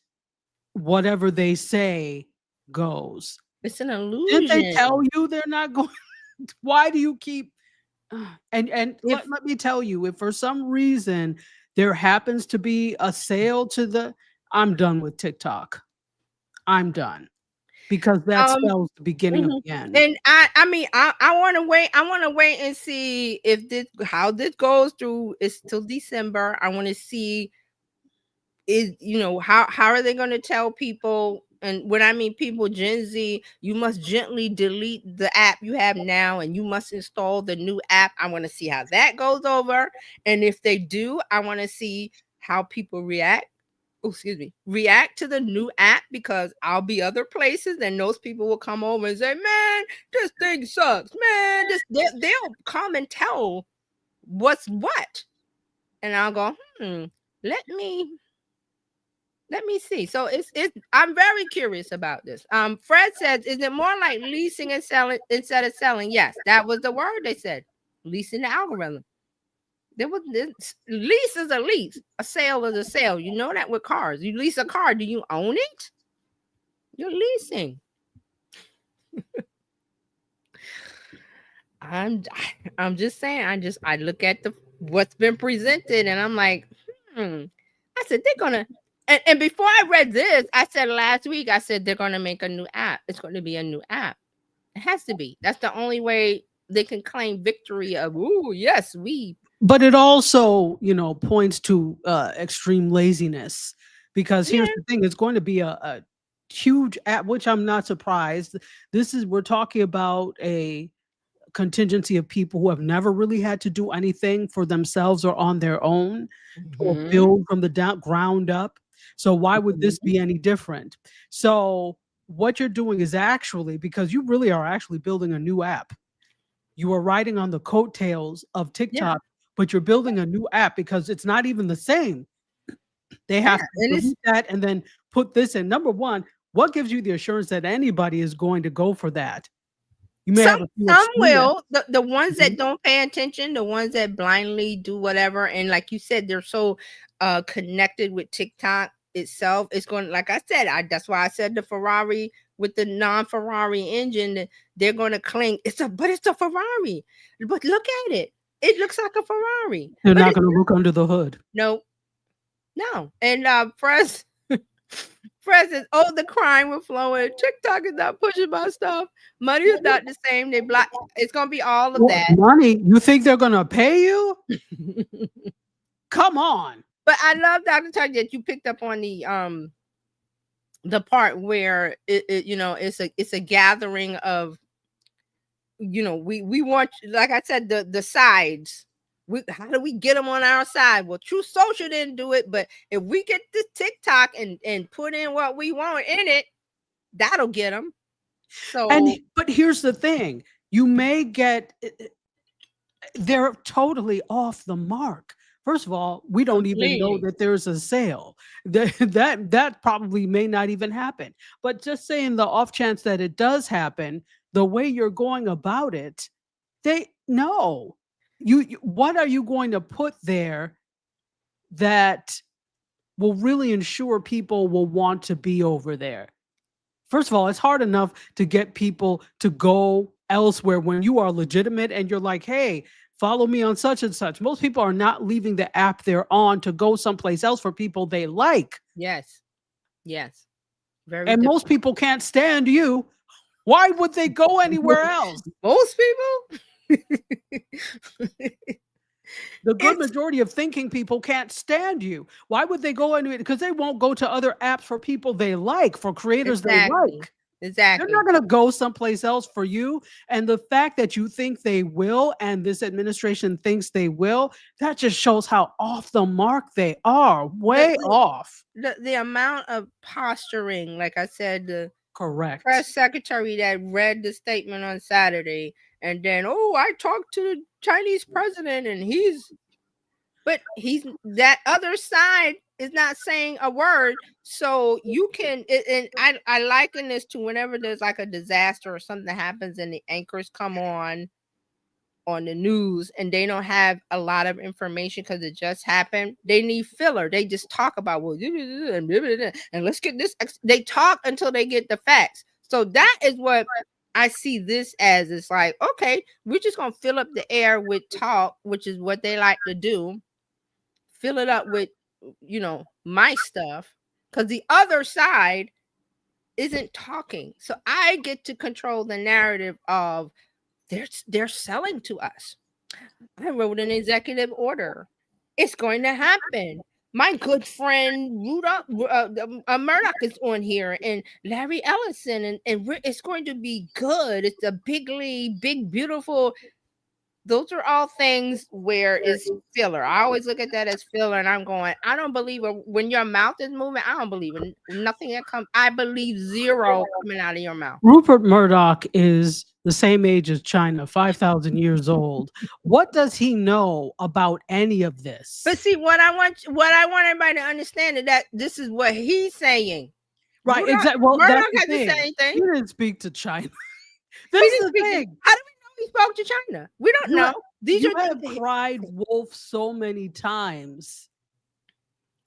whatever they say goes.
It's an
Did they
illusion.
tell you they're not going? Why do you keep? And let me tell you, if for some reason there happens to be a sale to the, I'm done with TikTok. I'm done, because that spells the beginning of the end.
And I mean, I want to wait. I want to wait and see if how this goes through. It's till December. I want to see how are they going to tell people? And when I mean people, Gen Z, you must gently delete the app you have now, and you must install the new app. I want to see how that goes over. And if they do, I want to see how people react to the new app, because I'll be other places and those people will come over and say, man, this thing sucks, man. They'll come and tell what's what. And I'll go, let me see. So it's I'm very curious about this. Fred says, is it more like leasing and selling instead of selling? Yes, that was the word they said. Leasing the algorithm. Lease is a lease. A sale is a sale. You know that with cars. You lease a car. Do you own it? You're leasing. I'm just saying. I look at what's been presented, and I'm like, I said they're gonna. And before I read this, I said last week, I said they're gonna make a new app. It's going to be a new app. It has to be. That's the only way they can claim victory of, yes, we.
But it also, points to extreme laziness, because here's the thing: it's going to be a huge app, which I'm not surprised. We're talking about a contingency of people who have never really had to do anything for themselves or on their own, or build from the ground up. So why would this be any different? So what you're doing is actually, because you really are actually building a new app. You are riding on the coattails of TikTok, but you're building a new app because it's not even the same. They have to delete that and then put this in. Number one, what gives you the assurance that anybody is going to go for that? You may
some will. The ones that don't pay attention, the ones that blindly do whatever, and like you said, they're so connected with TikTok itself. It's going, like I said, that's why I said the Ferrari with the non-Ferrari engine, they're going to cling. But it's a Ferrari. But look at it. It looks like a Ferrari.
They're not going to look under the hood.
No. And Fred Fred says, "Oh, the crime will flowing. TikTok is not pushing my stuff. Money is not the same. They block. It's gonna be all of that.
Money? You think they're gonna pay you? Come on."
But I love, Dr. Tuck, that you picked up on the part where it's a gathering of, we want, like I said, the sides. How do we get them on our side? Well, True Social didn't do it, but if we get this TikTok and put in what we want in it, that'll get them. So,
but here's the thing: you may get, they're totally off the mark. First of all, we don't even know that there's a sale. That probably may not even happen. But just saying, the off chance that it does happen, the way you're going about it, what are you going to put there that will really ensure people will want to be over there? First of all, it's hard enough to get people to go elsewhere when you are legitimate and you're like, hey, follow me on such and such. Most people are not leaving the app they're on to go someplace else for people they like.
Yes. Very.
And most people can't stand you. Why would they go anywhere else?
Most people?
The good majority of thinking people can't stand you. Why would they go anywhere? Because they won't go to other apps for people they like, for creators they like.
Exactly.
They're not going to go someplace else for you. And the fact that you think they will, and this administration thinks they will, that just shows how off the mark they are. Way off.
The amount of posturing, like I said, the
correct
press secretary that read the statement on Saturday, and then, I talked to the Chinese president, and that other side is not saying a word. So you can, and I liken this to whenever there's like a disaster or something happens and the anchors come on the news and they don't have a lot of information because it just happened. They need filler. They just talk about, and let's get this. They talk until they get the facts. So that is what I see this as. It's like, okay, we're just going to fill up the air with talk, which is what they like to do. Fill it up with, my stuff, because the other side isn't talking. So I get to control the narrative of they're selling to us. I wrote an executive order. It's going to happen. My good friend Rudolph Murdoch is on here, and Larry Ellison, and it's going to be good. It's a big league, big, beautiful. Those are all things where it's filler. I always look at that as filler, and I'm going, I don't believe when your mouth is moving. I don't believe in nothing that comes. I believe zero coming out of your mouth.
Rupert Murdoch is the same age as China, 5,000 years old. What does he know about any of this?
But see, what I want everybody to understand is that this is what he's saying.
Right, exactly. Well,
Murdoch hasn't said anything.
He didn't speak to China. This is the thing.
How do we know he spoke to China? We don't know.
These have cried wolf so many times.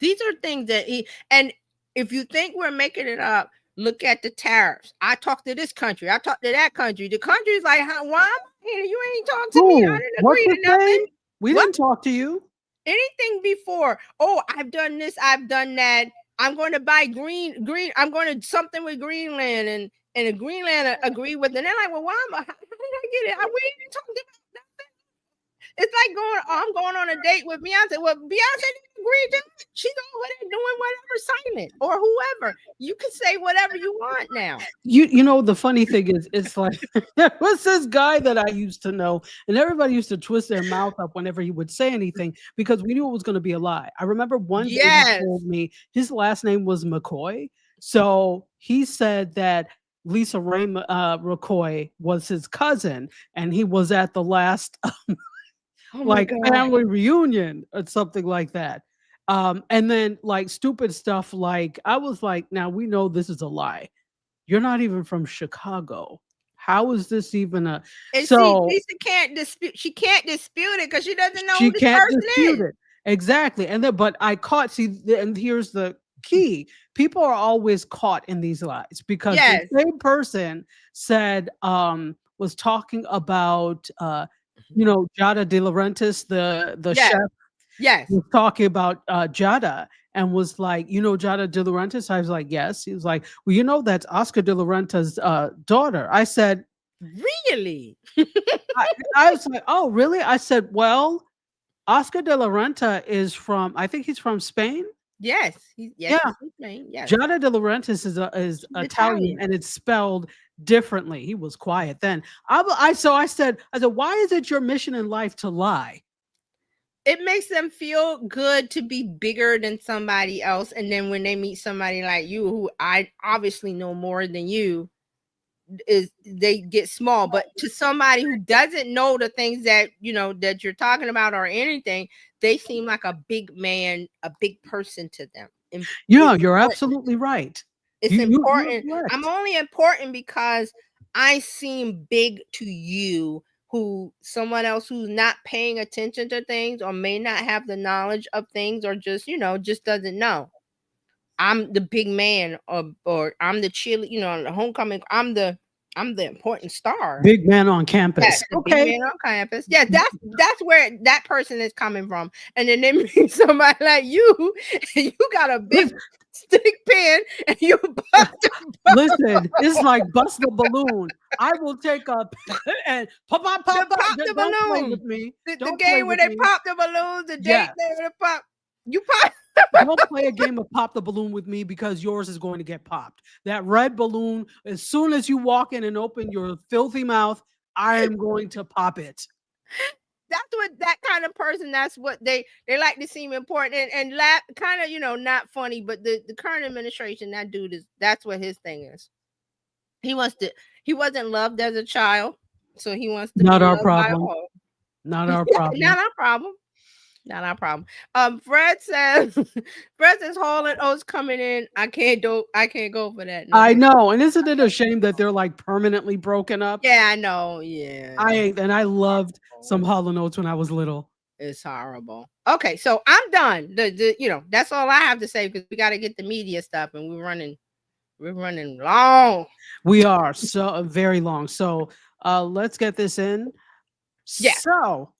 These are things that and if you think we're making it up, look at the tariffs. I talked to this country. I talked to that country. The country's like, why? You ain't talked to me. I didn't agree to nothing.
We didn't talk to you.
Anything before. I've done this. I've done that. I'm going to buy green. I'm going to something with Greenland, and the Greenland agree with it. And they're like, well, how did I get it? We didn't talk about nothing. It's like I'm going on a date with Beyonce. Well, Beyonce didn't agree to it. She's over there doing whatever, Simon or whoever. You can say whatever you want now.
You know, the funny thing is, it's like, there was this guy that I used to know, and everybody used to twist their mouth up whenever he would say anything because we knew it was going to be a lie. I remember one day he told me his last name was McCoy. So he said that Lisa Ray McCoy was his cousin, and he was at the last family reunion or something like that. And then like stupid stuff like, I was like, now we know this is a lie. You're not even from Chicago. How is this even a
Lisa can't dispute, she can't dispute it because she doesn't know who this person is.
It. Exactly. And then and here's the key. People are always caught in these lies because the same person said was talking about Giada De Laurentiis, the chef.
Yes.
Was talking about Giada, and was like, you know, Giada De Laurentiis? I was like, yes. He was like, well, you know, that's Oscar De La Renta's daughter. I said,
Really?
I was like, oh, really? I said, well, Oscar De La Renta is from, I think he's from Spain.
Yes.
Yeah.
He's Spain. Yes.
Giada De Laurentiis is Italian,
Italian.
and it's spelled differently. He was quiet then. I said, why is it your mission in life to lie?
It makes them feel good to be bigger than somebody else. And then when they meet somebody like you, who I obviously know more than you, they get small. But to somebody who doesn't know the things that, you know, that you're talking about or anything, they seem like a big man, a big person to them.
Yeah, you're absolutely right.
It's important.
correct.
I'm only important because I seem big to you, who someone else who's not paying attention to things or may not have the knowledge of things, or just, you know, just doesn't know. I'm the big man, or I'm the cheerleader, you know, the homecoming. I'm the important star.
Big man on campus.
Yes, the
Okay.
big man on campus. Yeah, that's where that person is coming from. And then they meet somebody like you, and you got a big stick pin, and you
Listen, it's like bust the balloon. I will take up and pop
pop the
Don't play
balloon
with me.
The
Don't play
game where
with
they
me.
pop the balloons, the
Yes.
date where they pop. You pop.
Don't play a game of pop the balloon with me, because yours is going to get popped. That red balloon, as soon as you walk in and open your filthy mouth, I am going to pop it.
That's what that kind of person, that's what they like to seem important and laugh, kind of, you know, not funny. But the current administration, that dude that's what his thing is. He wasn't loved as a child, so he wants to
Not
be
our
loved by
problem.
all.
Not our problem.
Not our problem. Not our problem. Fred says Hall and Oates coming in. I can't go for that. No.
I know. And isn't it a shame that they're like permanently broken up?
Yeah, I know. Yeah.
I loved some Hall and Oates when I was little.
It's horrible. Okay, so I'm done. You know, that's all I have to say, because we got to get the media stuff, and we're running long.
We are so very long. So let's get this in.
Yeah.
So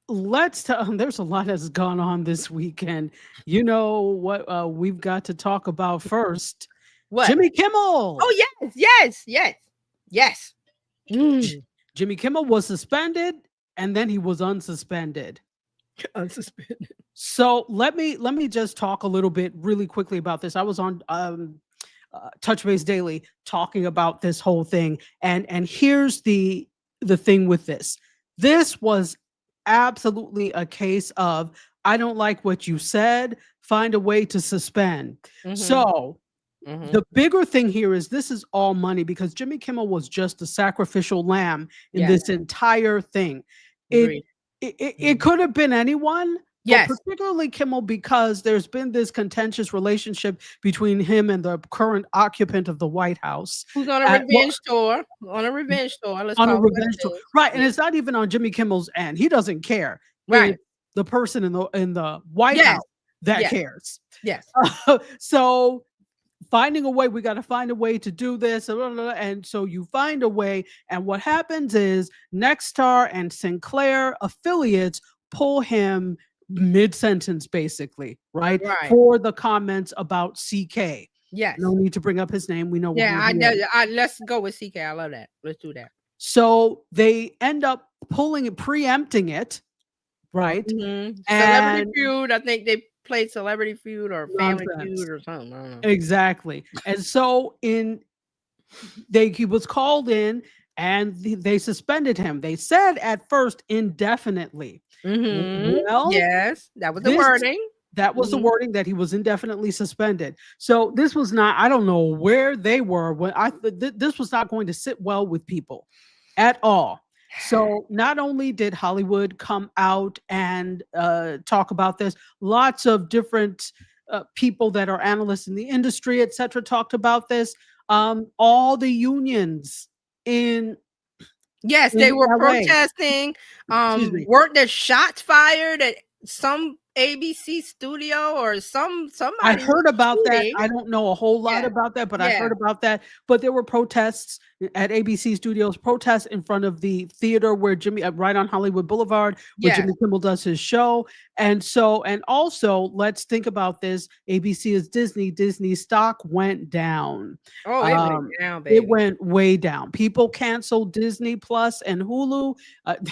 there's a lot that's gone on this weekend. You know what we've got to talk about first?
What?
Jimmy Kimmel.
Oh, yes.
Jimmy Kimmel was suspended, and then he was unsuspended.
Unsuspended.
So let me just talk a little bit really quickly about this. I was on Touch Base Daily talking about this whole thing, and here's the thing with this. This was absolutely a case of, I don't like what you said, find a way to suspend. So the bigger thing here is, this is all money, because Jimmy Kimmel was just a sacrificial lamb in this entire thing. It could have been anyone.
Yes.
But particularly Kimmel, because there's been this contentious relationship between him and the current occupant of the White House.
Who's on a revenge tour? On a revenge tour.
Right. And it's not even on Jimmy Kimmel's end. He doesn't care.
Right.
It's the person in the White House that cares.
Yes.
So finding a way, we got to find a way to do this. And so you find a way. And what happens is Nexstar and Sinclair affiliates pull him mid-sentence, basically, right? For the comments about CK.
Yes.
No need to bring up his name. We know.
Yeah, I know. Let's go with CK. I love that. Let's do that.
So they end up preempting it, right?
Celebrity Feud. I think they played Celebrity Feud or Family Feud or something. I don't know.
Exactly. And so he was called in, and they suspended him. They said at first indefinitely. Well,
yes, that was the wording.
That was the wording, that he was indefinitely suspended. So this was not, I don't know where they were when this was not going to sit well with people at all. So not only did Hollywood come out and talk about this, lots of different people that are analysts in the industry, etc., talked about this. All the unions
they were protesting. Weren't there shots fired at some ABC studio or
I
somebody
heard
was
about that.
shooting.
I don't know a whole lot
Yeah.
about that, but I
Yeah.
heard about that. But there were protests at ABC Studios, protests in front of the theater where Jimmy, right on Hollywood Boulevard, where
Yeah.
Jimmy Kimmel does his show. And also, let's think about this. ABC is Disney. Disney stock went down.
Oh, it went down, baby.
It went way down. People canceled Disney Plus and Hulu.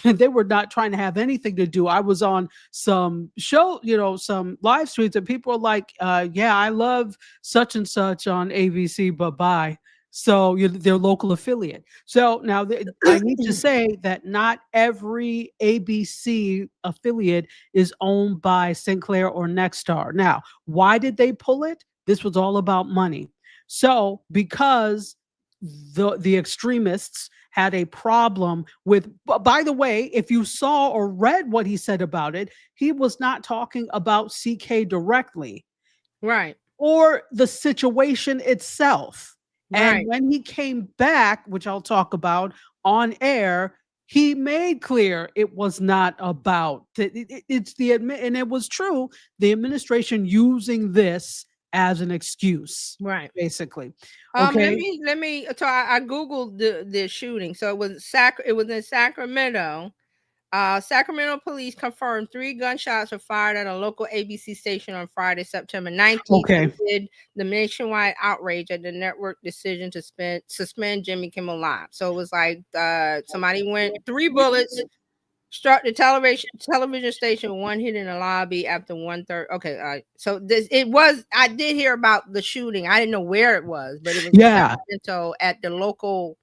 They were not trying to have anything to do. I was on some show, some live streams, and people are like, yeah, I love such and such on ABC, but bye. So their local affiliate. So now I need to say that not every ABC affiliate is owned by Sinclair or Nexstar. Now, why did they pull it? This was all about money. So because the extremists had a problem with, by the way, if you saw or read what he said about it, he was not talking about CK directly.
Right.
Or the situation itself.
Right.
And when he came back, which I'll talk about on air, he made clear it was not about it's the and it was true, the administration using this as an excuse,
Right.
basically. Okay.
Let me. So I googled the shooting. So it was in Sacramento. Sacramento police confirmed 3 gunshots were fired at a local ABC station on Friday, September 19th.
Okay.
Amid the nationwide outrage at the network decision to suspend Jimmy Kimmel Live. So it was like somebody went 3 bullets, struck the television station, 1 hit in the lobby after 1:30. Okay, so I did hear about the shooting. I didn't know where it was, but it was Sacramento at the local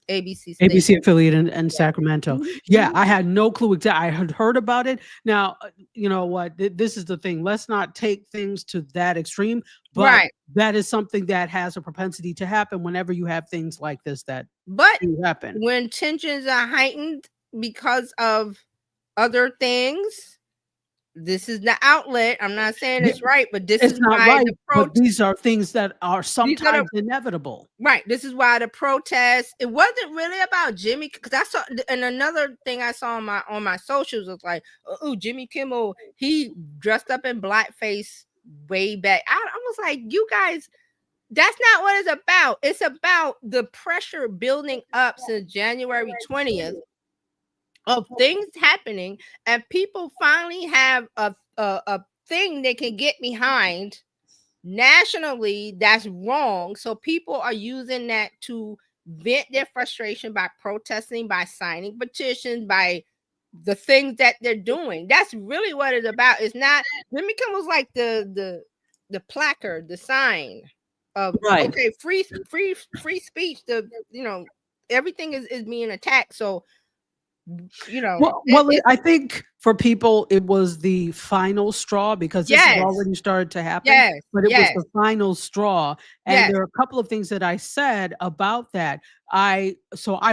ABC station.
ABC affiliate in Sacramento. Yeah, I had no clue exactly. I had heard about it. Now, you know what? This is the thing. Let's not take things to that extreme, but that is something that has a propensity to happen whenever you have things like this that do happen.
When tensions are heightened because of other things, this is the outlet. I'm not saying it's right, but this is
not
why
right.
but
these are things that are sometimes inevitable.
Right. This is why the protests. It wasn't really about Jimmy, because I saw, and another thing I saw on my socials was like, oh, Jimmy Kimmel, he dressed up in blackface way back. I was like, you guys, that's not what it's about. It's about the pressure building up since January 20th. Of things happening, and people finally have a thing they can get behind nationally that's wrong. So people are using that to vent their frustration by protesting, by signing petitions, by the things that they're doing. That's really what it's about. It's not Jimmy Kimmel's like the placard, the sign of okay, free speech. Everything is being attacked. So
I think for people it was the final straw, because this has already started to happen. But it was the final straw, and there are a couple of things that I said about that. I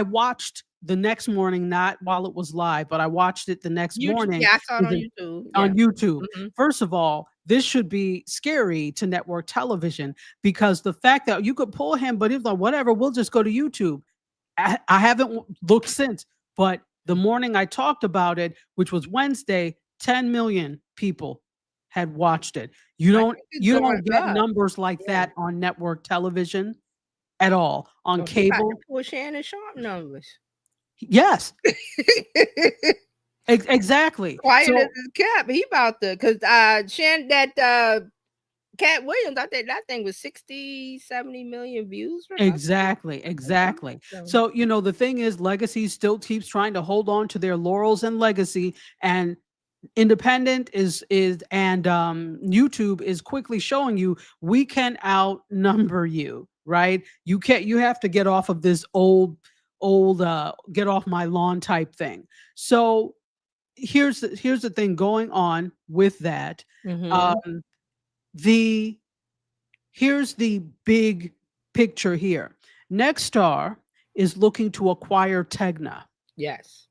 watched the next morning, not while it was live, but I watched it the next morning.
Yeah, I saw it on YouTube.
On YouTube. Mm-hmm. First of all, this should be scary to network television, because the fact that you could pull him, but he's like, whatever, we'll just go to YouTube. I haven't looked since, but the morning I talked about it, which was Wednesday, 10 million people had watched it. You don't get numbers like that on network television at all. On cable,
pull Shannon Sharp numbers.
Yes. Exactly.
Quiet as his cat. He about to, because Cat Williams, I think that thing was 60-70 million views.
Exactly. So, the thing is, Legacy still keeps trying to hold on to their laurels and legacy, and Independent and YouTube is quickly showing you we can outnumber you, right? You have to get off of this old get off my lawn type thing. So here's the thing going on with that.
Mm-hmm.
Here's the big picture here. Nexstar is looking to acquire Tegna.
Yes.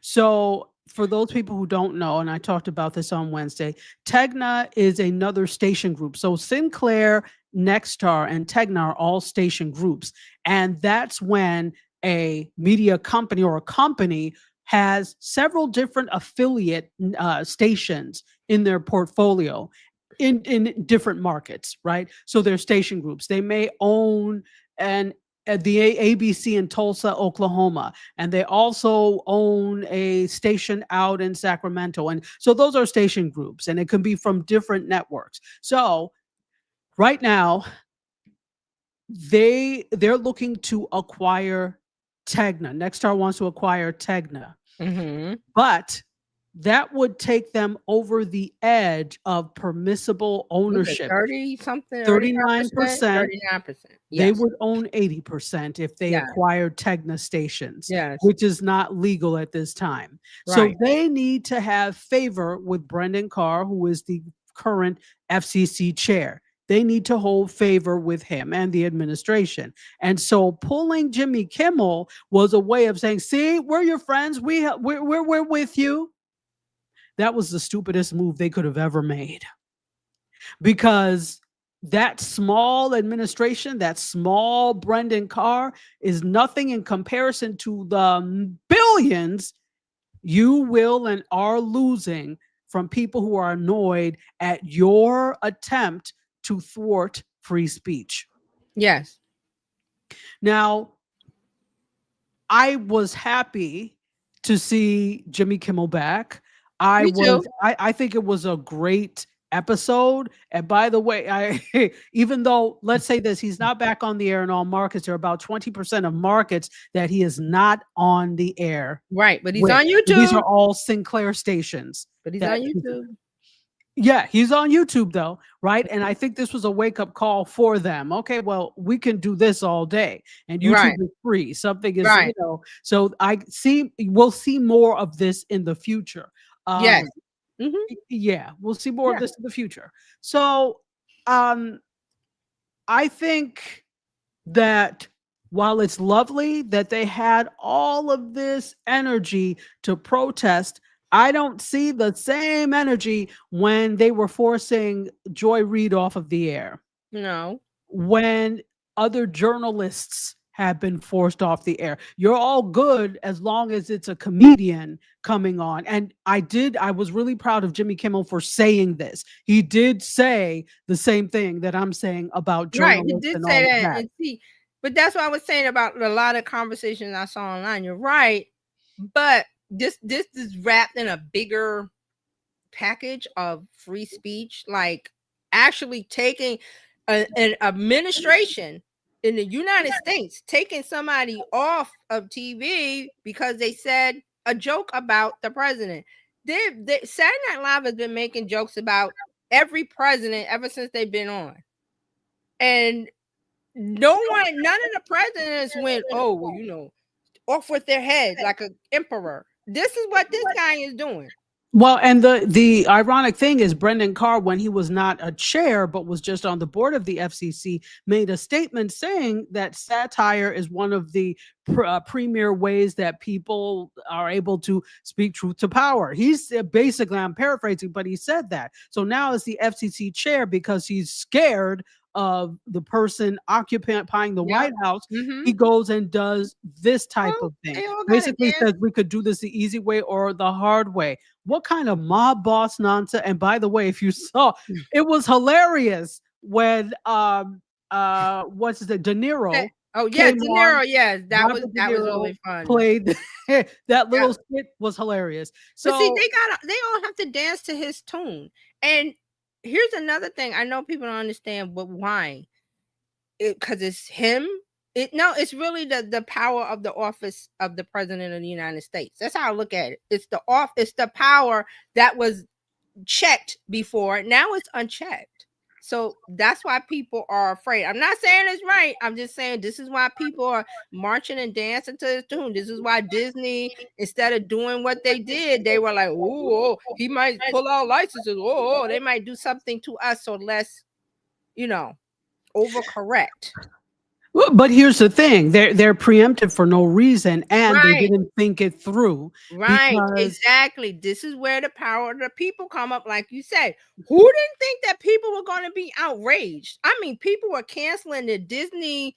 So for those people who don't know, and I talked about this on Wednesday, Tegna is another station group. So Sinclair, Nexstar, and Tegna are all station groups. And that's when a media company or a company has several different affiliate stations in their portfolio in different markets, right? So they're station groups. They may own the ABC in Tulsa, Oklahoma, and they also own a station out in Sacramento. And so those are station groups, and it can be from different networks. So right now, they're looking to acquire Tegna. Nexstar wants to acquire Tegna, but that would take them over the edge of permissible ownership.
30 something,
39%.
39%.
They
Yes.
would own 80% if they
Yes.
acquired Tegna stations,
Yes.
which is not legal at this time. So
Right.
they need to have favor with Brendan Carr, who is the current FCC chair. They need to hold favor with him and the administration. And so pulling Jimmy Kimmel was a way of saying, see, we're your friends. We're with you. That was the stupidest move they could have ever made. Because that small administration, that small Brendan Carr is nothing in comparison to the billions you will and are losing from people who are annoyed at your attempt to thwart free speech.
Yes.
Now, I was happy to see Jimmy Kimmel back.
Me too.
I think it was a great episode. And by the way, even though, let's say this, he's not back on the air in all markets, there are about 20% of markets that he is not on the air.
Right, but he's
with.
on YouTube.
These are all Sinclair stations.
But he's
that
on YouTube.
Yeah, he's on YouTube though, right? And I think this was a wake-up call for them. Okay, well, we can do this all day, and YouTube
Right.
is free. Something is,
Right.
So we'll see more of this in the future.
Yes. Mhm.
Yeah, we'll see more
Yeah.
of this in the future. So, I think that while it's lovely that they had all of this energy to protest, I don't see the same energy when they were forcing Joy Reid off of the air,
No.
when other journalists have been forced off the air. You're all good as long as it's a comedian coming on. And I was really proud of Jimmy Kimmel for saying this. He did say the same thing that I'm saying about
Right.
journalists.
He did
and
say
all of
that. And see, but that's what I was saying about a lot of conversations I saw online. You're right. But this is wrapped in a bigger package of free speech, like actually taking an administration in the United States, taking somebody off of TV because they said a joke about the president. Saturday Night Live has been making jokes about every president ever since they've been on. And none of the presidents went, oh, well, off with their heads like an emperor. This is what this guy is doing.
Well, and the ironic thing is Brendan Carr, when he was not a chair but was just on the board of the FCC, made a statement saying that satire is one of the premier ways that people are able to speak truth to power. He's basically, I'm paraphrasing, but he said that. So now as the FCC chair, because he's scared of the person occupying the White House, he goes and does this type of thing. Basically says we could do this the easy way or the hard way. What kind of mob boss nonsense? And by the way, if you saw, it was hilarious when what's the De Niro?
Oh yeah,
came
De
on.
Niro. Yes, that was
Robert De Niro
really fun.
Played that little skit was hilarious. So
But see, they all have to dance to his tune. And here's another thing. I know people don't understand, but why? Because it's him. It's really the power of the office of the president of the United States. That's how I look at it. It's the power that was checked before. Now it's unchecked. So that's why people are afraid. I'm not saying it's right. I'm just saying this is why people are marching and dancing to his tune. This is why Disney, instead of doing what they did, they were like, oh, he might pull out licenses. Oh, they might do something to us. So let's, overcorrect.
But here's the thing: they're preemptive for no reason, and they didn't think it through.
Right, exactly. This is where the power of the people come up, like you said. Who didn't think that people were going to be outraged? I mean, people were canceling the Disney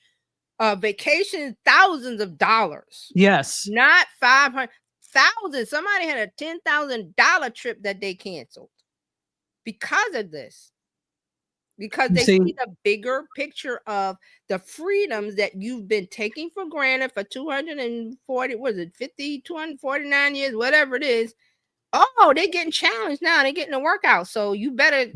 vacations, thousands of dollars.
Yes,
not 500, thousands. Somebody had a $10,000 trip that they canceled because of this. Because they see the bigger picture of the freedoms that you've been taking for granted for 240, what is it, 50, 249 years, whatever it is. Oh, they're getting challenged now. They're getting a workout. So you better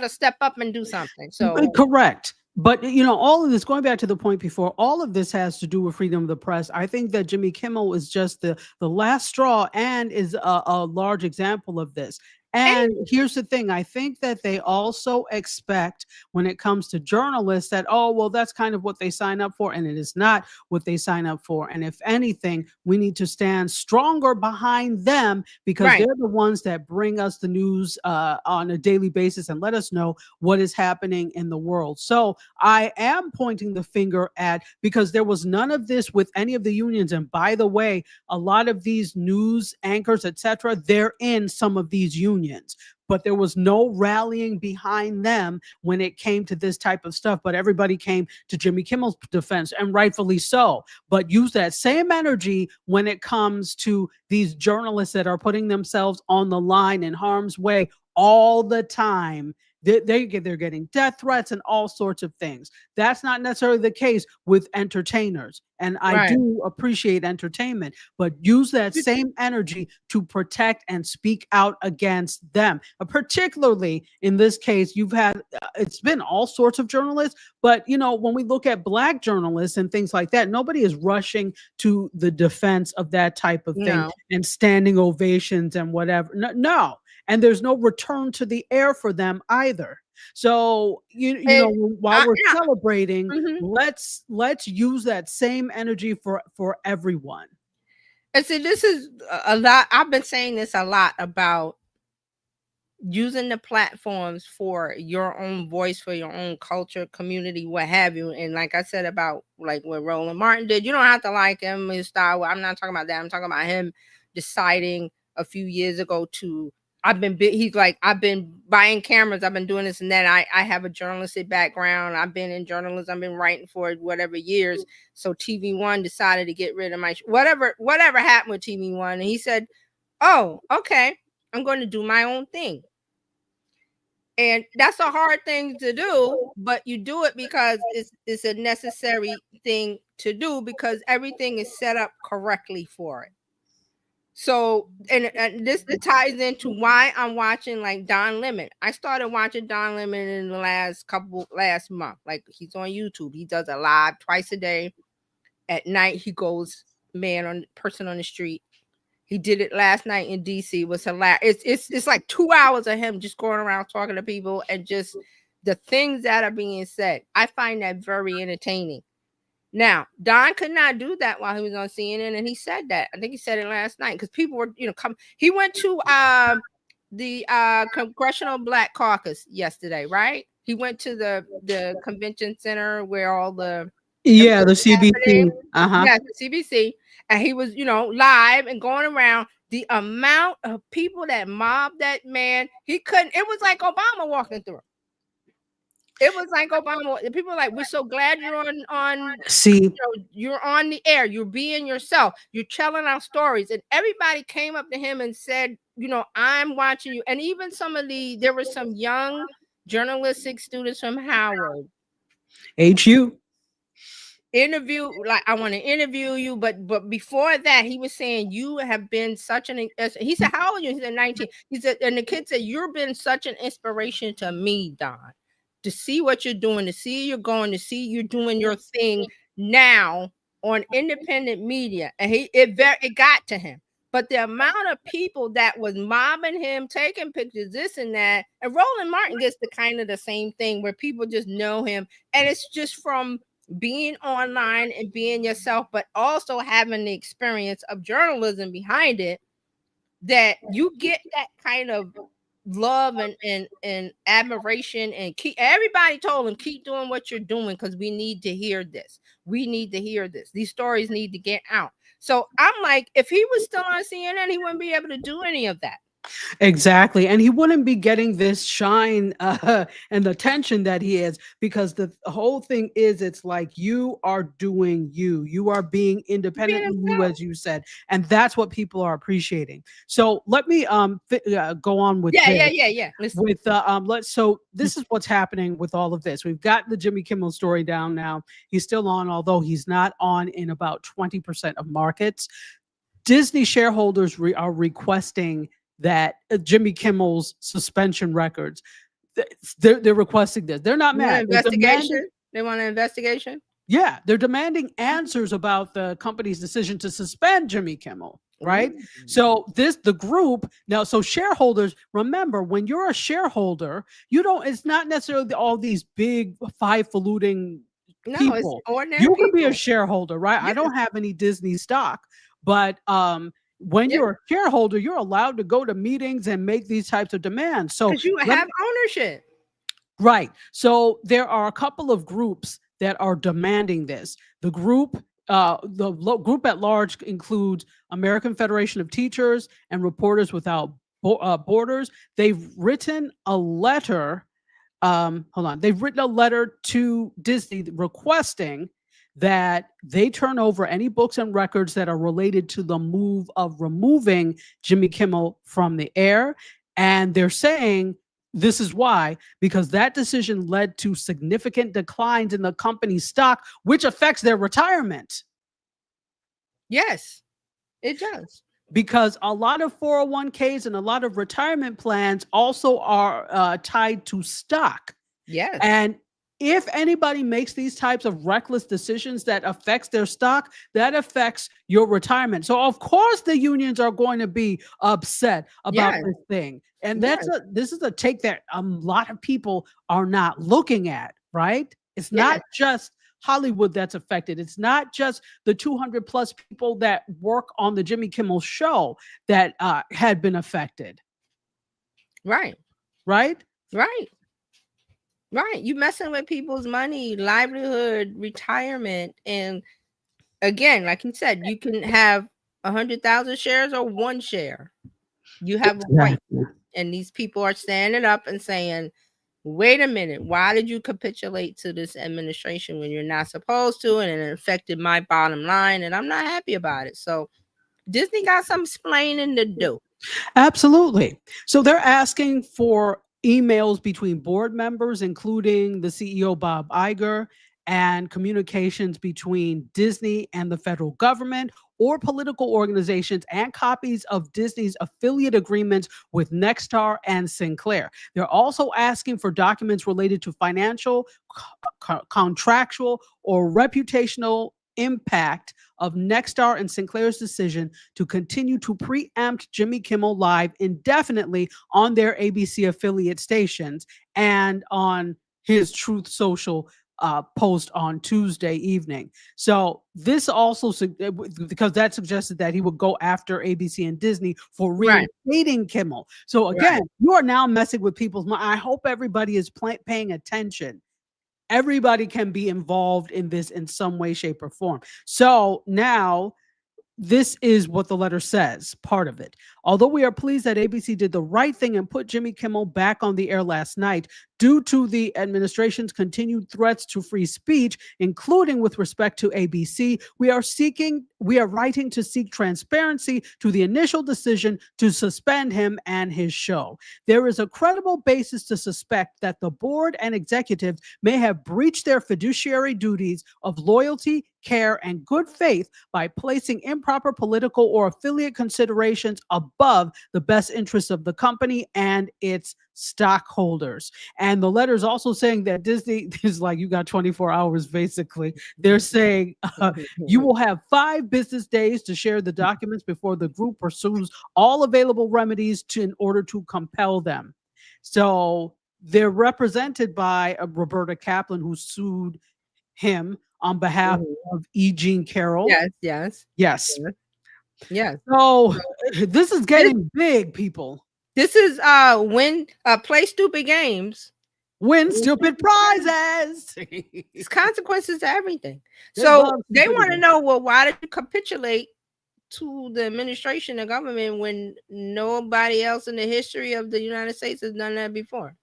step up and do something. So
correct. But all of this, going back to the point before, all of this has to do with freedom of the press. I think that Jimmy Kimmel is just the last straw and is a large example of this. And here's the thing. I think that they also expect when it comes to journalists that, oh, well, that's kind of what they sign up for. And it is not what they sign up for. And if anything, we need to stand stronger behind them because they're the ones that bring us the news on a daily basis and let us know what is happening in the world. So I am pointing the finger at, because there was none of this with any of the unions. And by the way, a lot of these news anchors, etc., they're in some of these unions. But there was no rallying behind them when it came to this type of stuff. But everybody came to Jimmy Kimmel's defense, and rightfully so. But use that same energy when it comes to these journalists that are putting themselves on the line in harm's way all the time. They're getting death threats and all sorts of things. That's not necessarily the case with entertainers. And I do appreciate entertainment, but use that same energy to protect and speak out against them. Particularly in this case, it's been all sorts of journalists, but when we look at Black journalists and things like that, nobody is rushing to the defense of that type of thing and standing ovations and whatever. No. And there's no return to the air for them either. So while we're celebrating, let's use that same energy for everyone.
And see, this is a lot. I've been saying this a lot about using the platforms for your own voice, for your own culture, community, what have you. And like I said about like what Roland Martin did, you don't have to like him, his style. I'm not talking about that. I'm talking about him deciding a few years ago to. He's like, I've been buying cameras. I've been doing this and that. I have a journalistic background. I've been in journalism. I've been writing for whatever years. So TV1 decided to get rid of my, whatever happened with TV1. And he said, oh, okay, I'm going to do my own thing. And that's a hard thing to do, but you do it because it's a necessary thing to do because everything is set up correctly for it. So, and this ties into why I'm watching like Don Lemon. I started watching Don Lemon in the last month. Like he's on YouTube. He does a live twice a day. At night, he goes person on the street. He did it last night in DC. It was hilarious. It's like 2 hours of him just going around talking to people and just the things that are being said. I find that very entertaining. Now, Don could not do that while he was on CNN, and he said that. I think he said it last night because people were, he went to the Congressional Black Caucus yesterday, right? He went to the convention center where all the
the CBC,
the CBC, and he was, live and going around. The amount of people that mobbed that man, it was like Obama walking through. It was like Obama. People were like, we're so glad you're on you're on the air. You're being yourself. You're telling our stories. And everybody came up to him and said, I'm watching you. And even there were some young journalistic students from Howard.
HU.
Interview, like, I want to interview you. But before that, he was saying, you have been such he said, how old are you? He said, 19. He said, and the kid said, you've been such an inspiration to me, Don. To see what you're doing, to see you're going, to see you're doing your thing now on independent media. And it got to him. But the amount of people that was mobbing him, taking pictures, this and that, and Roland Martin gets the same thing where people just know him. And it's just from being online and being yourself, but also having the experience of journalism behind it, that you get that kind of love and admiration. And everybody told him, keep doing what you're doing because we need to hear this. These stories need to get out. So I'm like, if he was still on CNN, he wouldn't be able to do any of that.
Exactly. And he wouldn't be getting this shine and the attention that he is, because the whole thing is, it's like you are doing you. You are being independently you, as you said. And that's what people are appreciating. So let me go on with
Yeah. Listen.
with so this is what's happening with all of this. We've got the Jimmy Kimmel story down now. He's still on, although he's not on in about 20% of markets. Disney shareholders are requesting that Jimmy Kimmel's suspension records. They're requesting this. They're not mad.
Investigation. They want an investigation.
Yeah, they're demanding answers about the company's decision to suspend Jimmy Kimmel. Right. So the group now, so shareholders, remember, when you're a shareholder, it's not necessarily all these big highfalutin people.
It's ordinary
you could be a
people.
shareholder, right? I don't have any Disney stock, but when you're a shareholder, you're allowed to go to meetings and make these types of demands. So
because you have ownership.
Right. So there are a couple of groups that are demanding this. The group at large includes American Federation of Teachers and Reporters Without Borders. They've written a letter. They've written a letter to Disney requesting that they turn over any books and records that are related to the move of removing Jimmy Kimmel from the air. And they're saying this is why, because that decision led to significant declines in the company's stock, which affects their retirement.
Yes, it does.
Because a lot of 401ks and a lot of retirement plans also are tied to stock.
Yes.
And if anybody makes these types of reckless decisions that affects their stock, that affects your retirement. So of course the unions are going to be upset about this thing. And this is a take that a lot of people are not looking at, right? It's not just Hollywood that's affected. It's not just the 200 plus people that work on the Jimmy Kimmel show that had been affected.
Right. You messing with people's money, livelihood, retirement. And again, like you said, you can have 100,000 shares or one share. You have a right. And these people are standing up and saying, wait a minute, why did you capitulate to this administration when you're not supposed to? And it affected my bottom line, and I'm not happy about it. So Disney got some explaining to do.
Absolutely. So they're asking for emails between board members, including the CEO, Bob Iger, and communications between Disney and the federal government or political organizations, and copies of Disney's affiliate agreements with Nexstar and Sinclair. They're also asking for documents related to financial, contractual, or reputational impact of Nexstar and Sinclair's decision to continue to preempt Jimmy Kimmel Live indefinitely on their ABC affiliate stations and on his Truth Social post on Tuesday evening. So this also, because that suggested that he would go after ABC and Disney for reinstating Kimmel. So again, you are now messing with people's mind. I hope everybody is paying attention. Everybody can be involved in this in some way, shape, or form. So now this is what the letter says, part of it. Although we are pleased that ABC did the right thing and put Jimmy Kimmel back on the air last night, due to the administration's continued threats to free speech, including with respect to ABC, we are writing to seek transparency to the initial decision to suspend him and his show. There is a credible basis to suspect that the board and executives may have breached their fiduciary duties of loyalty, care, and good faith by placing improper political or affiliate considerations above the best interests of the company and its stockholders. And the letter is also saying that Disney is like, you got 24 hours, basically. They're saying you will have 5 business days to share the documents before the group pursues all available remedies in order to compel them. So they're represented by Roberta Kaplan, who sued him on behalf of E. Jean Carroll.
Yes.
So this is getting big, people.
This is play stupid games,
win stupid prizes.
It's consequences to everything. So they want to know, well, why did you capitulate to the administration, the government, when nobody else in the history of the United States has done that before.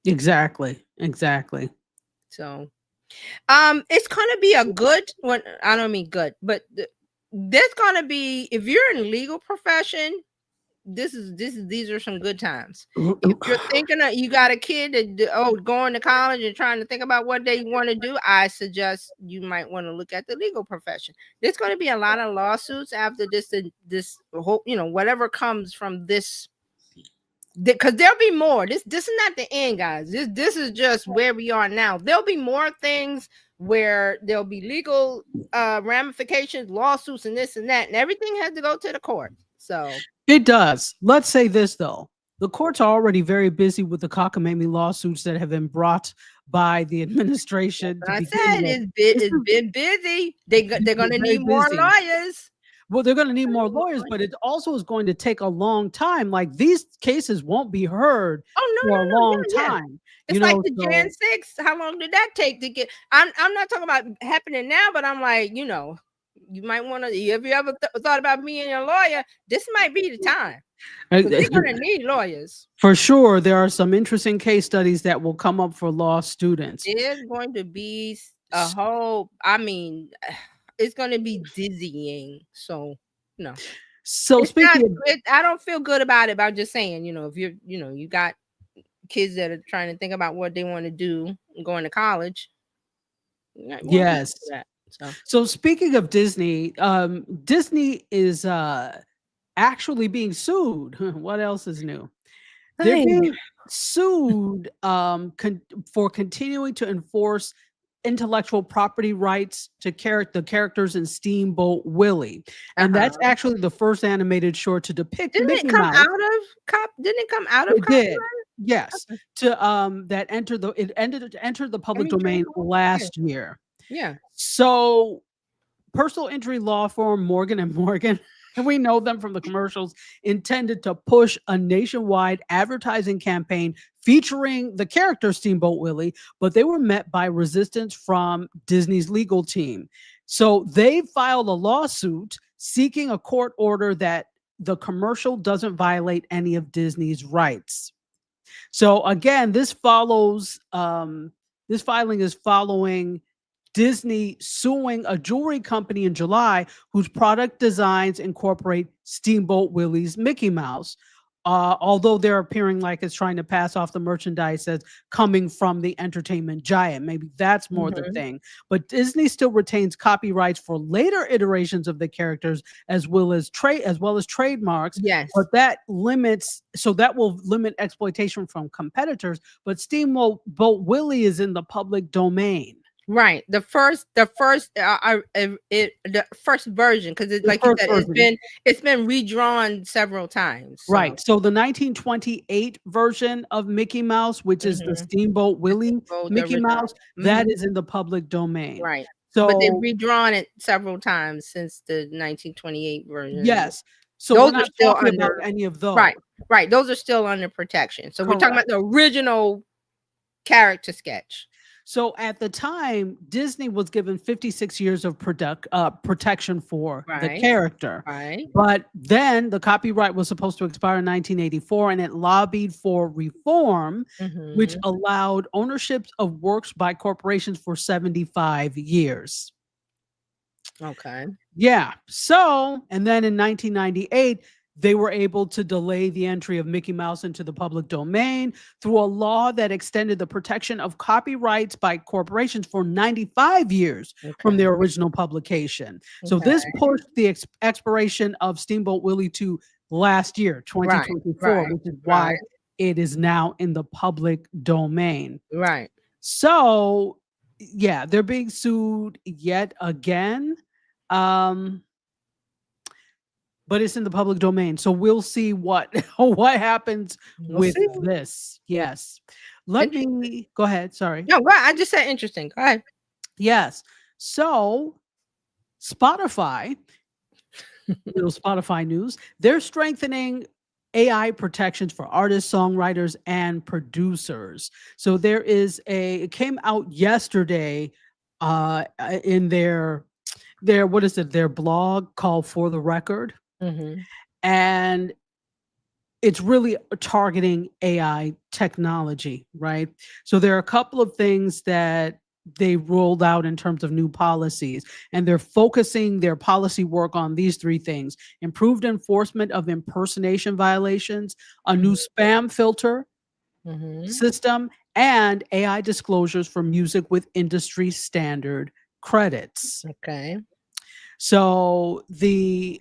Exactly.
So, it's gonna be a good one. I don't mean good, but there's gonna be, if you're in legal profession, these are some good times. If you're thinking that you got a kid that going to college and trying to think about what they want to do, I suggest you might want to look at the legal profession. There's going to be a lot of lawsuits after this whole, whatever comes from this, because there'll be more. This is not the end, guys. This is just where we are now. There'll be more things where there'll be legal ramifications, lawsuits, and this and that, and everything has to go to the court. So
it does. Let's say this though. The courts are already very busy with the cockamamie lawsuits that have been brought by the administration.
I said it's been busy. They're going to need more lawyers.
Well, they're going to need more lawyers, but it also is going to take a long time. Like, these cases won't be heard for a long time.
It's like the Jan 6. How long did that take to get? I'm not talking about happening now, but I'm like, you might want to. Have you ever thought about being a lawyer? This might be the time. They're going to need lawyers.
For sure, there are some interesting case studies that will come up for law students.
There's going to be a whole. I mean, it's going to be dizzying. So, no.
So speaking,
I don't feel good about it. But I'm just saying, if you're, you got kids that are trying to think about what they want to do going to college.
Yes. So speaking of Disney, Disney is actually being sued. What else is new? They're being sued for continuing to enforce intellectual property rights to the characters in Steamboat Willie, and that's actually the first animated short to depict.
Didn't
Mickey
it come
Mouse.
Didn't it come out of?
It did. Yes. To that entered the public domain last year.
Yeah.
So, personal injury law firm Morgan & Morgan, and we know them from the commercials, intended to push a nationwide advertising campaign featuring the character Steamboat Willie, but they were met by resistance from Disney's legal team. So they filed a lawsuit seeking a court order that the commercial doesn't violate any of Disney's rights. So again, this filing is following Disney suing a jewelry company in July whose product designs incorporate Steamboat Willie's Mickey Mouse, although they're appearing like it's trying to pass off the merchandise as coming from the entertainment giant. Maybe that's more the thing. But Disney still retains copyrights for later iterations of the characters as well as trademarks.
Yes.
But that will limit exploitation from competitors. But Steamboat Willie is in the public domain.
Right, the first version, because like you said, it's been redrawn several times. So.
Right, so the 1928 version of Mickey Mouse, which is the Steamboat Willie Mickey Mouse, that is in the public domain.
Right,
so
but they've redrawn it several times since the 1928 version.
Yes, so
those
we're not talking about any of those.
Right, those are still under protection. So we're talking about the original character sketch.
So at the time, Disney was given 56 years of protection for the character.
Right.
But then the copyright was supposed to expire in 1984, and it lobbied for reform, which allowed ownership of works by corporations for 75 years.
Okay.
Yeah. So, and then in 1998, they were able to delay the entry of Mickey Mouse into the public domain through a law that extended the protection of copyrights by corporations for 95 years from their original publication. So this pushed the expiration of Steamboat Willie to last year, 2024, which is why it is now in the public domain.
Right.
So, yeah, they're being sued yet again. But it's in the public domain, so we'll see what happens with this. Yes, let me go ahead. Sorry.
No, well, I just said interesting. Go ahead.
Yes. So, Spotify, little Spotify news. They're strengthening AI protections for artists, songwriters, and producers. So it came out yesterday in their what is it? Their blog called For the Record,
Mm-hmm.
and it's really targeting AI technology, right? So there are a couple of things that they rolled out in terms of new policies, and they're focusing their policy work on these three things: improved enforcement of impersonation violations, a new spam filter
Mm-hmm.
system, and AI disclosures for music with industry standard credits.
Okay.
So the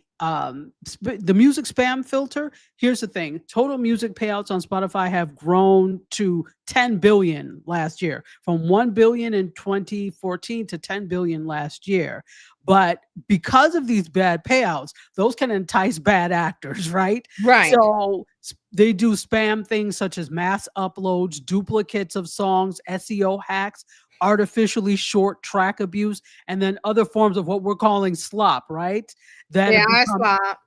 music spam filter, here's the thing: total music payouts on Spotify have grown to 10 billion last year, from 1 billion in 2014 to 10 billion last year. But because of these bad payouts, those can entice bad actors, right?
Right.
So they do spam things such as mass uploads, duplicates of songs, SEO hacks, artificially short track abuse, and then other forms of what we're calling slop, right? That
Yeah,
have
I
become,
swap.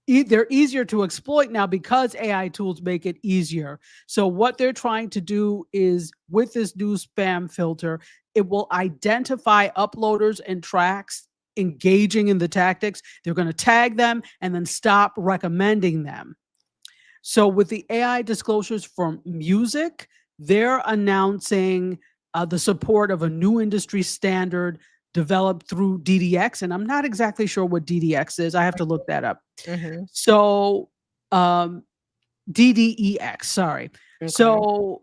yep, they're easier to exploit now because AI tools make it easier. So what they're trying to do is, with this new spam filter, it will identify uploaders and tracks engaging in the tactics. They're going to tag them and then stop recommending them. So with the AI disclosures for music, they're announcing the support of a new industry standard developed through DDX, and I'm not exactly sure what DDX is. I have to look that up.
Mm-hmm.
So DDEX, sorry.
Okay.
So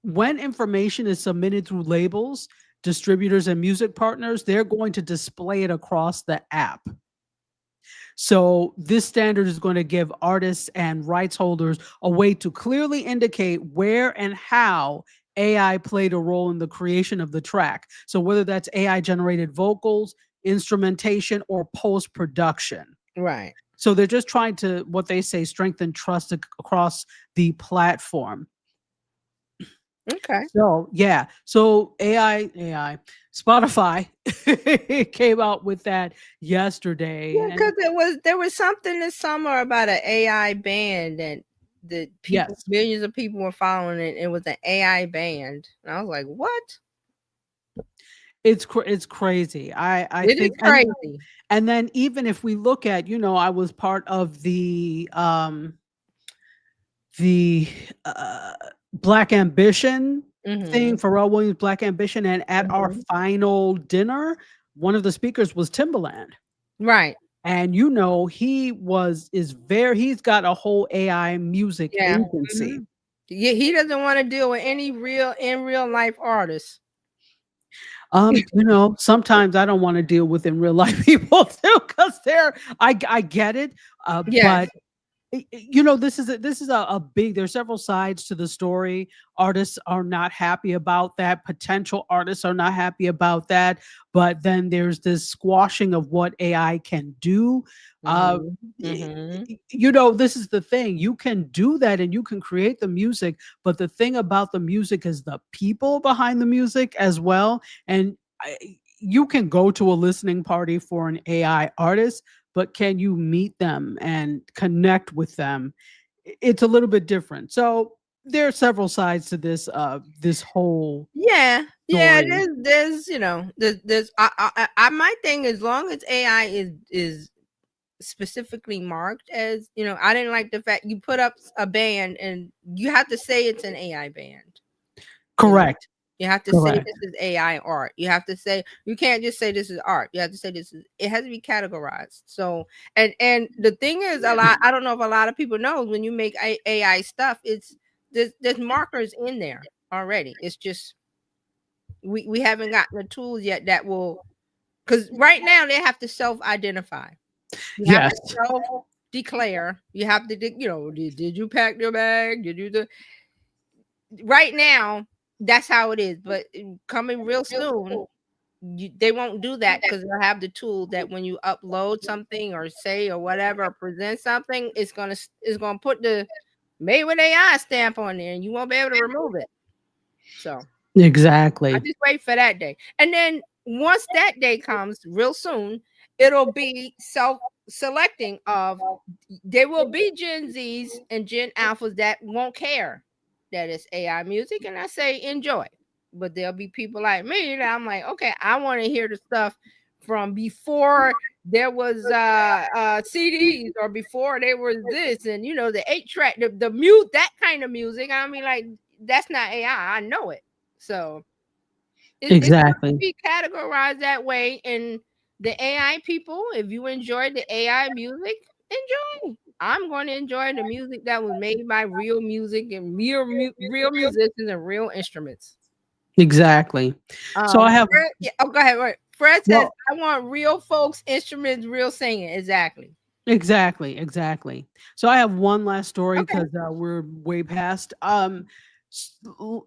when information is submitted through labels, distributors, and music partners, they're going to display it across the app. So this standard is going to give artists and rights holders a way to clearly indicate where and how AI played a role in the creation of the track. So whether that's AI generated vocals, instrumentation, or post-production.
Right.
So they're just trying to, what they say, strengthen trust across the
Okay.
So yeah, so Spotify came out with that yesterday.
Yeah,
and
because there was something this summer about an AI band that the people,
yes,
millions of people were following it. It was an AI band, and I was like, "What?
it's crazy. I
It is
think,
crazy."
and then even if we look at, I was part of the Black Ambition thing,
Mhm.
Pharrell Williams Black Ambition, and at our
Mhm.
final dinner, one of the speakers was Timbaland.
Right.
And he's got a whole AI music
Yeah.
agency.
Mhm. Yeah, he doesn't want to deal with any real life artists.
Sometimes I don't want to deal with in real life people too, because I get it.
Yes.
But this is a big, there's several sides to the story. Artists are not happy about that. Potential artists are not happy about that. But then there's this squashing of what AI can do.
Mhm. Mhm.
This is the thing. You can do that and you can create the music, but the thing about the music is the people behind the music as well. And you can go to a listening party for an AI artist, but can you meet them and connect with them? It's a little bit different. So there are several sides to this whole
Yeah.
story.
There's my thing, as long as AI is specifically marked as, I didn't like the fact you put up a band and you have to say it's an AI band.
Correct.
You have to say this is AI art. You have to say, you can't just say this is art. You have to say it has to be categorized. So, and the thing is, I don't know if a lot of people know, when you make AI stuff, there's markers in there already. It's just, we haven't gotten the tools yet that will, because right now they have to self-identify. You have
Yes.
to self-declare. You have to, did you pack your bag? Did you right now, that's how it is. But coming real soon, they won't do that, because they'll have the tool that when you upload something or say or whatever, or present something, it's gonna put the made with AI stamp on there, and you won't be able to remove it. So
Exactly.
I just wait for that day. And then once that day comes real soon, it'll be self-selecting of, there will be Gen Zs and Gen Alphas that won't care that it's AI music, and I say enjoy. but there'll be people like me that I'm like, okay, I want to hear the stuff from before there was CDs, or before there was this, and you know, the 8-track, the mute, that kind of music. I mean, like, that's not AI. I know it. So it's going to
Exactly.
be categorized that way. And the AI people, if you enjoy the AI music, enjoy. I'm going to enjoy the music that was made by real music and real musicians and real instruments.
Exactly. So I have
Fred, go ahead. Right. Fred says,
well,
I want real folks, instruments, real singing. Exactly.
exactly. So I have one last story
Okay.
because we're way past.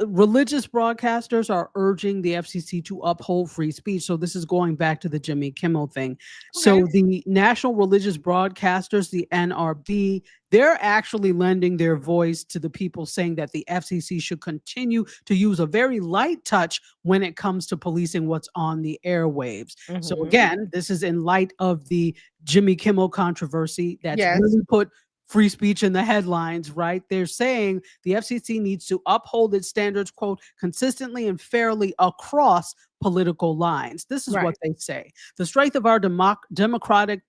Religious broadcasters are urging the FCC to uphold free speech. So this is going back to the Jimmy Kimmel thing. So the National Religious Broadcasters, the NRB, they're actually lending their voice to the people, saying that the FCC should continue to use a very light touch when it comes to policing what's on the airwaves. So again, this is in light of the Jimmy Kimmel controversy that's really put free speech in the headlines, right? They're saying the FCC needs to uphold its standards, quote, consistently and fairly across political lines. This is what they say. The strength of our democratic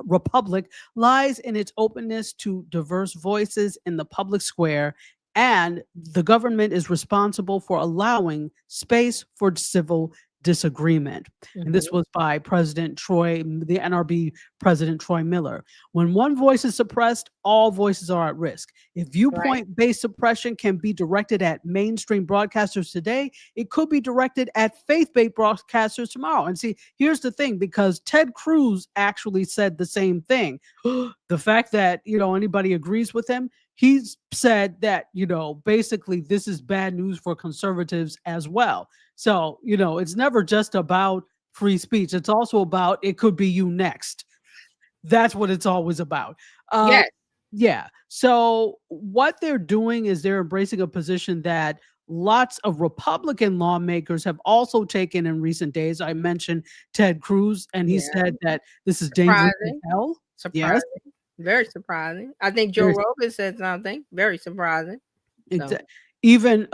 republic lies in its openness to diverse voices in the public square, and the government is responsible for allowing space for civil disagreement. And this was by President Troy, the NRB President Troy Miller. When one voice is suppressed, all voices are at risk. If viewpoint-based suppression can be directed at mainstream broadcasters today, it could be directed at faith-based broadcasters tomorrow. And see, here's the thing, because Ted Cruz actually said the same thing. The fact that, you know, anybody agrees with him, he's said that, you know, basically this is bad news for conservatives as well. So, you know, it's never just about free speech. It's also about it could be you next. That's what it's always about. Yeah. So what they're doing is they're embracing a position that lots of Republican lawmakers have also taken in recent days. I mentioned Ted Cruz, and he said that this is dangerous as hell.
Surprising. Very surprising. I think Joe Rogan said something very surprising.
Even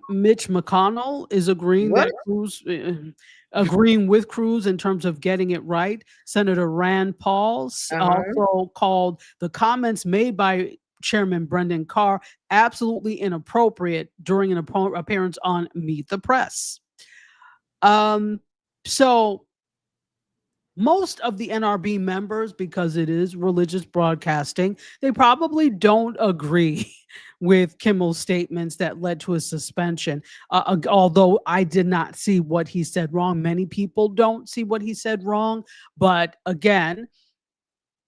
Mitch McConnell is agreeing that Cruz, agreeing with Cruz in terms of getting it right. Senator Rand Paul also called the comments made by Chairman Brendan Carr absolutely inappropriate during an appearance on Meet the Press. So most of the NRB members, because it is religious broadcasting, they probably don't agree with Kimmel's statements that led to his suspension. Although I did not see what he said wrong. Many people don't see what he said wrong. But again,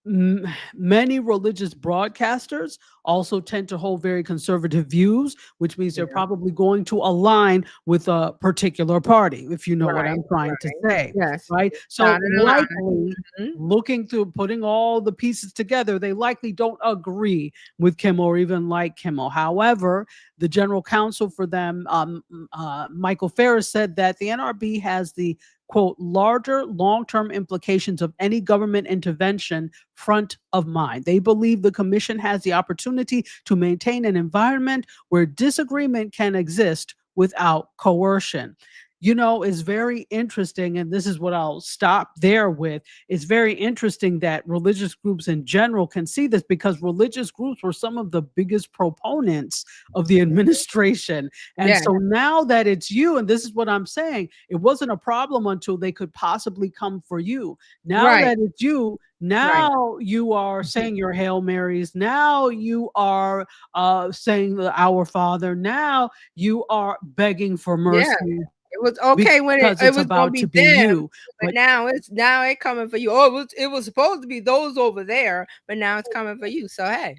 many religious broadcasters also tend to hold very conservative views, which means they're probably going to align with a particular party, if you know what I'm trying to say. Right. So likely looking through, putting all the pieces together, they likely don't agree with Kimmel or even like Kimmel. However, the general counsel for them, Michael Ferris, said that the NRB has the, quote, larger long-term implications of any government intervention front of mind. They believe the commission has the opportunity to maintain an environment where disagreement can exist without coercion. You know, it's very interesting, and this is what I'll stop there with. It's very interesting that religious groups in general can see this, because religious groups were some of the biggest proponents of the administration. And so now that it's you, and this is what I'm saying, it wasn't a problem until they could possibly come for you. Now that it's you, now you are saying your Hail Marys. Now you are saying the Our Father. Now you are begging for mercy.
It was okay when it was about to be you, but now it's coming for you. Oh, it was supposed to be those over there, but now it's coming for you. So hey,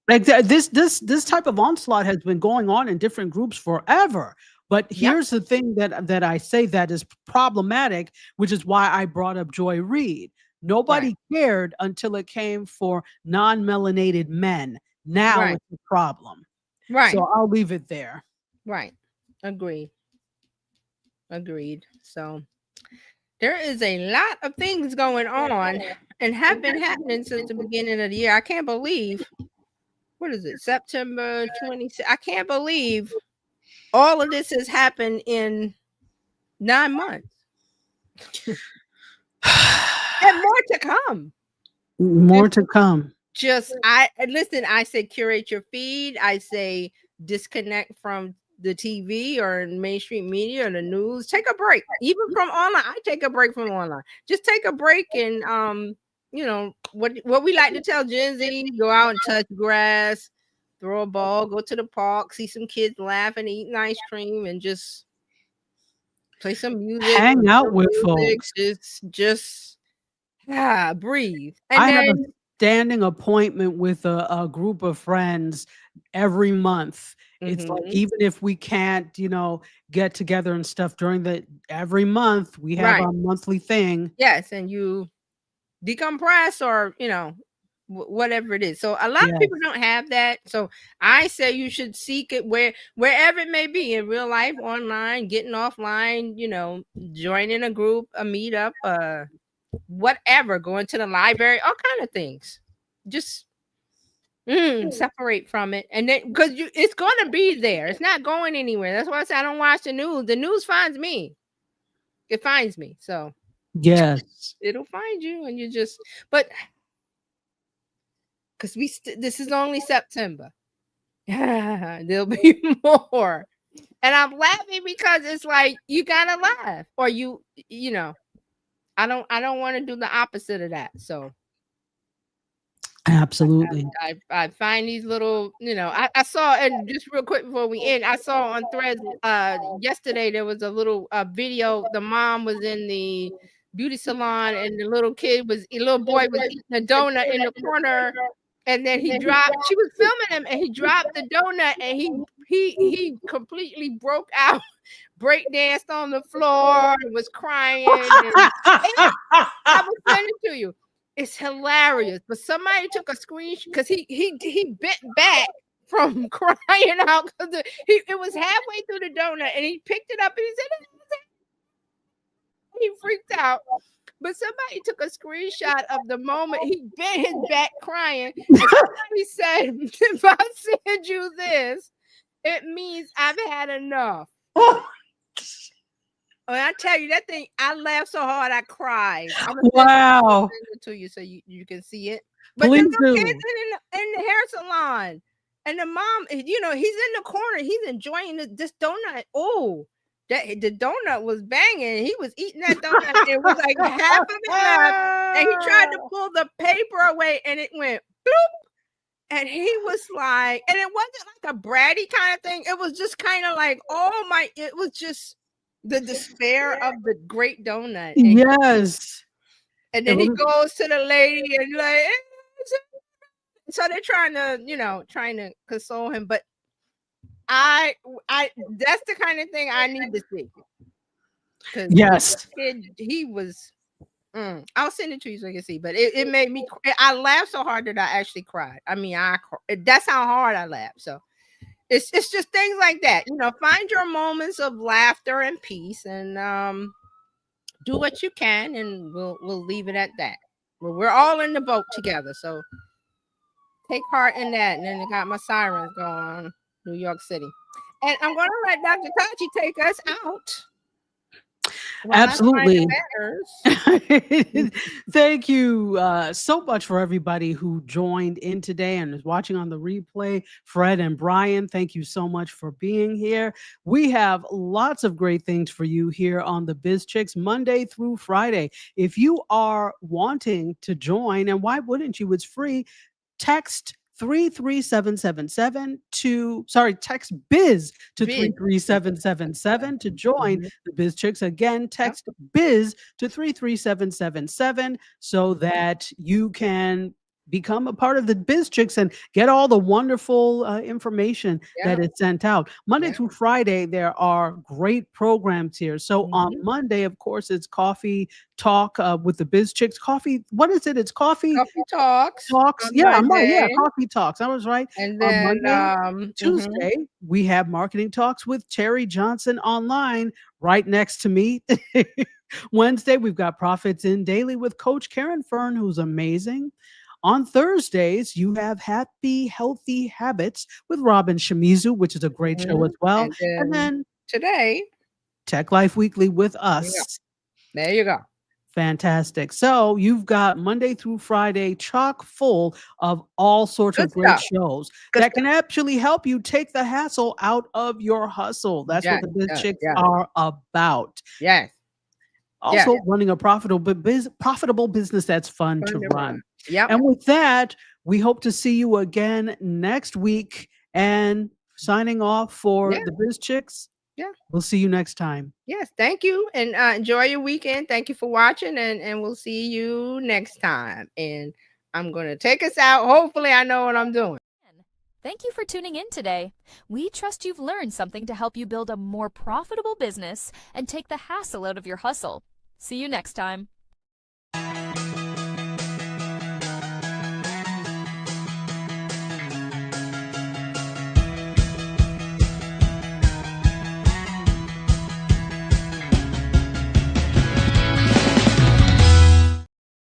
like this type of onslaught has been going on in different groups forever. But here's the thing that I say that is problematic, which is why I brought up Joy Reid. Nobody cared until it came for non-melanated men. Now it's a problem. So I'll leave it there.
Agreed. So there is a lot of things going on and have been happening since the beginning of the year. I can't believe, what is it, September 26th? I can't believe all of this has happened in 9 months. And more to come.
More to come.
I say curate your feed. I say disconnect from the TV or mainstream media or the news. Take a break, even from online. I take a break from online. Just take a break and what we like to tell Gen Z: go out and touch grass, throw a ball, go to the park, see some kids laughing, eating ice cream, and just play some music.
Hang out with folks.
Just breathe. And
I have
then
a standing appointment with a group of friends every month. It's like, even if we can't, get together and stuff every month, we have our monthly thing.
Yes, and you decompress or, whatever it is. So a lot of people don't have that. So I say you should seek it wherever it may be, in real life, online, getting offline, joining a group, a meetup, whatever, going to the library, all kind of things. Just separate from it, and then because it's going to be there. It's not going anywhere. That's why I say I don't watch the news. The news finds me. It finds me. So
yes,
it'll find you, and you just. But because this is only September, there'll be more, and I'm laughing because it's like you gotta laugh, or I don't want to do the opposite of that. So.
Absolutely.
I find these little, I saw, and just real quick before we end, I saw on Threads yesterday there was a little video. The mom was in the beauty salon, and the little boy was eating a donut in the corner, and then she was filming him, and he dropped the donut, and he completely broke out, break danced on the floor, and was crying. And I will send it to you. It's hilarious, but somebody took a screenshot because he bit back from crying out because it was halfway through the donut, and he picked it up and he said he freaked out. But somebody took a screenshot of the moment he bent his back crying. And somebody said, "If I send you this, it means I've had enough." When I tell you that thing, I laughed so hard I cried.
Wow!
Send it to you so you can see it. But
Please
the little
do.
kids in the hair salon, and the mom, he's in the corner. He's enjoying this donut. Oh, the donut was banging. He was eating that donut. It was like half of it left, and he tried to pull the paper away, and it went bloop. And he was like, and it wasn't like a bratty kind of thing. It was just kind of like, it was just the despair of the great donut. And
yes.
And then he goes to the lady and like, so they're trying to console him. But I that's the kind of thing I need to see.
Yes.
He was. I'll send it to you so you can see. But it made me. I laughed so hard that I actually cried. I mean, that's how hard I laughed. So. It's just things like that, find your moments of laughter and peace, and do what you can, and we'll leave it at that. We're all in the boat together, so take heart in that. And then I got my sirens going on, New York City, and I'm going to let Dr. Tachi take us out.
Absolutely. Thank you so much for everybody who joined in today and is watching on the replay. Fred and Brian, thank you so much for being here. We have lots of great things for you here on the Biz Chicks Monday through Friday. If you are wanting to join, and why wouldn't you? It's free. Text 33777 text biz to 33777 to join the Biz Chicks. Again, text biz to 33777 so that you can become a part of the Biz Chicks and get all the wonderful information that is sent out. Monday through Friday, there are great programs here. So on Monday, of course, it's Coffee Talk with the Biz Chicks. What is it? It's Coffee
Talks.
Coffee Talks. I was right.
And then
Monday, Tuesday, we have Marketing Talks with Terry Johnson online right next to me. Wednesday, we've got Profits in Daily with Coach Karen Fern, who's amazing. On Thursdays, you have Happy Healthy Habits with Robin Shimizu, which is a great show as well. And then
today,
Tech Life Weekly with
There you go.
us.
There you go.
Fantastic. So you've got Monday through Friday chock full of all sorts
Good
of great
stuff.
shows
Good
that can actually help you take the hassle out of your hustle. That's
Yes,
what the Biz
yes,
Chicks
yes.
are about.
Yes.
Also running a profitable business that's fun to run.
Yep.
And with that, we hope to see you again next week. And signing off for
Yeah.
the Biz Chicks.
Yeah.
We'll see you next time.
Yes. Thank you. And enjoy your weekend. Thank you for watching. And we'll see you next time. And I'm going to take us out. Hopefully, I know what I'm doing.
Thank you for tuning in today. We trust you've learned something to help you build a more profitable business and take the hassle out of your hustle. See you next time.